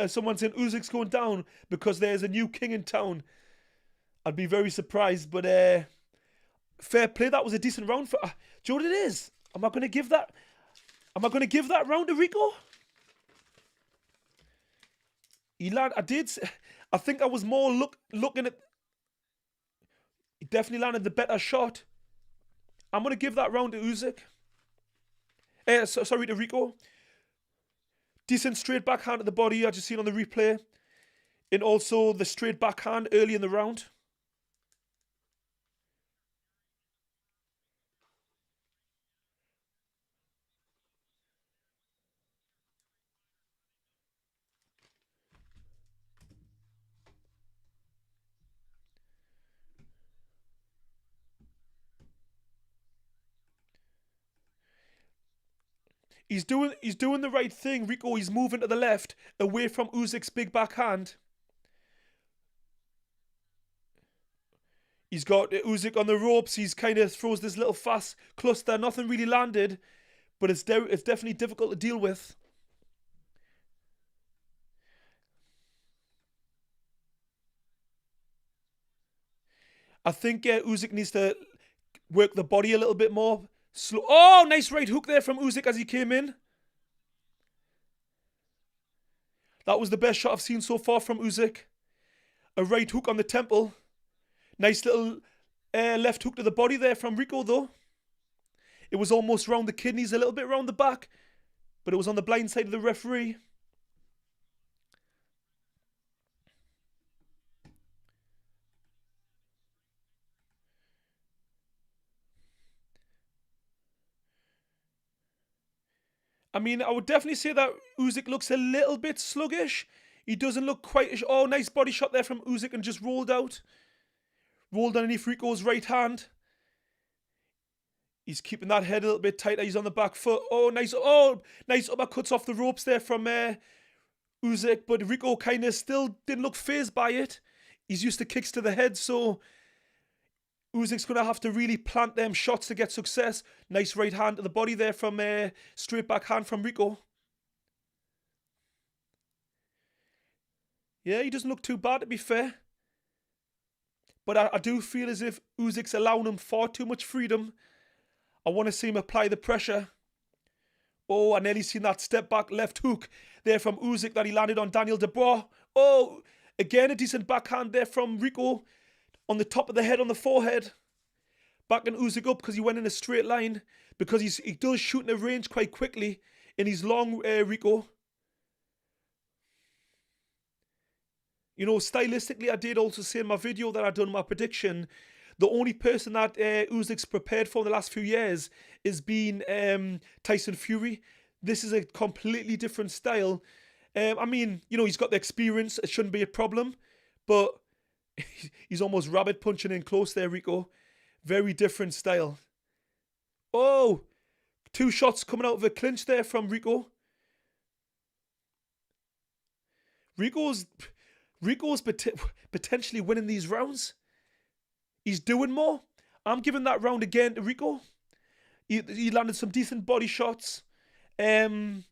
Someone saying Usyk's going down because there's a new king in town. I'd be very surprised, but fair play. That was a decent round for. Do you know what it is? Am I going to give that? Am I going to give that round to Rico? I did. I think I was more looking at. He definitely landed the better shot. I'm going to give that round to Usyk. Sorry, to Rico. Decent straight backhand to the body, I just seen on the replay. And also the straight backhand early in the round. He's doing the right thing, Rico. He's moving to the left, away from Usyk's big backhand. He's got Usyk on the ropes. He's kind of throws this little fast cluster. Nothing really landed, but it's definitely difficult to deal with. I think Usyk needs to work the body a little bit more. Slow. Oh, nice right hook there from Usyk as he came in. That was the best shot I've seen so far from Usyk. A right hook on the temple. Nice little left hook to the body there from Rico, though. It was almost round the kidneys, a little bit round the back, but it was on the blind side of the referee. I mean, I would definitely say that Usyk looks a little bit sluggish. He doesn't look quite... Oh, nice body shot there from Usyk and just rolled out. Rolled underneath Rico's right hand. He's keeping that head a little bit tighter. He's on the back foot. Oh, nice uppercuts off the ropes there from Usyk. But Rico kind of still didn't look fazed by it. He's used to kicks to the head, so... Usyk's going to have to really plant them shots to get success. Nice right hand to the body there from straight back hand from Rico. Yeah, he doesn't look too bad, to be fair. But I do feel as if Usyk's allowing him far too much freedom. I want to see him apply the pressure. Oh, I nearly seen that step back left hook there from Usyk that he landed on Daniel Dubois. Oh, again a decent backhand there from Rico. On the top of the head, on the forehead. Backing Usyk up because he went in a straight line. Because he does shoot in a range quite quickly. In his long, Rico. You know, stylistically, I did also say in my video that I'd done my prediction. The only person that Usyk's prepared for in the last few years is being Tyson Fury. This is a completely different style. I mean, you know, he's got the experience. It shouldn't be a problem. But... he's almost rabbit punching in close there, Rico. Very different style. Oh! 2 shots coming out of a clinch there from Rico. Rico's potentially winning these rounds. He's doing more. I'm giving that round again to Rico. He landed some decent body shots. Some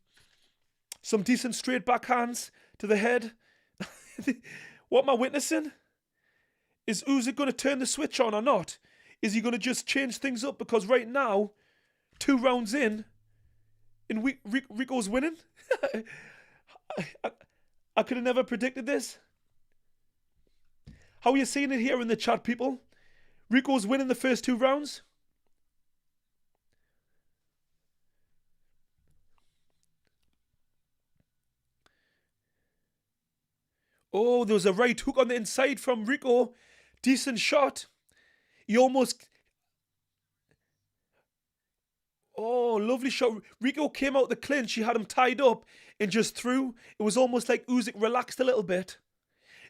decent straight backhands to the head. What am I witnessing? Is Usyk going to turn the switch on or not? Is he going to just change things up? Because right now, 2 rounds in Rico's winning. I could have never predicted this. How are you seeing it here in the chat, people? Rico's winning the first 2 rounds. Oh, there was a right hook on the inside from Rico. Decent shot. He almost... Oh, lovely shot. Rico came out the clinch. He had him tied up and just threw. It was almost like Usyk relaxed a little bit.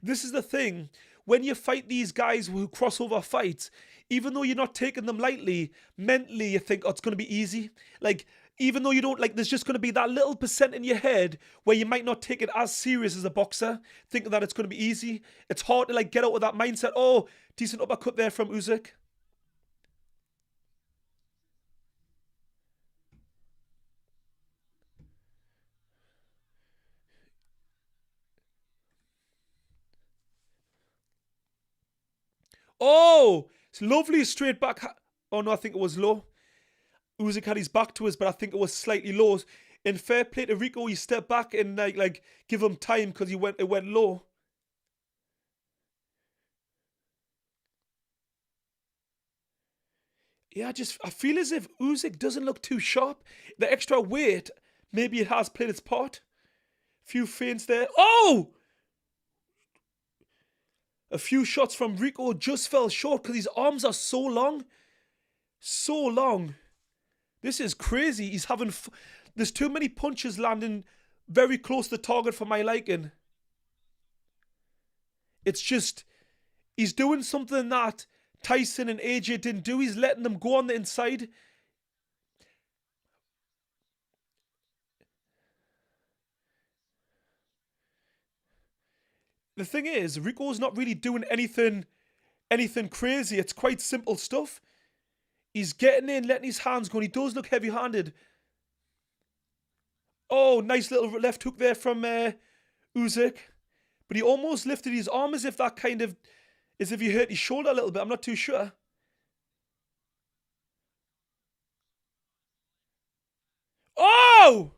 This is the thing. When you fight these guys who crossover fights, even though you're not taking them lightly, mentally you think, oh, it's going to be easy. Like, even though you don't, like, there's just going to be that little percent in your head where you might not take it as serious as a boxer, thinking that it's going to be easy. It's hard to, like, get out of that mindset. Oh, decent uppercut there from Usyk. Oh, it's lovely straight back. Oh no, I think it was low. Usyk had his back to us, but I think it was slightly low. In fair play to Rico, he stepped back and like give him time because it went low. Yeah, I feel as if Usyk doesn't look too sharp. The extra weight, maybe it has played its part. Few feints there. Oh! A few shots from Rico just fell short because his arms are so long. So long. This is crazy. There's too many punches landing very close to the target for my liking. It's just, he's doing something that Tyson and AJ didn't do. He's letting them go on the inside. The thing is, Rico's not really doing anything crazy. It's quite simple stuff. He's getting in, letting his hands go, and he does look heavy-handed. Oh, nice little left hook there from Usyk. But he almost lifted his arm as if he hurt his shoulder a little bit. I'm not too sure. Oh!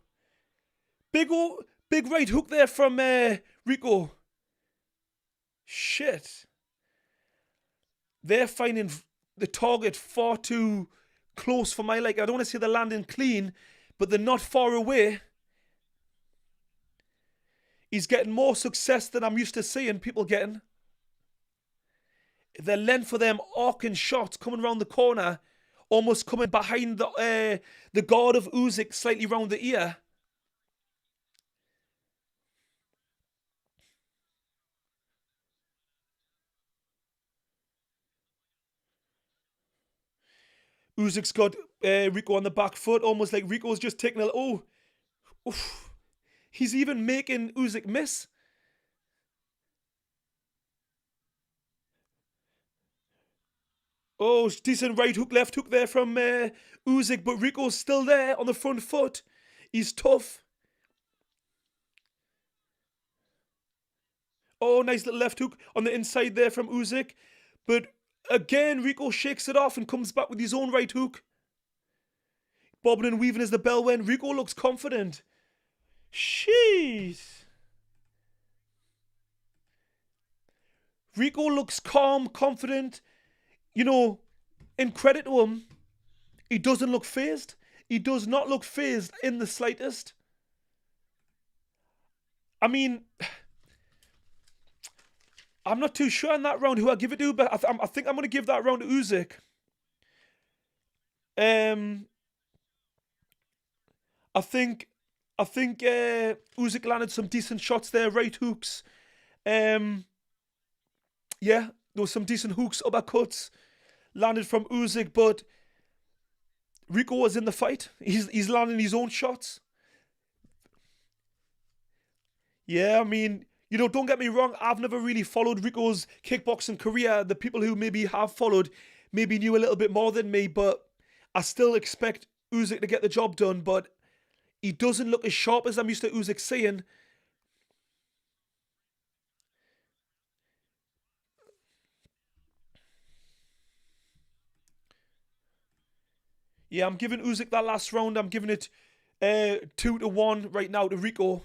Big right hook there from Rico. Shit. They're finding the target far too close for my like. I don't want to say they're landing clean, but they're not far away. He's getting more success than I'm used to seeing people getting. The length for them arcing shots coming around the corner, almost coming behind the guard of Usyk, slightly round the ear. Usyk's got Rico on the back foot, almost like Rico's just taking a... Oh, oof. He's even making Usyk miss. Oh, decent right hook, left hook there from Usyk, but Rico's still there on the front foot. He's tough. Oh, nice little left hook on the inside there from Usyk. But again, Rico shakes it off and comes back with his own right hook. Bobbing and weaving as the bell went. Rico looks confident. Jeez. Rico looks calm, confident. You know, in credit to him, he doesn't look phased. He does not look phased in the slightest. I mean, I'm not too sure in that round who I give it to, but I think I'm going to give that round to Usyk. I think Usyk landed some decent shots there, right hooks. Yeah, there was some decent hooks, uppercuts landed from Usyk, but Rico was in the fight. He's landing his own shots. Yeah, I mean, don't get me wrong. I've never really followed Rico's kickboxing career. The people who maybe have followed maybe knew a little bit more than me, but I still expect Usyk to get the job done, but he doesn't look as sharp as I'm used to Usyk seeing. Yeah, I'm giving Usyk that last round. I'm giving it 2-1 right now to Rico.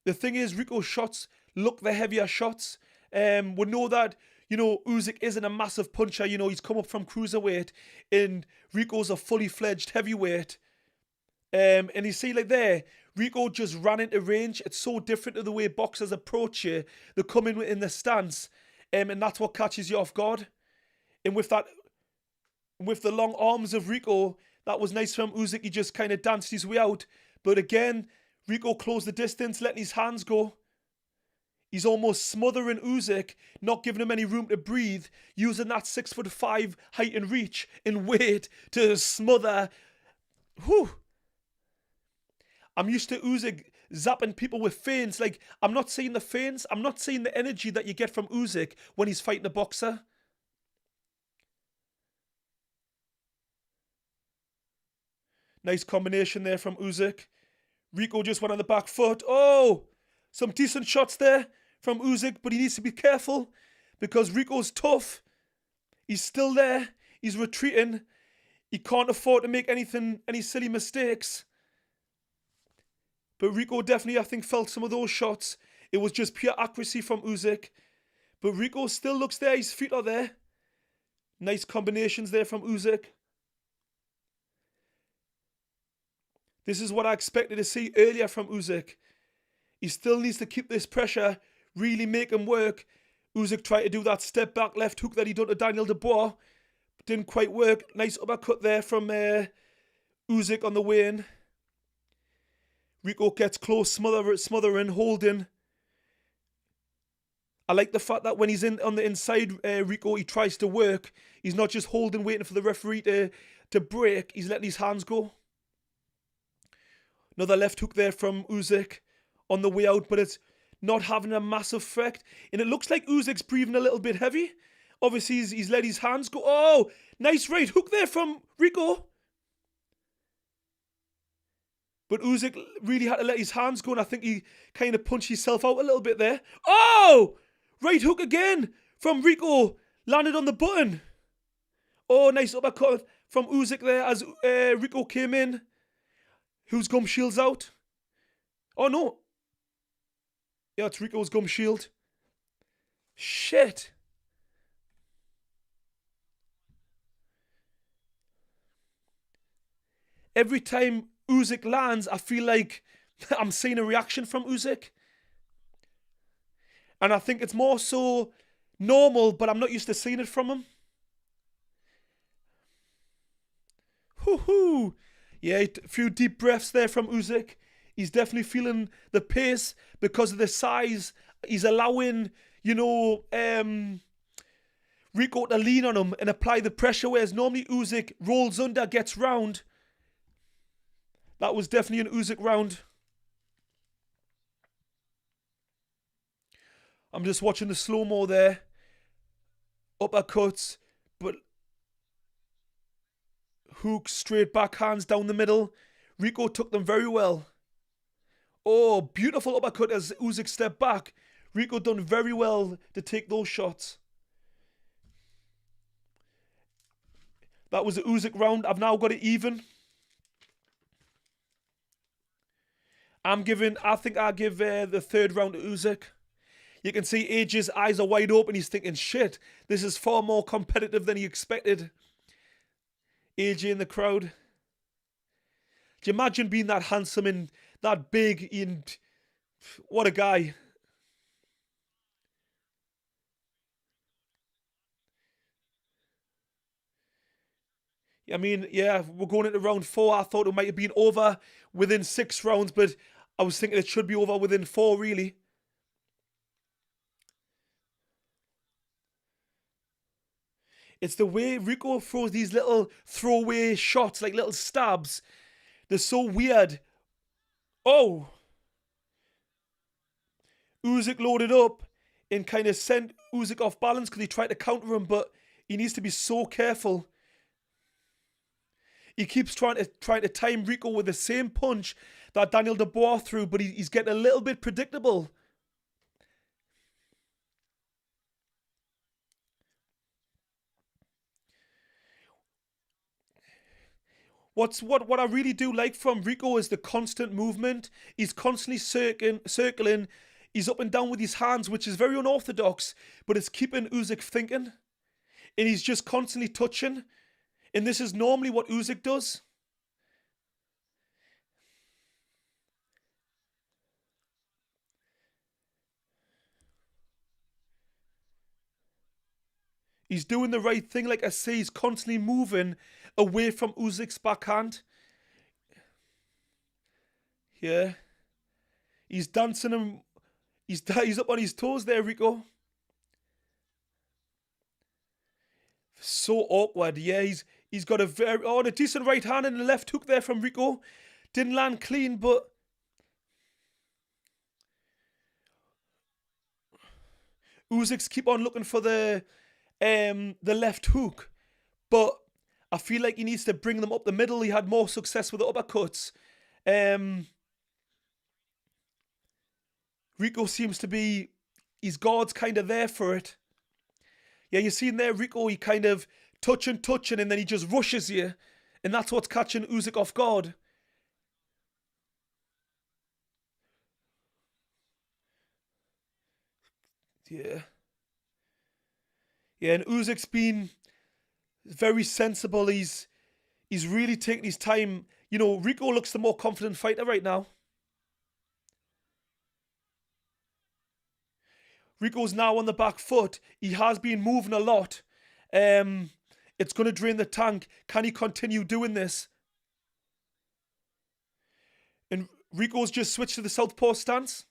The thing is, Rico's shots look the heavier shots. We know that, Usyk isn't a massive puncher. He's come up from cruiserweight, and Rico's a fully fledged heavyweight. And you see, like there, Rico just ran into range. It's so different to the way boxers approach you. They come in the stance, and that's what catches you off guard. And with the long arms of Rico, that was nice from Usyk. He just kind of danced his way out. But again, Rico closed the distance, letting his hands go. He's almost smothering Usyk, not giving him any room to breathe, using that 6'5" height and reach and weight to smother. Whew. I'm used to Usyk zapping people with feints. Like, I'm not seeing the feints. I'm not seeing the energy that you get from Usyk when he's fighting a boxer. Nice combination there from Usyk. Rico just went on the back foot. Oh, some decent shots there. from Usyk, but he needs to be careful because Rico's tough. He's still there. He's retreating. He can't afford to make any silly mistakes. But Rico definitely, I think, felt some of those shots. It was just pure accuracy from Usyk. But Rico still looks there. His feet are there. Nice combinations there from Usyk. This is what I expected to see earlier from Usyk. He still needs to keep this pressure, really make him work. Usyk tried to do that step back left hook that he done to Daniel Dubois. Didn't quite work. Nice uppercut there from Usyk on the way in. Rico gets close, smothering, holding. I like the fact that when he's on the inside, Rico, he tries to work. He's not just holding, waiting for the referee to break. He's letting his hands go. Another left hook there from Usyk on the way out, but it's not having a massive effect. And it looks like Usyk's breathing a little bit heavy. Obviously, he's let his hands go. Oh, nice right hook there from Rico. But Usyk really had to let his hands go, and I think he kind of punched himself out a little bit there. Oh! Right hook again from Rico. Landed on the button. Oh, nice uppercut from Usyk there as Rico came in. Whose gum shield's out? Oh, no. Yeah, it's Rico's gum shield. Shit. Every time Usyk lands, I feel like I'm seeing a reaction from Usyk. And I think it's more so normal, but I'm not used to seeing it from him. Hoo-hoo. Yeah, a few deep breaths there from Usyk. He's definitely feeling the pace because of the size. He's allowing, Rico to lean on him and apply the pressure, whereas normally Usyk rolls under, gets round. That was definitely an Usyk round. I'm just watching the slow-mo there. Uppercuts, but hooks, straight backhands down the middle. Rico took them very well. Oh, beautiful uppercut as Usyk stepped back. Rico done very well to take those shots. That was the Usyk round. I've now got it even. I think I'll give the third round to Usyk. You can see AJ's eyes are wide open. He's thinking, shit, this is far more competitive than he expected. AJ in the crowd. Do you imagine being that handsome and that big and what a guy. I mean, yeah, we're going into round 4. I thought it might have been over within 6 rounds, but I was thinking it should be over within 4, really. It's the way Rico throws these little throwaway shots, like little stabs. They're so weird. Oh! Usyk loaded up and kind of sent Usyk off balance because he tried to counter him, but he needs to be so careful. He keeps trying to time Rico with the same punch that Daniel Dubois threw, but he's getting a little bit predictable. What I really do like from Rico is the constant movement. He's constantly circling. He's up and down with his hands, which is very unorthodox, but it's keeping Usyk thinking. And he's just constantly touching. And this is normally what Usyk does. He's doing the right thing. Like I say, he's constantly moving away from Usyk's backhand. Yeah. He's dancing him. He's up on his toes there, Rico. So awkward. Yeah, he's got a decent right hand and a left hook there from Rico. Didn't land clean, but Usyk's keep on looking for the left hook, but I feel like he needs to bring them up the middle. He had more success with the uppercuts. Rico seems to be, his guard's kind of there for it. Yeah, you see in there, Rico, he kind of touching, and then he just rushes you. And that's what's catching Usyk off guard. Yeah. Yeah, and Usyk's been very sensible. He's really taking his time. You know, Rico looks the more confident fighter right now. Rico's now on the back foot. He has been moving a lot. It's going to drain the tank. Can he continue doing this? And Rico's just switched to the southpaw stance.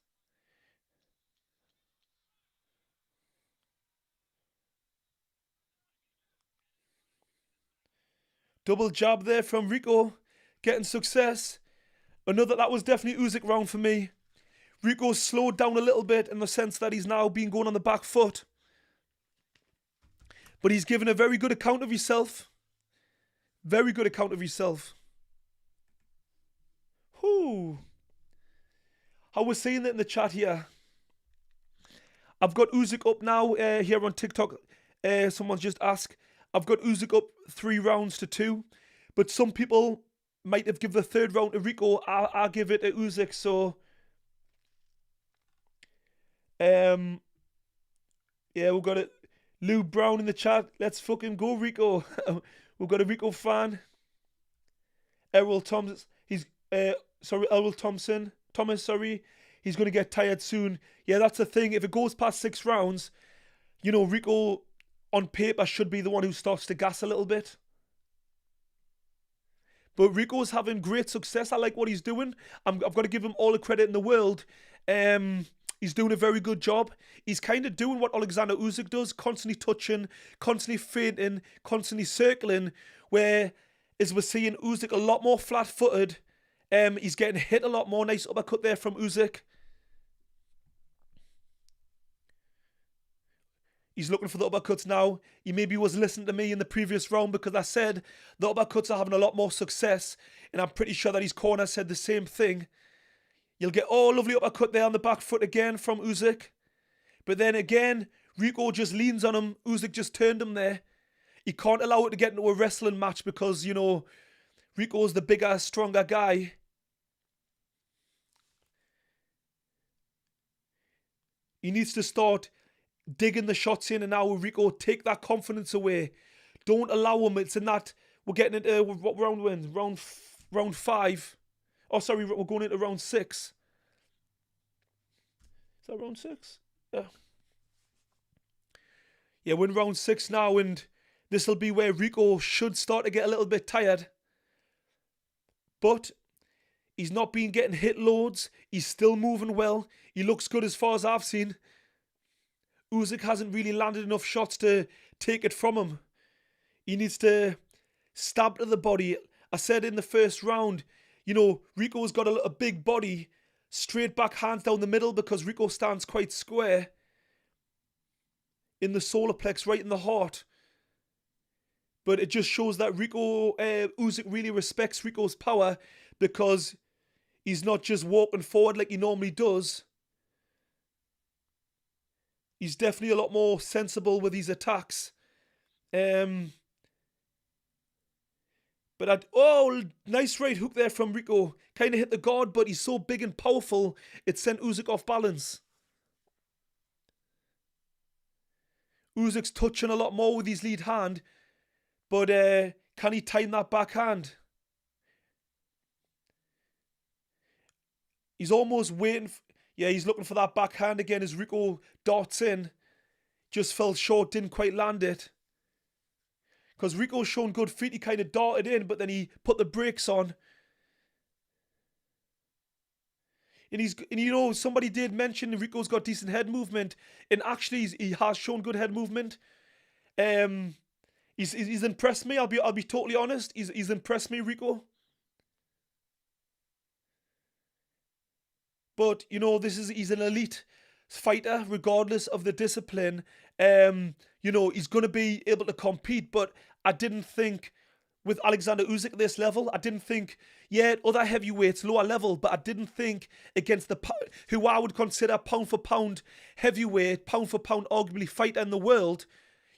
Double jab there from Rico. Getting success. That was definitely Usyk round for me. Rico's slowed down a little bit in the sense that he's now been going on the back foot. But he's given a very good account of himself. Very good account of himself. Whew. I was saying that in the chat here. I've got Usyk up now here on TikTok. Someone's just asked. I've got Usyk up 3 rounds to 2. But some people might have given the third round to Rico. I'll give it to Usyk. So, yeah, we've got it. Lou Brown in the chat. Let's fucking go, Rico. We've got a Rico fan. Errol Thomas. Errol Thompson. Thomas, sorry. He's going to get tired soon. Yeah, that's the thing. If it goes past 6 rounds, you know, Rico on paper should be the one who starts to gas a little bit. But Rico's having great success. I like what he's doing. I've got to give him all the credit in the world. He's doing a very good job. He's kind of doing what Oleksandr Usyk does, constantly touching, constantly feinting, constantly circling, where, as we're seeing, Usyk a lot more flat-footed. He's getting hit a lot more. Nice uppercut there from Usyk. He's looking for the uppercuts now. He maybe was listening to me in the previous round because I said the uppercuts are having a lot more success. And I'm pretty sure that his corner said the same thing. You'll get, lovely uppercut there on the back foot again from Usyk. But then again, Rico just leans on him. Usyk just turned him there. He can't allow it to get into a wrestling match because, you know, Rico's the bigger, stronger guy. He needs to start digging the shots in, and now Rico take that confidence away. Don't allow him. It's in that we're getting into what round we're in? Round 5. Oh, sorry, we're going into round 6. Is that round 6? Yeah. Yeah, we're in round 6 now, and this will be where Rico should start to get a little bit tired. But he's not been getting hit loads. He's still moving well. He looks good as far as I've seen. Usyk hasn't really landed enough shots to take it from him. He needs to stab to the body. I said in the first round, you know, Rico's got a big body, straight back hands down the middle because Rico stands quite square. In the solar plex, right in the heart. But it just shows that Usyk really respects Rico's power because he's not just walking forward like he normally does. He's definitely a lot more sensible with his attacks. But nice right hook there from Rico. Kind of hit the guard, but he's so big and powerful, it sent Usyk off balance. Usyk's touching a lot more with his lead hand, but can he time that backhand? He's almost waiting. Yeah, he's looking for that backhand again as Rico darts in. Just fell short, didn't quite land it. Because Rico's shown good feet, he kind of darted in, but then he put the brakes on. And you know, somebody did mention Rico's got decent head movement, and actually he has shown good head movement. He's impressed me. I'll be totally honest. He's impressed me, Rico. But you know, he's an elite fighter, regardless of the discipline. You know, he's gonna be able to compete, but I didn't think with Oleksandr Usyk at this level. I didn't think, yeah, other heavyweights, lower level, but I didn't think against who I would consider pound for pound heavyweight, pound for pound arguably fighter in the world.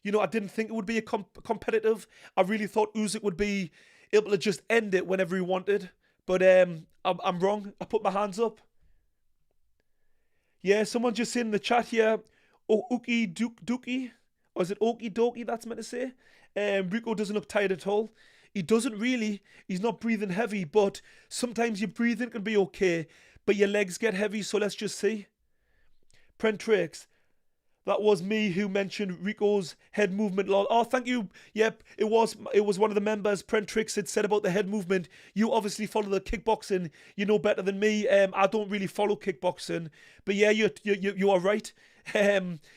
You know, I didn't think it would be a competitive. I really thought Usyk would be able to just end it whenever he wanted. But I'm wrong. I put my hands up. Yeah, someone just saying in the chat here, Okie Dookie, or is it Okie Dokie that's meant to say? Rico doesn't look tired at all. He doesn't really. He's not breathing heavy, but sometimes your breathing can be okay, but your legs get heavy, so let's just see. Prentrix, that was me who mentioned Rico's head movement. Oh, thank you. Yep, it was one of the members. Prentrix had said about the head movement. You obviously follow the kickboxing. You know better than me. I don't really follow kickboxing, but yeah, you are right.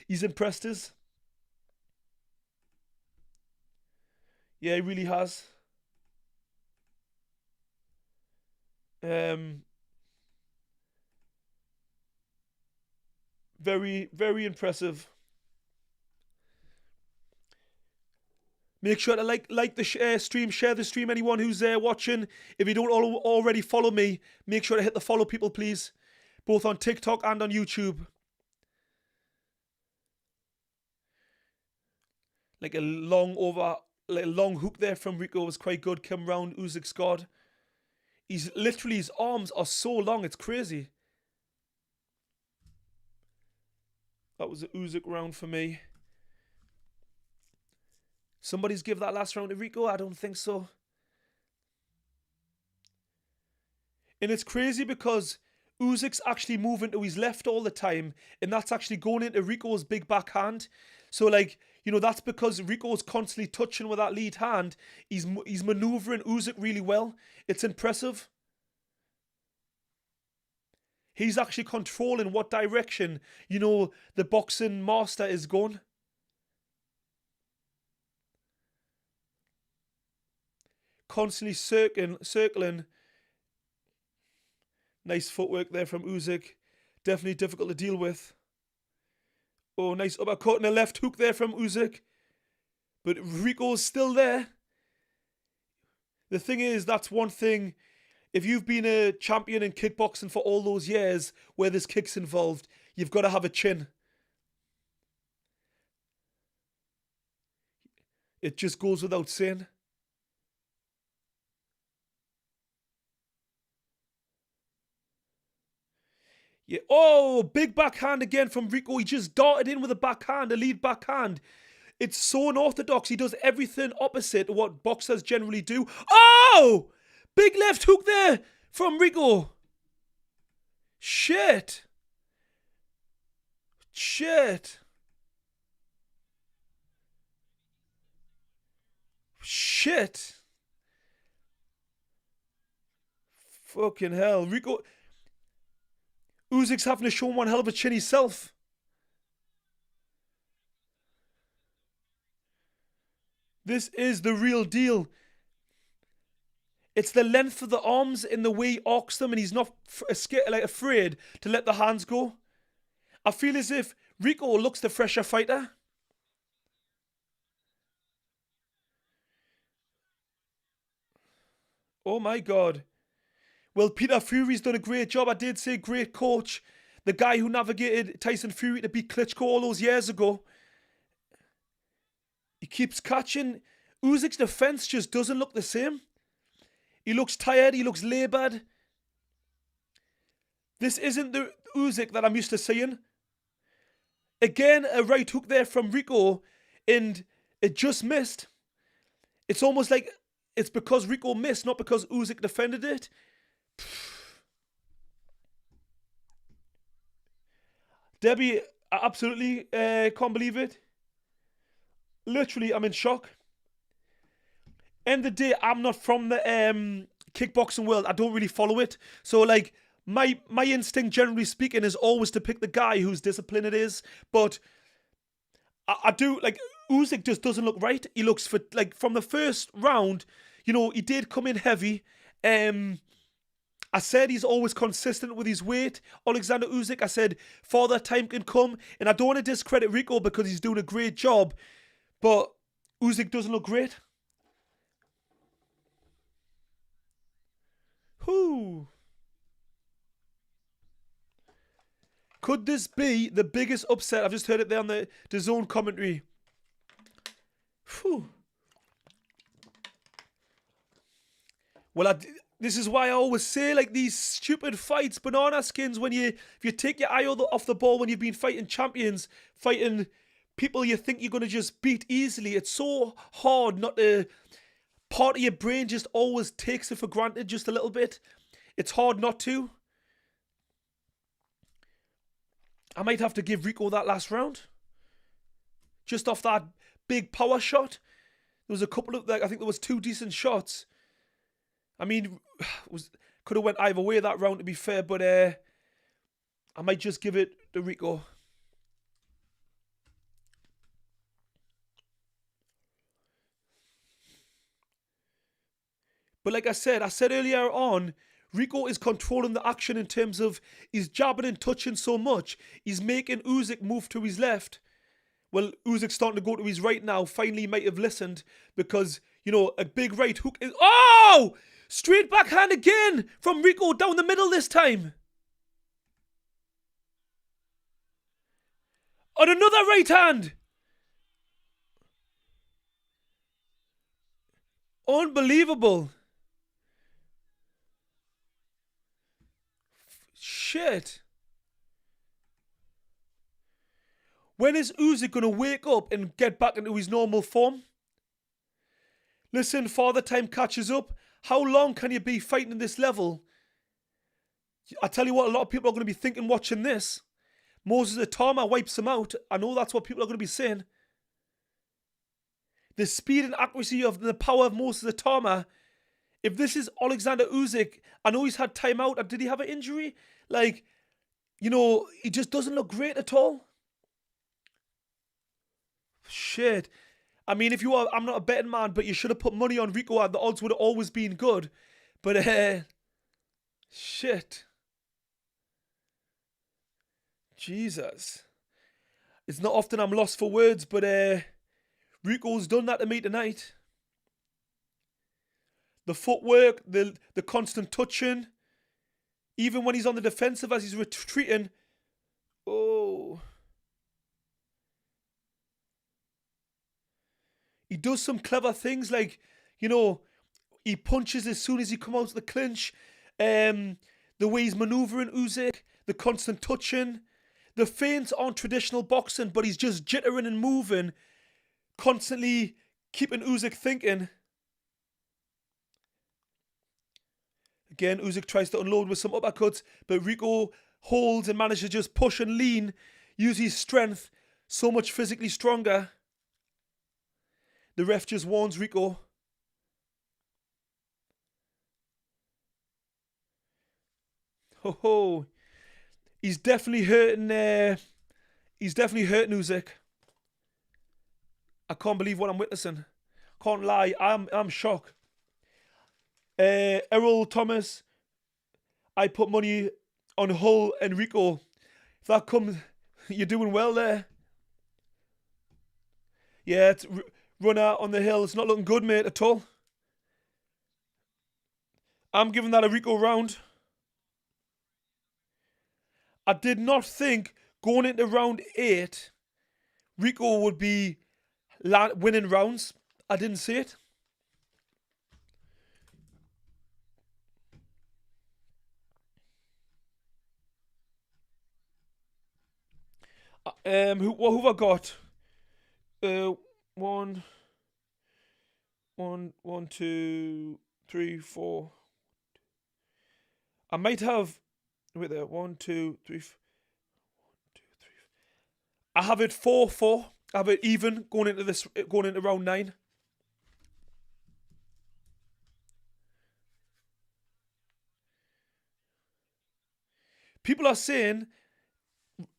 He's impressed us. Yeah, he really has. Very, very impressive. Make sure to like the stream, share the stream. Anyone who's watching, if you don't already follow me, make sure to hit the follow, people, please. Both on TikTok and on YouTube. Like a long hook there from Rico was quite good. Come round Usyk's guard. His arms are so long, it's crazy. That was an Usyk round for me. Somebody's give that last round to Rico? I don't think so. And it's crazy because Usyk's actually moving to his left all the time, and that's actually going into Rico's big backhand. So, like, you know, that's because Rico's constantly touching with that lead hand. He's maneuvering Usyk really well. It's impressive. He's actually controlling what direction, you know, the boxing master is going. Constantly circling. Nice footwork there from Usyk. Definitely difficult to deal with. Oh, nice uppercut and a left hook there from Usyk. But Rico's still there. The thing is, that's one thing. If you've been a champion in kickboxing for all those years where there's kicks involved, you've got to have a chin. It just goes without saying. Yeah. Oh, big backhand again from Rico. He just darted in with a backhand, a lead backhand. It's so unorthodox. He does everything opposite to what boxers generally do. Oh! Big left hook there from Rico. Shit. Shit. Shit. Fucking hell. Rico. Usyk's having to show one hell of a chin himself. This is the real deal. It's the length of the arms and the way he arcs them, and he's not afraid to let the hands go. I feel as if Rico looks the fresher fighter. Oh my God. Well, Peter Fury's done a great job. I did say great coach. The guy who navigated Tyson Fury to beat Klitschko all those years ago. He keeps catching. Usyk's defense just doesn't look the same. He looks tired. He looks laboured. This isn't the Usyk that I'm used to seeing. Again, a right hook there from Rico, and it just missed. It's almost like it's because Rico missed, not because Usyk defended it. Debbie, I absolutely can't believe it. Literally, I'm in shock. End of the day, I'm not from the kickboxing world. I don't really follow it. So, like, my instinct, generally speaking, is always to pick the guy whose discipline it is. But I do, like, Usyk just doesn't look right. He looks, from the first round, you know, he did come in heavy. I said he's always consistent with his weight. Oleksandr Usyk, I said, Father Time can come. And I don't want to discredit Rico because he's doing a great job. But Usyk doesn't look great. Could this be the biggest upset? I've just heard it there on the DAZN commentary. Whew. Well, this is why I always say, like, these stupid fights, banana skins, if you take your eye off the ball when you've been fighting champions, fighting people you think you're going to just beat easily, it's so hard not to... Part of your brain just always takes it for granted just a little bit. It's hard not to. I might have to give Rico that last round. Just off that big power shot. There was a couple of, I think there was 2 decent shots. I mean, could have went either way that round, to be fair, but I might just give it to Rico. But like I said earlier on, Rico is controlling the action in terms of he's jabbing and touching so much. He's making Usyk move to his left. Well, Usyk's starting to go to his right now. Finally, he might have listened because, you know, a big right hook is... Oh! Straight backhand again from Rico down the middle this time. On another right hand. Unbelievable. Shit. When is Usyk going to wake up and get back into his normal form? Listen, Father Time catches up. How long can you be fighting at this level? I tell you what, a lot of people are going to be thinking watching this. Moses Atama wipes him out. I know that's what people are going to be saying. The speed and accuracy of the power of Moses Atama. If this is Oleksandr Usyk, I know he's had time out. Did he have an injury? Like, you know, he just doesn't look great at all. Shit. I mean, I'm not a betting man, but you should have put money on Rico. The odds would have always been good. But, shit. Jesus. It's not often I'm lost for words, but Rico's done that to me tonight. The footwork, the constant touching. Even when he's on the defensive as he's retreating. Oh. He does some clever things like, you know, he punches as soon as he comes out of the clinch. The way he's manoeuvring Usyk, the constant touching. The feints aren't traditional boxing, but he's just jittering and moving, constantly keeping Usyk thinking. Again, Usyk tries to unload with some uppercuts, but Rico holds and manages to just push and lean, use his strength, so much physically stronger. The ref just warns Rico. Ho ho. He's definitely hurting Usyk. I can't believe what I'm witnessing. Can't lie, I'm shocked. Errol Thomas, I put money on Hull and Rico. If that comes, you're doing well there. Yeah, it's runner on the hill. It's not looking good, mate, at all. I'm giving that a Rico round. I did not think going into round 8, Rico would be winning rounds. I didn't see it. What have I got? One, 2, 3, 4. I might have. Wait there. 1, 2, 3. 1, 2, 3. I have it 4-4. I have it even going into round 9. People are saying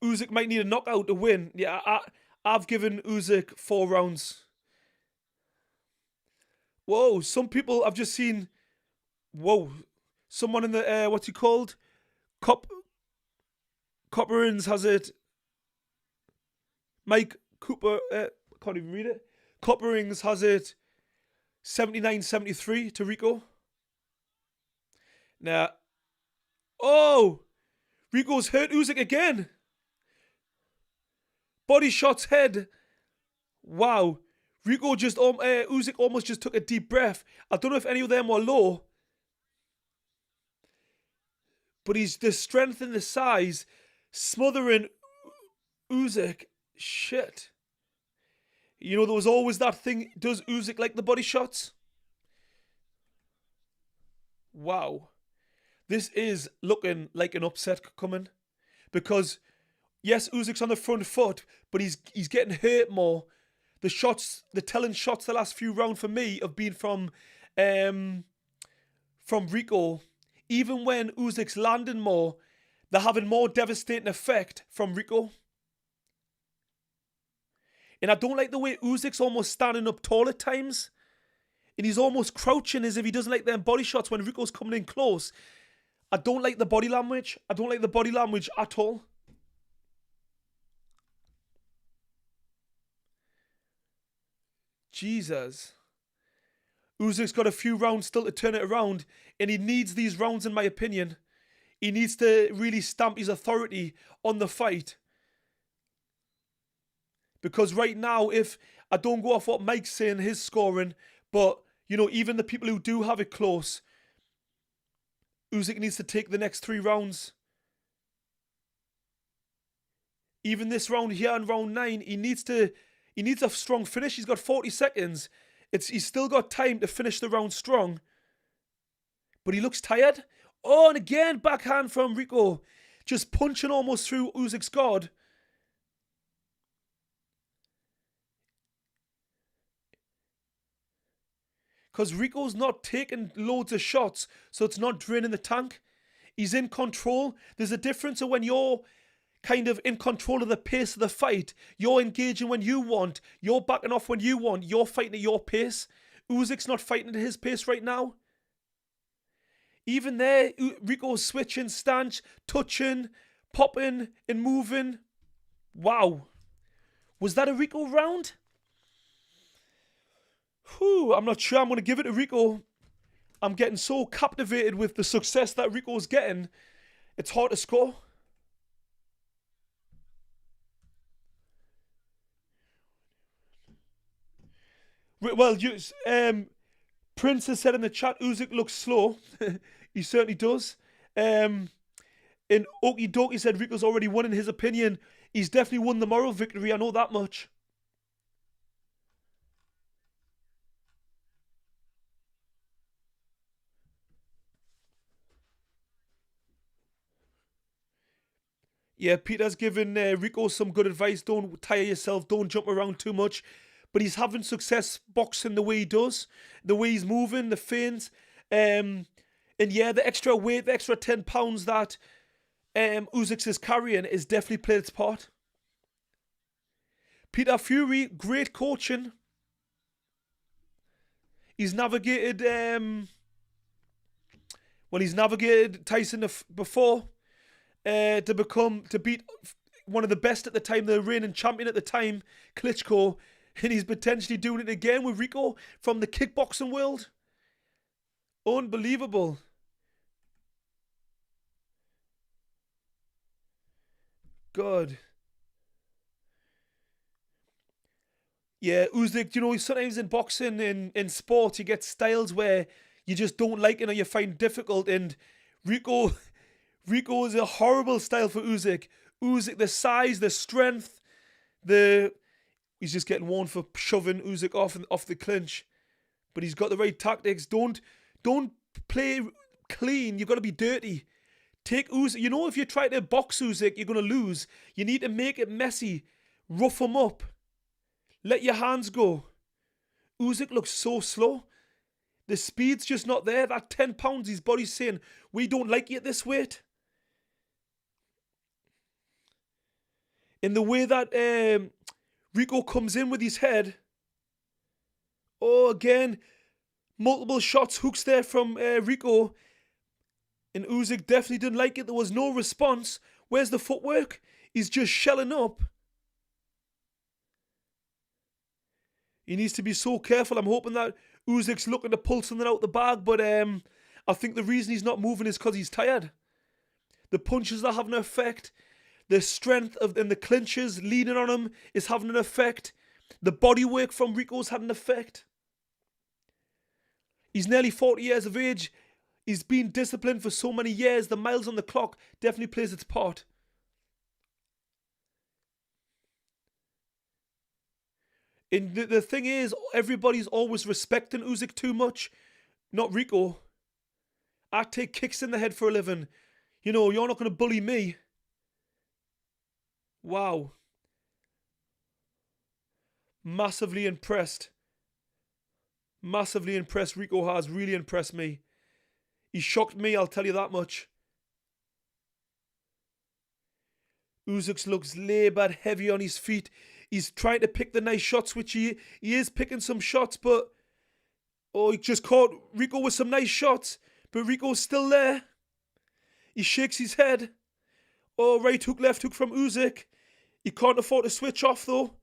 Usyk might need a knockout to win. Yeah, I've given Usyk 4 rounds. Whoa, some people I've just seen. Whoa, someone in the what's he called? Copperins has it. Mike Cooper, can't even read it. Copperings has it 79-73 to Rico. Now, oh, Rico's hurt Usyk again. Body shots, head. Wow. Usyk almost just took a deep breath. I don't know if any of them were low. But he's the strength and the size smothering Usyk. Shit. You know, there was always that thing, does Usyk like the body shots? Wow. This is looking like an upset coming. Because, yes, Usyk's on the front foot, but he's getting hurt more. The telling shots the last few rounds for me have been from Rico. Even when Usyk's landing more, they're having more devastating effect from Rico. And I don't like the way Usyk's almost standing up tall at times. And he's almost crouching as if he doesn't like them body shots when Rico's coming in close. I don't like the body language. I don't like the body language at all. Jesus. Usyk's got a few rounds still to turn it around, and he needs these rounds, in my opinion. He needs to really stamp his authority on the fight. Because right now, if I don't go off what Mike's saying, his scoring, but, you know, even the people who do have it close, Usyk needs to take the next 3 rounds. Even this round here in round 9, he needs a strong finish. He's got 40 seconds. He's still got time to finish the round strong. But he looks tired. Oh, and again, backhand from Rico. Just punching almost through Usyk's guard. Because Rico's not taking loads of shots, so it's not draining the tank. He's in control. There's a difference of when you're kind of in control of the pace of the fight. You're engaging when you want. You're backing off when you want. You're fighting at your pace. Usyk's not fighting at his pace right now. Even there, Rico's switching, stance, touching, popping and moving. Wow. Was that a Rico round? Whew, I'm not sure I'm going to give it to Rico. I'm getting so captivated with the success that Rico's getting. It's hard to score. Well, Prince has said in the chat, Usyk looks slow. He certainly does. And Okie Dokie said Rico's already won in his opinion. He's definitely won the moral victory, I know that much. Yeah, Peter's given Rico some good advice. Don't tire yourself. Don't jump around too much. But he's having success boxing the way he does. The way he's moving, the feints. And yeah, the extra weight, the extra 10 pounds that Usyk is carrying is definitely played its part. Peter Fury, great coaching. He's navigated... he's navigated Tyson before. To beat one of the best at the time, the reigning champion at the time, Klitschko, and he's potentially doing it again with Rico from the kickboxing world. Unbelievable. God. Yeah, Usyk, you know, sometimes in boxing, in sport, you get styles where you just don't like it or you find difficult, and Rico is a horrible style for Usyk. Usyk, the size, the strength, he's just getting warned for shoving Usyk off the clinch. But he's got the right tactics. Don't play clean. You've got to be dirty. Take Usyk. You know, if you try to box Usyk, you're going to lose. You need to make it messy. Rough him up. Let your hands go. Usyk looks so slow. The speed's just not there. That 10 pounds, his body's saying, we don't like you at this weight. In the way that Rico comes in with his head. Oh, again, multiple shots, hooks there from Rico. And Usyk definitely didn't like it. There was no response. Where's the footwork? He's just shelling up. He needs to be so careful. I'm hoping that Usyk's looking to pull something out the bag. But I think the reason he's not moving is because he's tired. The punches are having an effect. The strength and the clinches leaning on him is having an effect. The body work from Rico's had an effect. He's nearly 40 years of age. He's been disciplined for so many years. The miles on the clock definitely plays its part. And the thing is, everybody's always respecting Usyk too much. Not Rico. I take kicks in the head for a living. You know, you're not going to bully me. Wow. Massively impressed. Massively impressed. Rico has really impressed me. He shocked me, I'll tell you that much. Usyk looks laboured, heavy on his feet. He's trying to pick the nice shots, which he is picking some shots, but... Oh, he just caught Rico with some nice shots. But Rico's still there. He shakes his head. Oh, right hook, left hook from Usyk. He can't afford to switch off, though.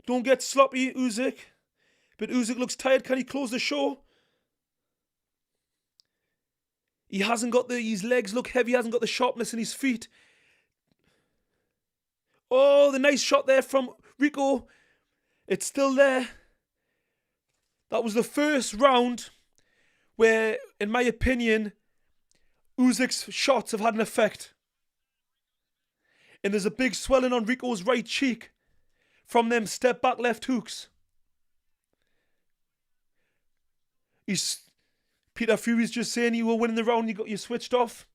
Don't get sloppy, Usyk. But Usyk looks tired. Can he close the show? He hasn't got his legs look heavy. He hasn't got the sharpness in his feet. Oh, the nice shot there from Rico. It's still there. That was the first round where, in my opinion, Usyk's shots have had an effect. And there's a big swelling on Rico's right cheek from them step back left hooks. Peter Fury's just saying you were winning the round, you switched off.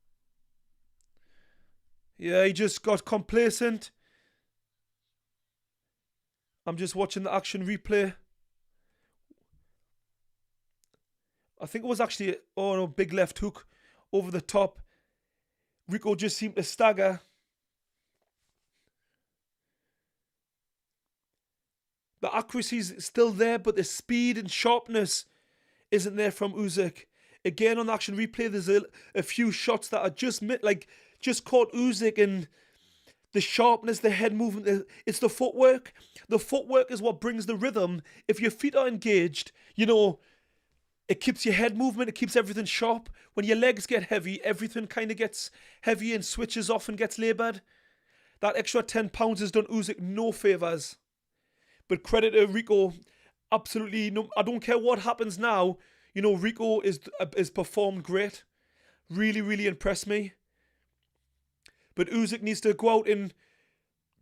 Yeah, he just got complacent. I'm just watching the action replay. I think it was actually, oh no, big left hook over the top. Rico just seemed to stagger. The accuracy's still there, but the speed and sharpness isn't there from Usyk. Again, on the action replay, there's a few shots that are just caught Usyk, and the sharpness, the head movement, it's the footwork. The footwork is what brings the rhythm. If your feet are engaged, you know, it keeps your head movement, it keeps everything sharp. When your legs get heavy, everything kind of gets heavy and switches off and gets laboured. That extra 10 pounds has done Usyk no favours. But credit to Rico, absolutely no. I don't care what happens now. You know, Rico is performed great. Really, really impressed me. But Usyk needs to go out and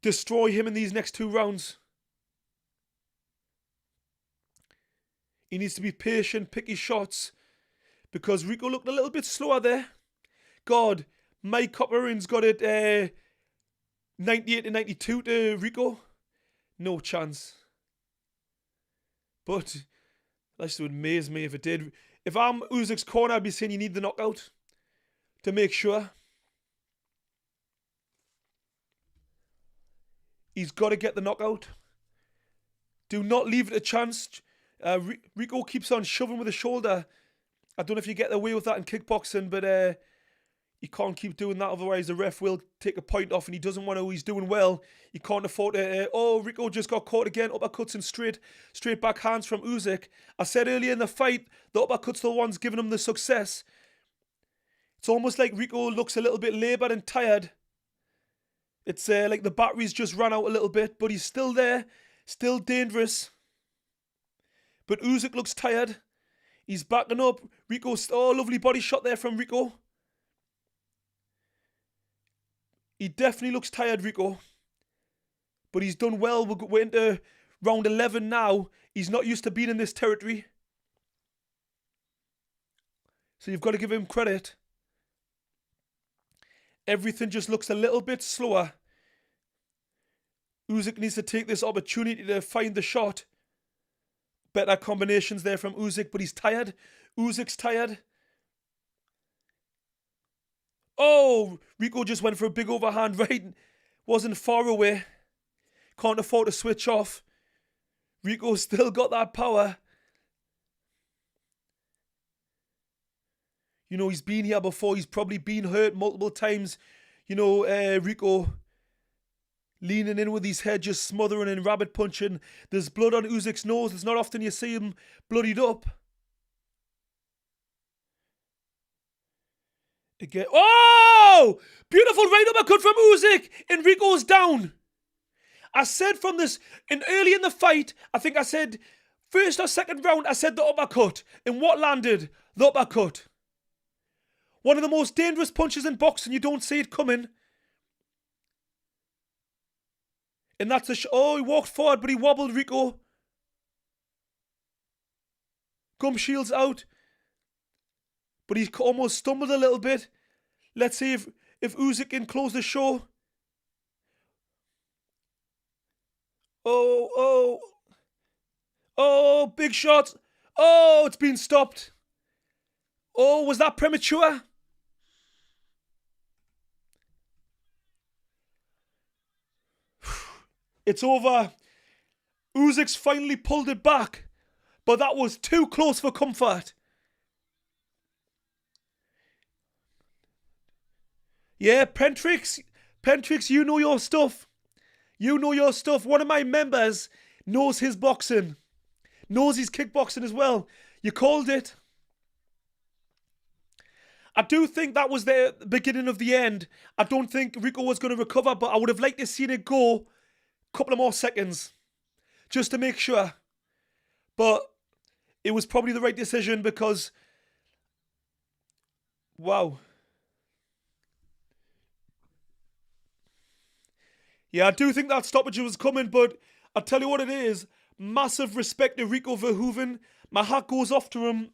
destroy him in these next 2 rounds. He needs to be patient, pick his shots. Because Rico looked a little bit slower there. God, Mike Copperin's got it 98 to 92 to Rico. No chance. But that just would amaze me if it did. If I'm Usyk's corner, I'd be saying you need the knockout to make sure. He's got to get the knockout. Do not leave it a chance. Rico keeps on shoving with the shoulder. I don't know if you get away with that in kickboxing, but you can't keep doing that. Otherwise, the ref will take a point off, and he doesn't want to. He's doing well. He can't afford to. Rico just got caught again. Uppercuts and straight back hands from Usyk. I said earlier in the fight, the uppercuts are the ones giving him the success. It's almost like Rico looks a little bit laboured and tired. It's like the batteries just ran out a little bit, but he's still there, still dangerous. But Usyk looks tired. He's backing up. Lovely body shot there from Rico. He definitely looks tired, Rico. But he's done well. We're into round 11 now. He's not used to being in this territory. So you've got to give him credit. Everything just looks a little bit slower. Usyk needs to take this opportunity to find the shot. Better combinations there from Usyk, but he's tired. Usyk's tired. Oh, Rico just went for a big overhand right. Wasn't far away. Can't afford to switch off. Rico's still got that power. You know, he's been here before. He's probably been hurt multiple times. You know, Rico leaning in with his head, just smothering and rabbit punching. There's blood on Usyk's nose. It's not often you see him bloodied up. Again. Oh! Beautiful right uppercut from Usyk. And Rico's down. I said from this, and early in the fight, I think I said, first or second round, I said the uppercut. And what landed? The uppercut. One of the most dangerous punches in boxing. You don't see it coming. And that's oh, he walked forward, but he wobbled, Rico. Gum shields out. But he almost stumbled a little bit. Let's see if Usyk can close the show. Oh, big shot. Oh, it's been stopped. Oh, was that premature? It's over. Usyk's finally pulled it back. But that was too close for comfort. Yeah, Pentrix, you know your stuff. You know your stuff. One of my members knows his boxing. Knows his kickboxing as well. You called it. I do think that was the beginning of the end. I don't think Rico was going to recover, but I would have liked to see it go a couple of more seconds. Just to make sure. But it was probably the right decision because... Wow. Yeah, I do think that stoppage was coming, but I'll tell you what it is. Massive respect to Rico Verhoeven. My hat goes off to him.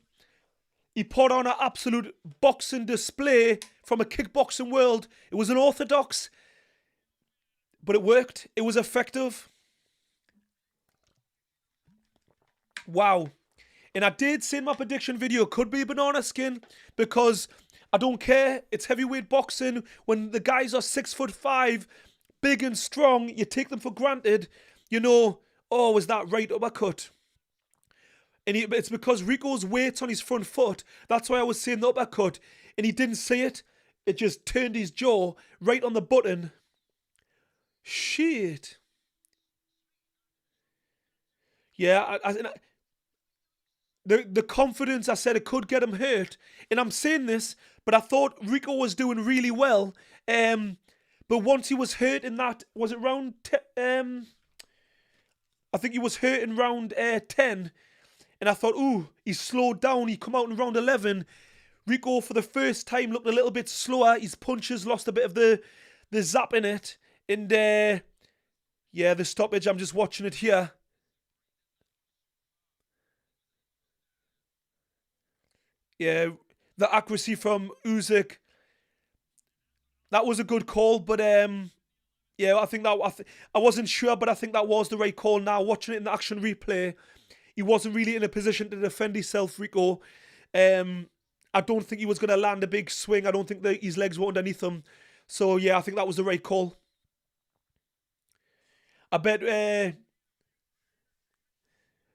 He put on an absolute boxing display from a kickboxing world. It was unorthodox, but it worked. It was effective. Wow. And I did say in my prediction video, could be banana skin, because I don't care. It's heavyweight boxing. When the guys are 6'5", big and strong, you take them for granted. You know, oh, was that right uppercut? And it's because Rico's weight's on his front foot. That's why I was saying the uppercut. And he didn't see it. It just turned his jaw right on the button. Shit. Yeah, the confidence, I said it could get him hurt. And I'm saying this, but I thought Rico was doing really well. But once he was hurt in that, was it round... I think he was hurt in round 10. And I thought, ooh, he slowed down. He come out in round 11. Rico, for the first time, looked a little bit slower. His punches lost a bit of the zap in it. And, yeah, the stoppage, I'm just watching it here. Yeah, the accuracy from Usyk. That was a good call, but, yeah, I think that... I wasn't sure, but I think that was the right call now. Watching it in the action replay... He wasn't really in a position to defend himself, Rico. I don't think he was going to land a big swing. I don't think that his legs were underneath him. So, yeah, I think that was the right call. I bet...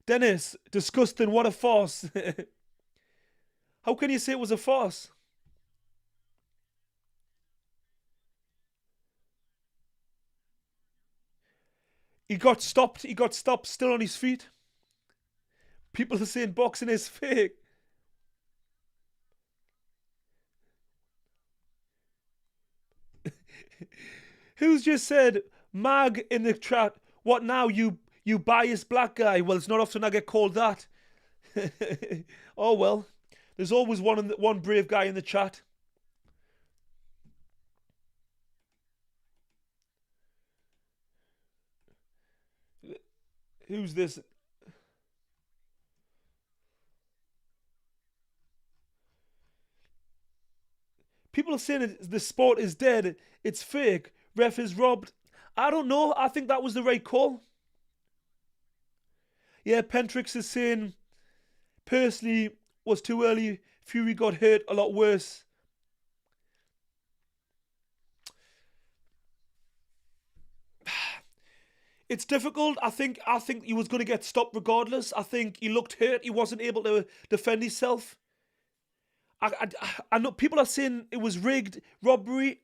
Dennis, disgusting, what a farce. How can you say it was a farce? He got stopped. He got stopped still on his feet. People are saying boxing is fake. Who's just said, Mag in the chat, what now, you biased black guy? Well, it's not often I get called that. Oh, well. There's always one brave guy in the chat. Who's this? People are saying the sport is dead. It's fake. Ref is robbed. I don't know. I think that was the right call. Yeah, Pentrix is saying, personally, was too early. Fury got hurt a lot worse. It's difficult. I think he was going to get stopped regardless. I think he looked hurt. He wasn't able to defend himself. I know people are saying it was rigged, robbery.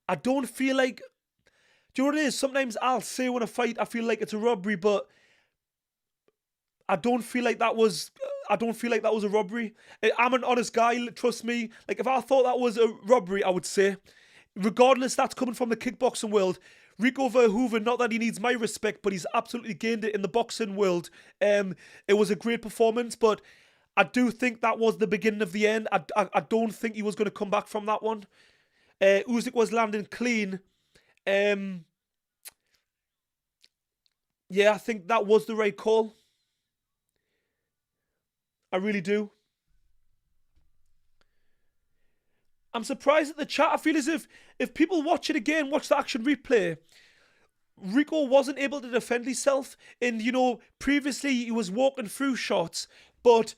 I don't feel like... Do you know what it is? Sometimes I'll say when I fight, I feel like it's a robbery, but I don't feel like that was... I don't feel like that was a robbery. I'm an honest guy, trust me. Like, if I thought that was a robbery, I would say. Regardless, that's coming from the kickboxing world. Rico Verhoeven, not that he needs my respect, but he's absolutely gained it in the boxing world. It was a great performance, but I do think that was the beginning of the end. I don't think he was going to come back from that one. Usyk was landing clean. Um, yeah, I think that was the right call. I really do. I'm surprised at the chat. I feel as if people watch it again, watch the action replay, Rico wasn't able to defend himself. And, previously he was walking through shots, but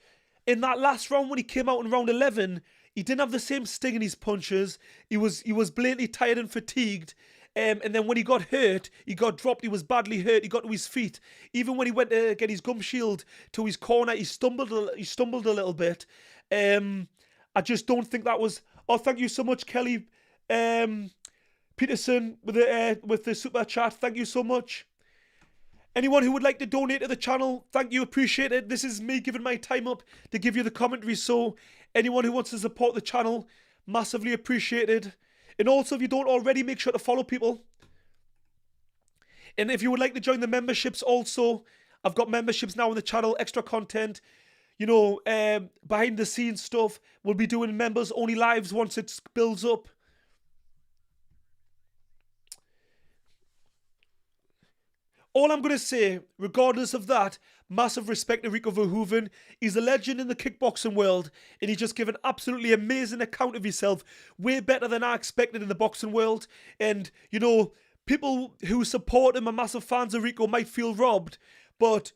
in that last round when he came out in round 11, he didn't have the same sting in his punches. He was blatantly tired and fatigued. And then when he got hurt, he got dropped. He was badly hurt. He got to his feet. Even when he went to get his gum shield to his corner, he stumbled. He stumbled a little bit. I just don't think that was. Oh, thank you so much, Kelly Peterson, with the super chat. Thank you so much. Anyone who would like to donate to the channel, thank you, appreciate it. This is me giving my time up to give you the commentary. So anyone who wants to support the channel, massively appreciated. And also, if you don't already, make sure to follow people. And if you would like to join the memberships also, I've got memberships now on the channel, extra content, behind the scenes stuff. We'll be doing members only lives once it builds up. All I'm going to say, regardless of that, massive respect to Rico Verhoeven. He's a legend in the kickboxing world, and he just gave an absolutely amazing account of himself, way better than I expected in the boxing world. And, people who support him, are massive fans of Rico, might feel robbed, but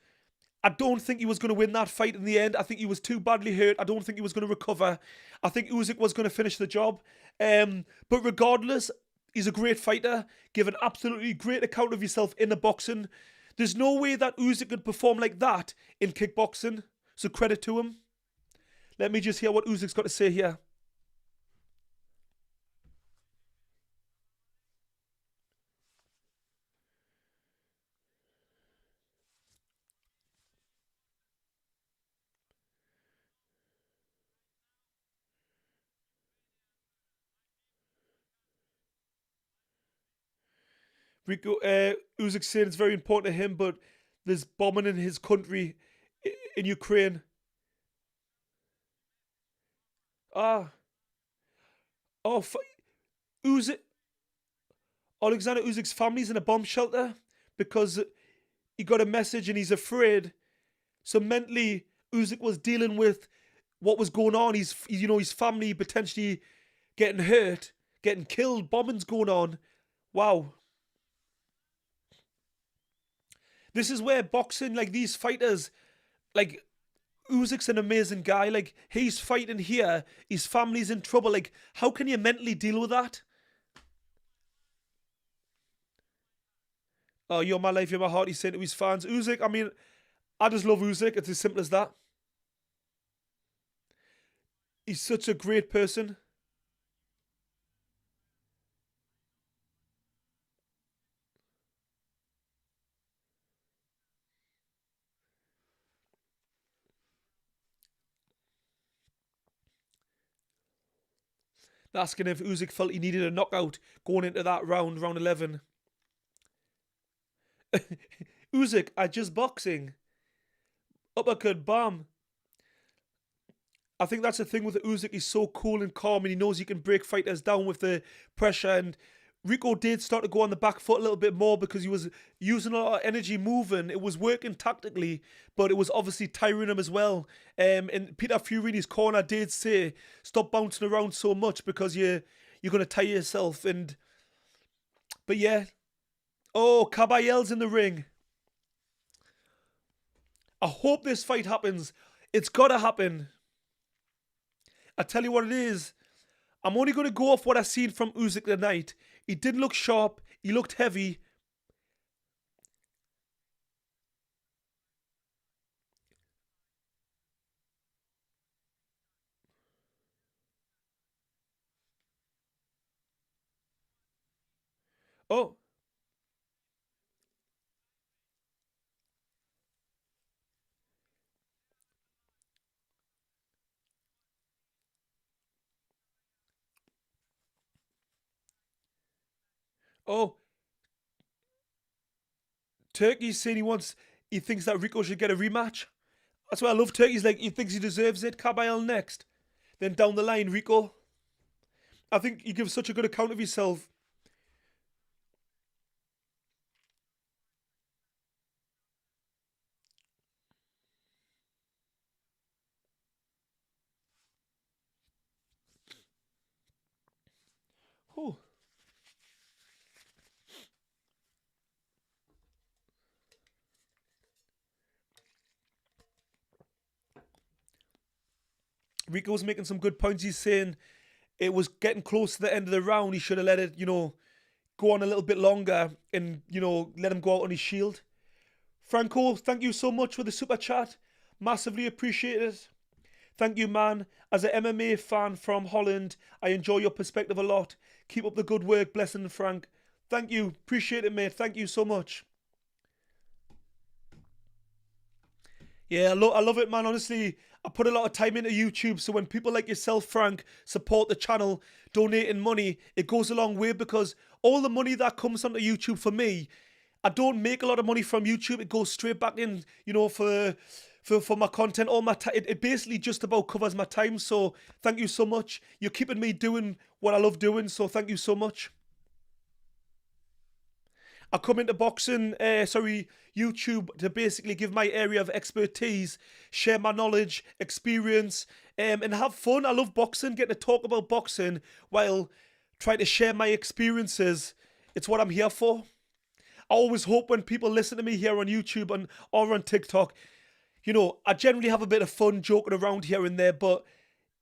I don't think he was going to win that fight in the end. I think he was too badly hurt. I don't think he was going to recover. I think Usyk was going to finish the job. But regardless, he's a great fighter. Give an absolutely great account of himself in the boxing. There's no way that Usyk could perform like that in kickboxing. So credit to him. Let me just hear what Usyk's got to say here. Usyk saying it's very important to him, but there's bombing in his country, in Ukraine. Ah, oh, Usyk, Oleksandr Usyk's family's in a bomb shelter because he got a message and he's afraid. So mentally, Usyk was dealing with what was going on. His family potentially getting hurt, getting killed, bombings going on. Wow. This is where boxing, like these fighters, like Usyk's an amazing guy. Like, he's fighting here, his family's in trouble. Like, how can you mentally deal with that? Oh, you're my life, you're my heart, he's saying to his fans. Usyk, I mean, I just love Usyk. It's as simple as that. He's such a great person. Asking if Usyk felt he needed a knockout going into that round 11. Usyk, I just boxing. Uppercut, bam. I think that's the thing with Usyk. He's so cool and calm, and he knows he can break fighters down with the pressure. And Rico did start to go on the back foot a little bit more because he was using a lot of energy moving. It was working tactically, but it was obviously tiring him as well. And Peter Fury in his corner did say, "Stop bouncing around so much because you're gonna tire yourself." But yeah, oh, Caballero's in the ring. I hope this fight happens. It's gotta happen. I tell you what it is. I'm only going to go off what I've seen from Usyk tonight. He didn't look sharp. He looked heavy. Oh, Oh, Turkey's saying he thinks that Rico should get a rematch. That's why I love Turkey's like, he thinks he deserves it. Caballero next. Then down the line, Rico. I think you give such a good account of yourself. Oh. Rico's making some good points. He's saying it was getting close to the end of the round. He should have let it, go on a little bit longer and, let him go out on his shield. Franco, thank you so much for the super chat. Massively appreciate it. Thank you, man. As an MMA fan from Holland, I enjoy your perspective a lot. Keep up the good work. Blessing, Frank. Thank you. Appreciate it, mate. Thank you so much. Yeah, I love it, man. Honestly, I put a lot of time into YouTube. So when people like yourself, Frank, support the channel, donating money, it goes a long way because all the money that comes onto YouTube for me, I don't make a lot of money from YouTube. It goes straight back in, for my content. All my time, it basically just about covers my time. So thank you so much. You're keeping me doing what I love doing. So thank you so much. I come into YouTube to basically give my area of expertise, share my knowledge, experience, and have fun. I love boxing, getting to talk about boxing while trying to share my experiences. It's what I'm here for. I always hope when people listen to me here on YouTube or on TikTok, I generally have a bit of fun joking around here and there, but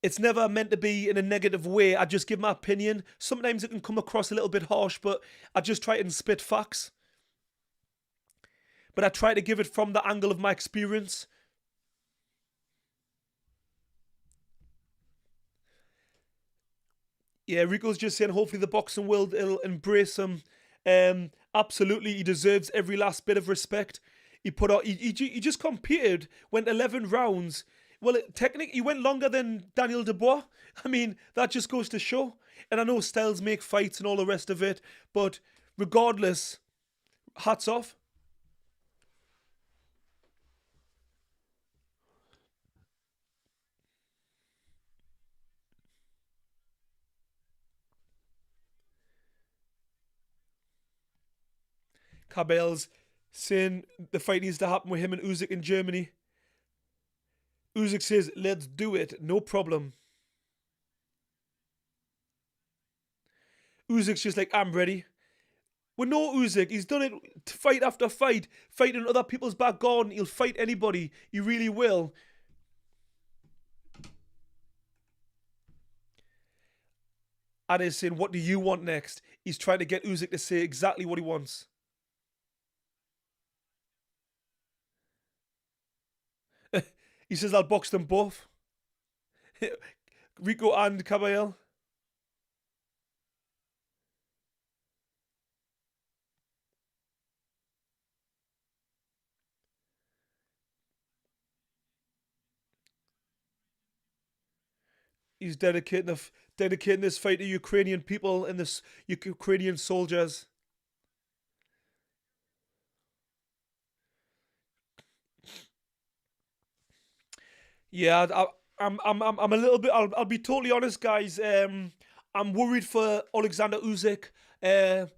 it's never meant to be in a negative way. I just give my opinion. Sometimes it can come across a little bit harsh, but I just try and spit facts. But I try to give it from the angle of my experience. Yeah, Rico's just saying hopefully the boxing world will embrace him. Absolutely, he deserves every last bit of respect. He put out. He just competed, went 11 rounds. Well, technically, he went longer than Daniel Dubois. I mean, that just goes to show. And I know styles make fights and all the rest of it, but regardless, hats off. Cabell's saying the fight needs to happen with him and Usyk in Germany. Usyk says, let's do it, no problem. Usyk's just like, I'm ready. With no Usyk, he's done it fight after fight, fighting other people's back garden. He'll fight anybody. He really will. And he's saying, what do you want next? He's trying to get Usyk to say exactly what he wants. He says, I'll box them both. Rico and Caballero. He's dedicating this fight to Ukrainian people and this Ukrainian soldiers. Yeah, I'm a little bit. I'll be totally honest, guys. I'm worried for Oleksandr Usyk. Uh,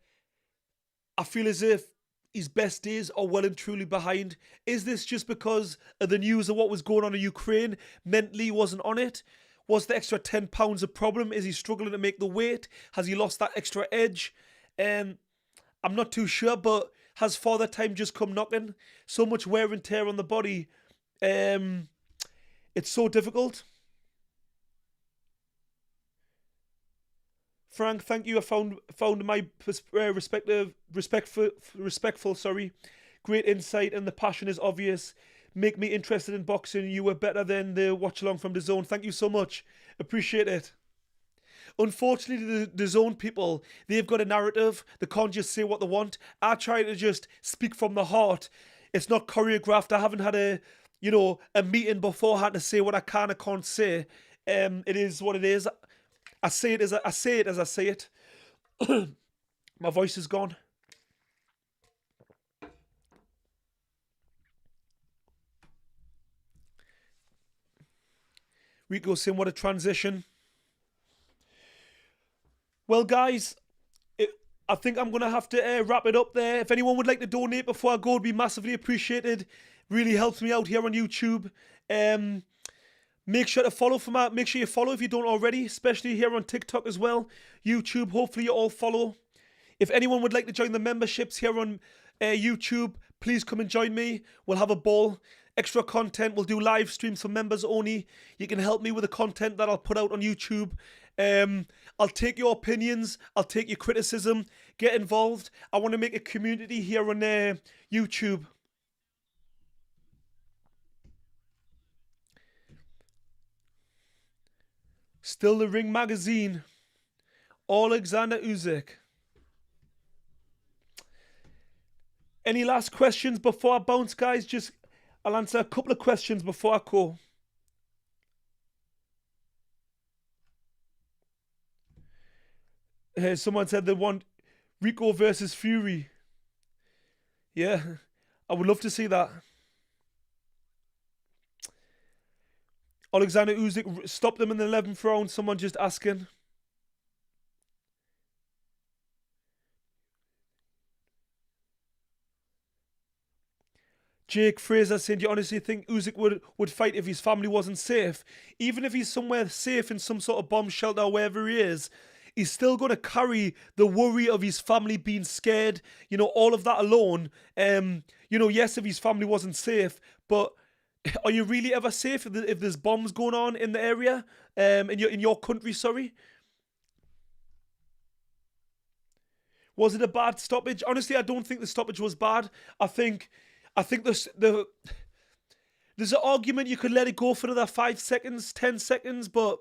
I feel as if his best days are well and truly behind. Is this just because of the news of what was going on in Ukraine? Mentally, he wasn't on it. Was the extra £10 a problem? Is he struggling to make the weight? Has he lost that extra edge? I'm not too sure, but has father time just come knocking? So much wear and tear on the body. It's so difficult. Frank, thank you. I found my respectful. Sorry, great insight, and the passion is obvious. Make me interested in boxing. You were better than the watch along from the zone. Thank you so much. Appreciate it. Unfortunately, the zone people, they've got a narrative. They can't just say what they want. I try to just speak from the heart. It's not choreographed. I haven't had a meeting beforehand to say what I can and can't say. It is what it is. I say it as I say it. My voice is gone. Rico saying, what a transition. Well, guys, I think I'm going to have to wrap it up there. If anyone would like to donate before I go, it'd be massively appreciated. Really helps me out here on YouTube. Make sure to follow make sure you follow if you don't already, especially here on TikTok as well. YouTube, hopefully you all follow. If anyone would like to join the memberships here on YouTube, please come and join me. We'll have a ball. Extra content. We'll do live streams for members only. You can help me with the content that I'll put out on YouTube. I'll take your opinions. I'll take your criticism. Get involved. I want to make a community here on YouTube. Still the Ring magazine. Oleksandr Usyk. Any last questions before I bounce, guys? I'll answer a couple of questions before I go. Someone said they want Rico versus Fury. Yeah, I would love to see that. Oleksandr Usyk stopped them in the 11th round. Someone just asking. Jake Fraser saying, do you honestly think Usyk would fight if his family wasn't safe? Even if he's somewhere safe in some sort of bomb shelter or wherever he is, he's still going to carry the worry of his family being scared. You know, all of that alone. You know, yes, if his family wasn't safe, but are you really ever safe if there's bombs going on in the area? In your country, sorry? Was it a bad stoppage? Honestly, I don't think the stoppage was bad. I think there's an argument you could let it go for another 5 seconds, 10 seconds, but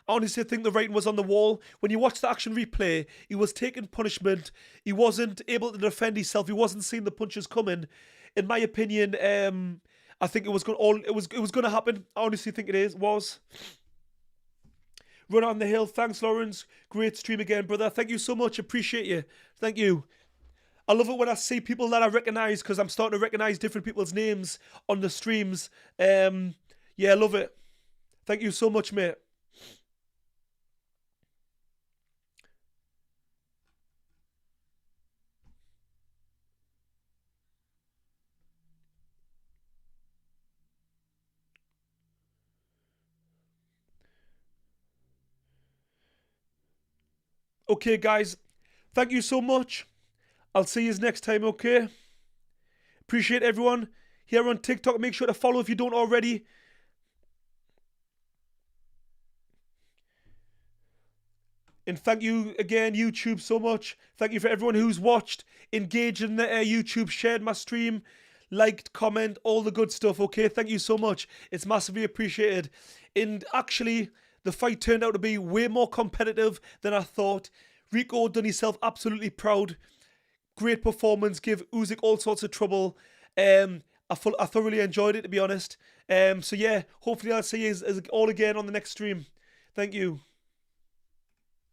I honestly think the writing was on the wall. When you watch the action replay, he was taking punishment. He wasn't able to defend himself. He wasn't seeing the punches coming. In my opinion, I think it was going to happen. I honestly think it was. Run on the hill. Thanks, Lawrence. Great stream again, brother. Thank you so much. Appreciate you. Thank you. I love it when I see people that I recognise because I'm starting to recognise different people's names on the streams. Yeah, I love it. Thank you so much, mate. Okay, guys. Thank you so much. I'll see you next time, okay? Appreciate everyone here on TikTok. Make sure to follow if you don't already. And thank you again, YouTube, so much. Thank you for everyone who's watched, engaged in the YouTube, shared my stream, liked, comment, all the good stuff, okay? Thank you so much. It's massively appreciated. And actually, the fight turned out to be way more competitive than I thought. Rico done himself absolutely proud. Great performance, give Usyk all sorts of trouble. I thoroughly enjoyed it, to be honest. So yeah, hopefully I'll see you all again on the next stream. Thank you.